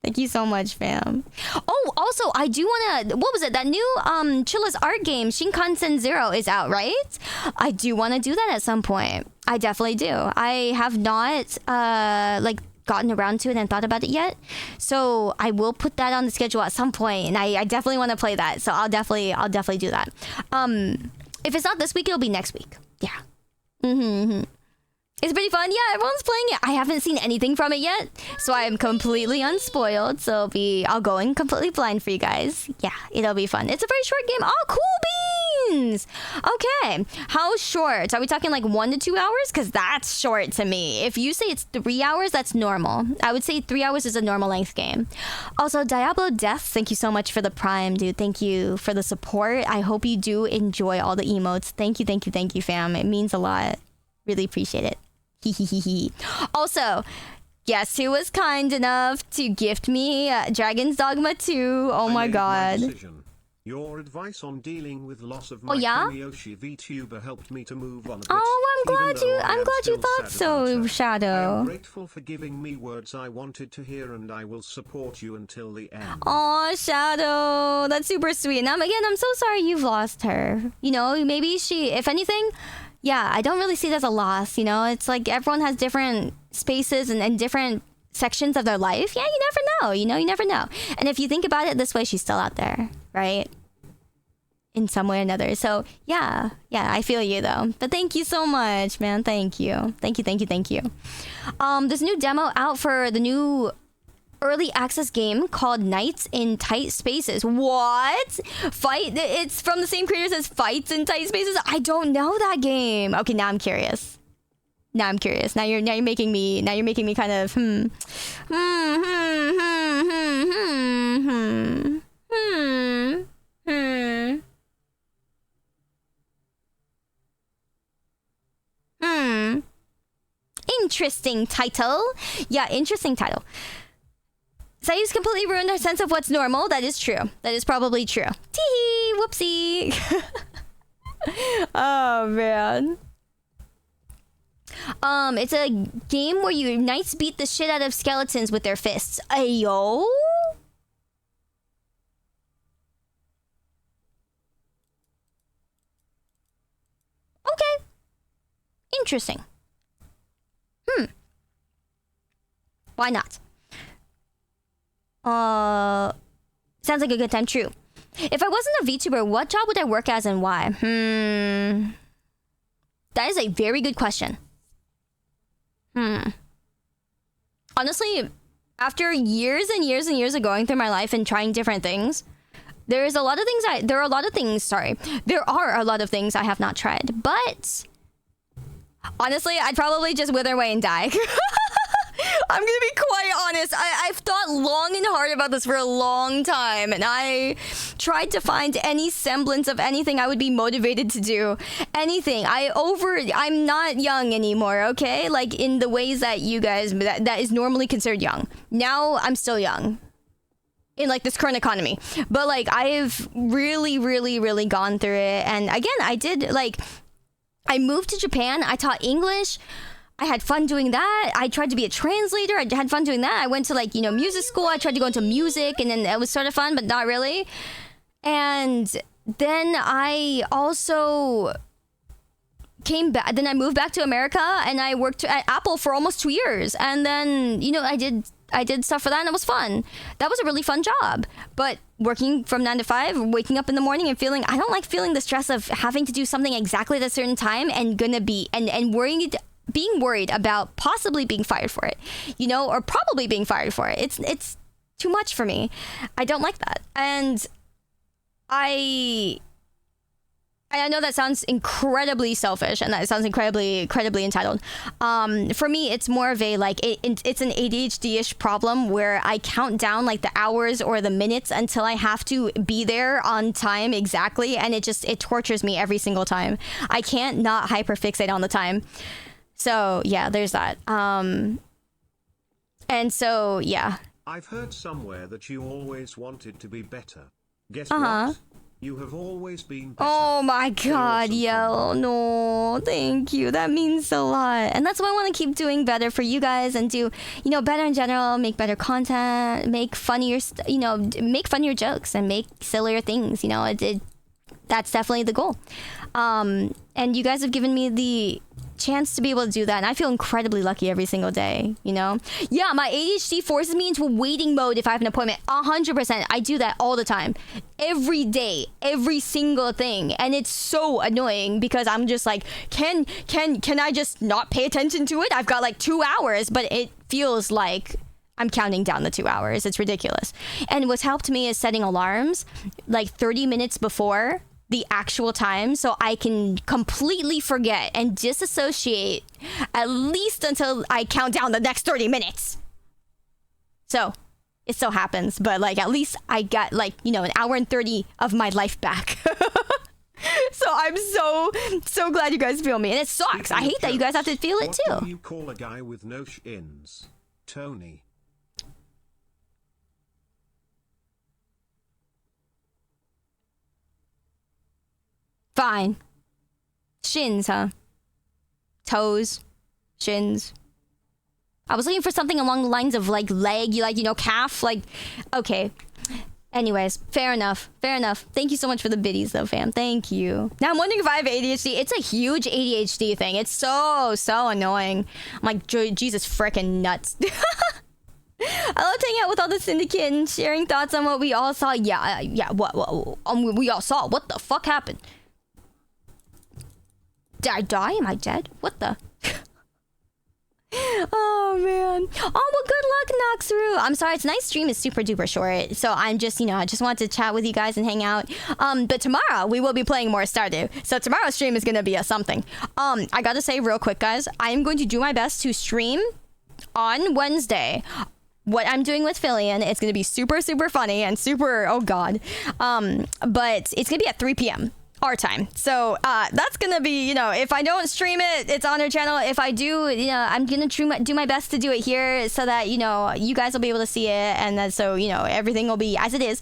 Thank you so much, fam. Oh, also, I do want to... What was it? That new Chilla's art game, Shinkansen Zero, is out, right? I do want to do that at some point. I definitely do. I have not, like, gotten around to it and thought about it yet. So I will put that on the schedule at some point, and I definitely want to play that. So I'll definitely do that. If it's not this week, it'll be next week. Yeah. Mm-hmm. It's pretty fun. Yeah, everyone's playing it. I haven't seen anything from it yet, so I'm completely unspoiled. So I'll go in completely blind for you guys. Yeah, it'll be fun. It's a very short game. Oh, cool beans. Okay, how short? Are we talking like 1 to 2 hours? Because that's short to me. If you say it's 3 hours, that's normal. I would say 3 hours is a normal length game. Also, Diablo Death, thank you so much for the Prime, dude. Thank you for the support. I hope you do enjoy all the emotes. Thank you, fam. It means a lot. Really appreciate it. Also, guess who was kind enough to gift me Dragon's Dogma 2? Oh my God. Your advice on dealing with loss of my Kamiyoshi VTuber helped me to move on a bit. Oh, I'm glad you thought so, Shadow. I'm grateful for giving me words I wanted to hear, and I will support you until the end. Oh, Shadow, that's super sweet. And I'm so sorry you've lost her. You know, maybe she, if anything, yeah, I don't really see it as a loss, you know? It's like everyone has different spaces and different sections of their life. Yeah, you never know, you know? You never know. And if you think about it this way, she's still out there, right? In some way or another. So, yeah, I feel you, though. But thank you so much, man. Thank you. Thank you. There's a new demo out for the new... early access game called Nights in Tight Spaces. What? It's from the same creators as Fights in Tight Spaces? I don't know that game. Okay, now I'm curious. Now you're making me kind of Interesting title. Yeah, interesting title. Sayu's completely ruined our sense of what's normal. That is true. That is probably true. Tee-hee! Whoopsie! Oh, man. It's a game where you knights beat the shit out of skeletons with their fists. Ayo? Okay. Interesting. Why not? Sounds like a good time. True. If I wasn't a VTuber, what job would I work as and why? That is a very good question. Honestly, after years and years and years of going through my life and trying different things, there are a lot of things I have not tried. But honestly, I'd probably just wither away and die. I'm gonna be quite honest. I've thought long and hard about this for a long time, and I tried to find any semblance of anything I would be motivated to do. Anything. I'm not young anymore, okay? Like in the ways that you guys that is normally considered young. Now I'm still young. In like this current economy. But like I've really, really, really gone through it. And again, I moved to Japan, I taught English. I had fun doing that. I tried to be a translator. I had fun doing that. I went to music school. I tried to go into music, and then it was sort of fun, but not really. And then I also came back. Then I moved back to America, and I worked at Apple for almost 2 years. And then, I did stuff for that, and it was fun. That was a really fun job. But working from 9 to 5, waking up in the morning and I don't like feeling the stress of having to do something exactly at a certain time and being worried about possibly being fired for it, or probably being fired for it. It's too much for me. I don't like that. And I know that sounds incredibly selfish and that sounds incredibly entitled. For me, it's more of a like it's an ADHD-ish problem where I count down like the hours or the minutes until I have to be there on time exactly, and it tortures me every single time. I can't not hyperfixate on the time. So yeah, there's that. And so yeah. I've heard somewhere that you always wanted to be better. Guess what? You have always been better. Oh my god, Yellow. No, thank you. That means a lot. And that's why I want to keep doing better for you guys and do, better in general, make better content, make funnier, make funnier jokes and make sillier things. That's definitely the goal. And you guys have given me the chance to be able to do that, and I feel incredibly lucky every single day. Yeah, my ADHD forces me into waiting mode if I have an appointment. 100%. I do that all the time, every day, every single thing, and it's so annoying because I'm just like, can I just not pay attention to it? I've got like 2 hours, but it feels like I'm counting down the 2 hours. It's ridiculous. And what's helped me is setting alarms like 30 minutes before the actual time, so I can completely forget and disassociate at least until I count down the next 30 minutes. So it so happens, but like at least I got like, an hour and 30 of my life back. So I'm so glad you guys feel me, and it sucks. I hate that you guys have to feel it too. What do you call a guy with no shins? Tony. Fine. Shins, huh? Toes. Shins. I was looking for something along the lines of like leg, calf, like, okay. Anyways, fair enough. Thank you so much for the biddies though, fam. Thank you. Now I'm wondering if I have ADHD. It's a huge ADHD thing. It's so annoying. I'm like, Jesus frickin' nuts. I love hanging out with all the syndicate and sharing thoughts on what we all saw. Yeah, what we all saw. What the fuck happened? Did I die? Am I dead? What the? Oh man. Oh well, good luck, Noxru. I'm sorry, tonight's stream is super duper short, so I'm just, I just wanted to chat with you guys and hang out. But tomorrow we will be playing more Stardew, so tomorrow's stream is gonna be a something. I gotta say real quick, guys, I am going to do my best to stream on Wednesday what I'm doing with Fillion. It's gonna be super funny and super, oh god. But it's gonna be at 3 p.m. our time, so that's gonna be, if I don't stream it, it's on our channel. If I do, I'm gonna do my best to do it here so that you guys will be able to see it, and then so everything will be as it is.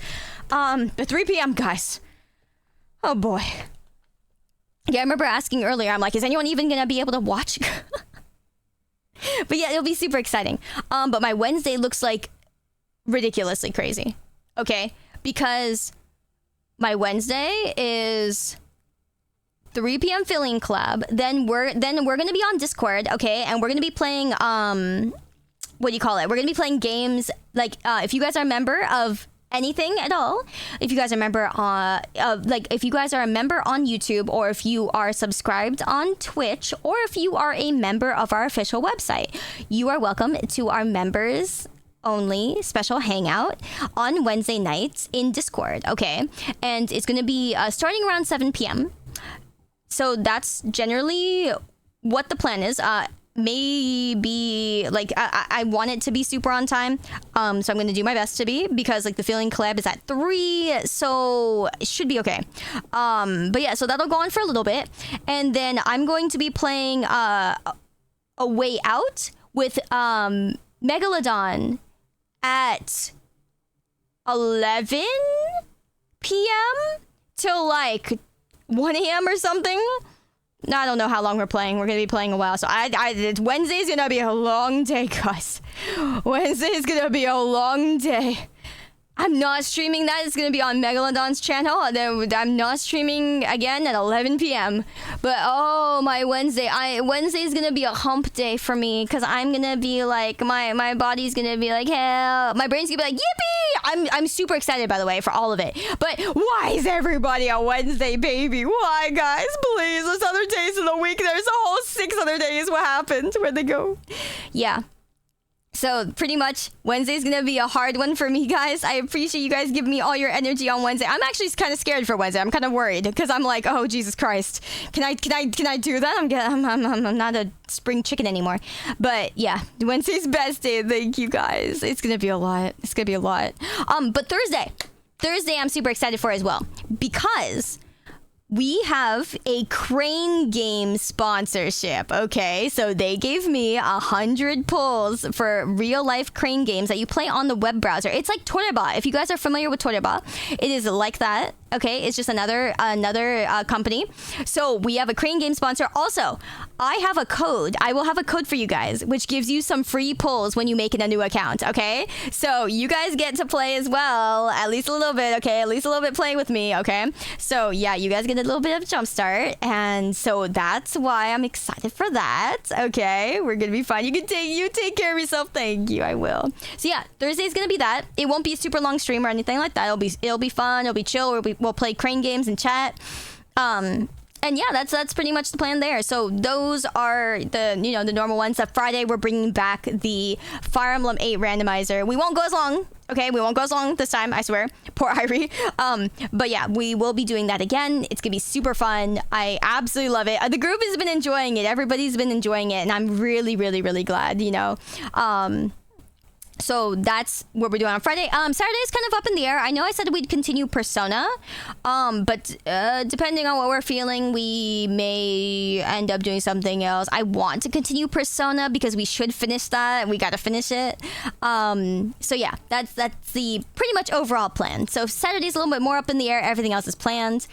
The 3 p.m. guys, oh boy. Yeah, I remember asking earlier, I'm like, is anyone even gonna be able to watch? But yeah, it'll be super exciting. But my Wednesday looks like ridiculously crazy, okay, because my Wednesday is 3 p.m. Filling Club. Then we're gonna be on Discord, okay, and we're gonna be playing what do you call it? We're gonna be playing games like if you guys are a member of anything at all, if you guys are a member if you guys are a member on YouTube, or if you are subscribed on Twitch, or if you are a member of our official website, you are welcome to our members only special hangout on Wednesday nights in Discord, okay? And it's gonna be starting around 7 p.m. So that's generally what the plan is. Maybe like I want it to be super on time, so I'm gonna do my best to be, because like the Feeling collab is at 3, so it should be okay. But yeah, so that'll go on for a little bit, and then I'm going to be playing a Way Out with Megalodon at 11 p.m. till like 1 a.m. or something. I don't know how long we're playing. We're gonna be playing a while, so Wednesday's gonna be a long day, guys. Wednesday's gonna be a long day. I'm not streaming that. It's gonna be on Megalodon's channel. I'm not streaming again at 11 p.m. But oh, my Wednesday's gonna be a hump day for me, because I'm gonna be like, my body's gonna be like, hell, my brain's gonna be like, yippee! I'm super excited, by the way, for all of it. But why is everybody a Wednesday baby? Why, guys? Please, there's other days of the week. There's a whole 6 other days. What happened? Where'd they go? Yeah. So pretty much Wednesday's gonna be a hard one for me, guys. I appreciate you guys giving me all your energy on Wednesday. I'm actually kind of scared for Wednesday. I'm kind of worried because I'm like, oh Jesus Christ, can I do that? I'm not a spring chicken anymore. But yeah, Wednesday's best day. Thank you guys. It's gonna be a lot. It's gonna be a lot. But Thursday I'm super excited for as well because we have a Crane Game sponsorship, okay? So they gave me 100 pulls for real-life Crane games that you play on the web browser. It's like Toreba. If you guys are familiar with Toreba, it is like that, okay? It's just another company. So we have a Crane Game sponsor. Also, I have a code. I will have a code for you guys, which gives you some free pulls when you make it a new account, okay? So you guys get to play as well, at least a little bit, okay? At least a little bit playing with me, okay? So yeah, you guys get a little bit of a jump start, and so that's why I'm excited for that, okay? We're gonna be fine. You take care of yourself. Thank you. I will. So yeah, Thursday's gonna be that. It won't be a super long stream or anything like that. It'll be fun. It'll be chill. We'll play Crane games and chat. And yeah, that's pretty much the plan there. So those are the the normal ones. Friday we're bringing back the Fire Emblem 8 randomizer. We won't go as long. Okay, we won't go as long this time, I swear. Poor Irie. But yeah, we will be doing that again. It's gonna be super fun. I absolutely love it. The group has been enjoying it. Everybody's been enjoying it, and I'm really, really, really glad. So that's what we're doing on Friday. Saturday is kind of up in the air. I know I said we'd continue Persona, but depending on what we're feeling, we may end up doing something else. I want to continue Persona because we should finish that. We got to finish it. So yeah, that's the pretty much overall plan. So Saturday's a little bit more up in the air. Everything else is planned.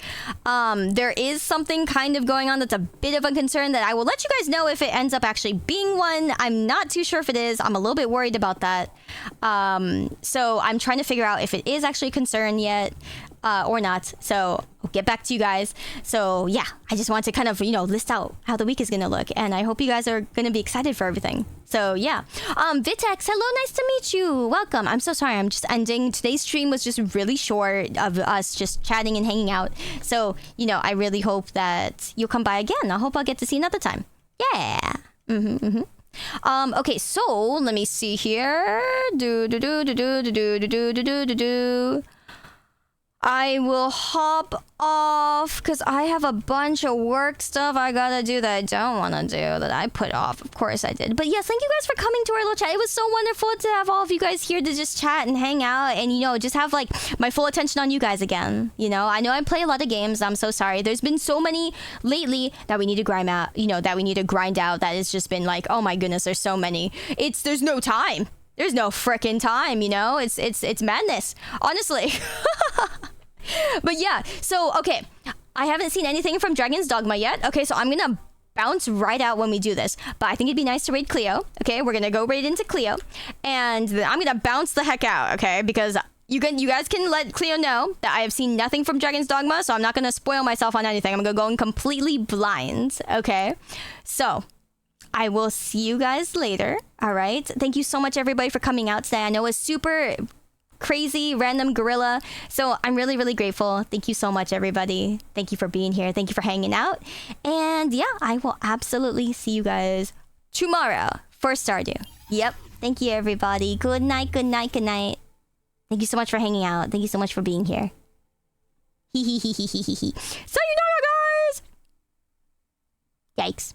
There is something kind of going on that's a bit of a concern that I will let you guys know if it ends up actually being one. I'm not too sure if it is. I'm a little bit worried about that. So I'm trying to figure out if it is actually a concern yet or not. So I'll get back to you guys. So yeah, I just want to kind of list out how the week is gonna look, and I hope you guys are gonna be excited for everything. So yeah, Vitex, hello, nice to meet you. Welcome. I'm so sorry, I'm just ending. Today's stream was just really short of us just chatting and hanging out. So I really hope that you'll come by again. I hope I'll get to see you another time. Yeah. Okay, so let me see here. I will hop off because I have a bunch of work stuff I gotta do that I don't want to do, that I put off. Of course I did. But yes, thank you guys for coming to our little chat. It was so wonderful to have all of you guys here to just chat and hang out and, just have, like, my full attention on you guys again. I know I play a lot of games. I'm so sorry. There's been so many lately that we need to grind out, that we need to grind out, that it's just been like, oh my goodness, there's so many. There's no time. There's no frickin' time, It's madness. Honestly. But yeah, so, okay. I haven't seen anything from Dragon's Dogma yet. Okay, so I'm gonna bounce right out when we do this. But I think it'd be nice to raid Cleo. Okay, we're gonna go raid into Cleo. And I'm gonna bounce the heck out, okay? Because you guys can let Cleo know that I have seen nothing from Dragon's Dogma, so I'm not gonna spoil myself on anything. I'm gonna go in completely blind, okay? So I will see you guys later, all right? Thank you so much, everybody, for coming out today. I know it's super crazy, random gorilla. So I'm really, really grateful. Thank you so much, everybody. Thank you for being here. Thank you for hanging out. And yeah, I will absolutely see you guys tomorrow for Stardew. Yep. Thank you, everybody. Good night, good night, good night. Thank you so much for hanging out. Thank you so much for being here. Hee hee hee hee hee hee. Sayonara, guys! Yikes.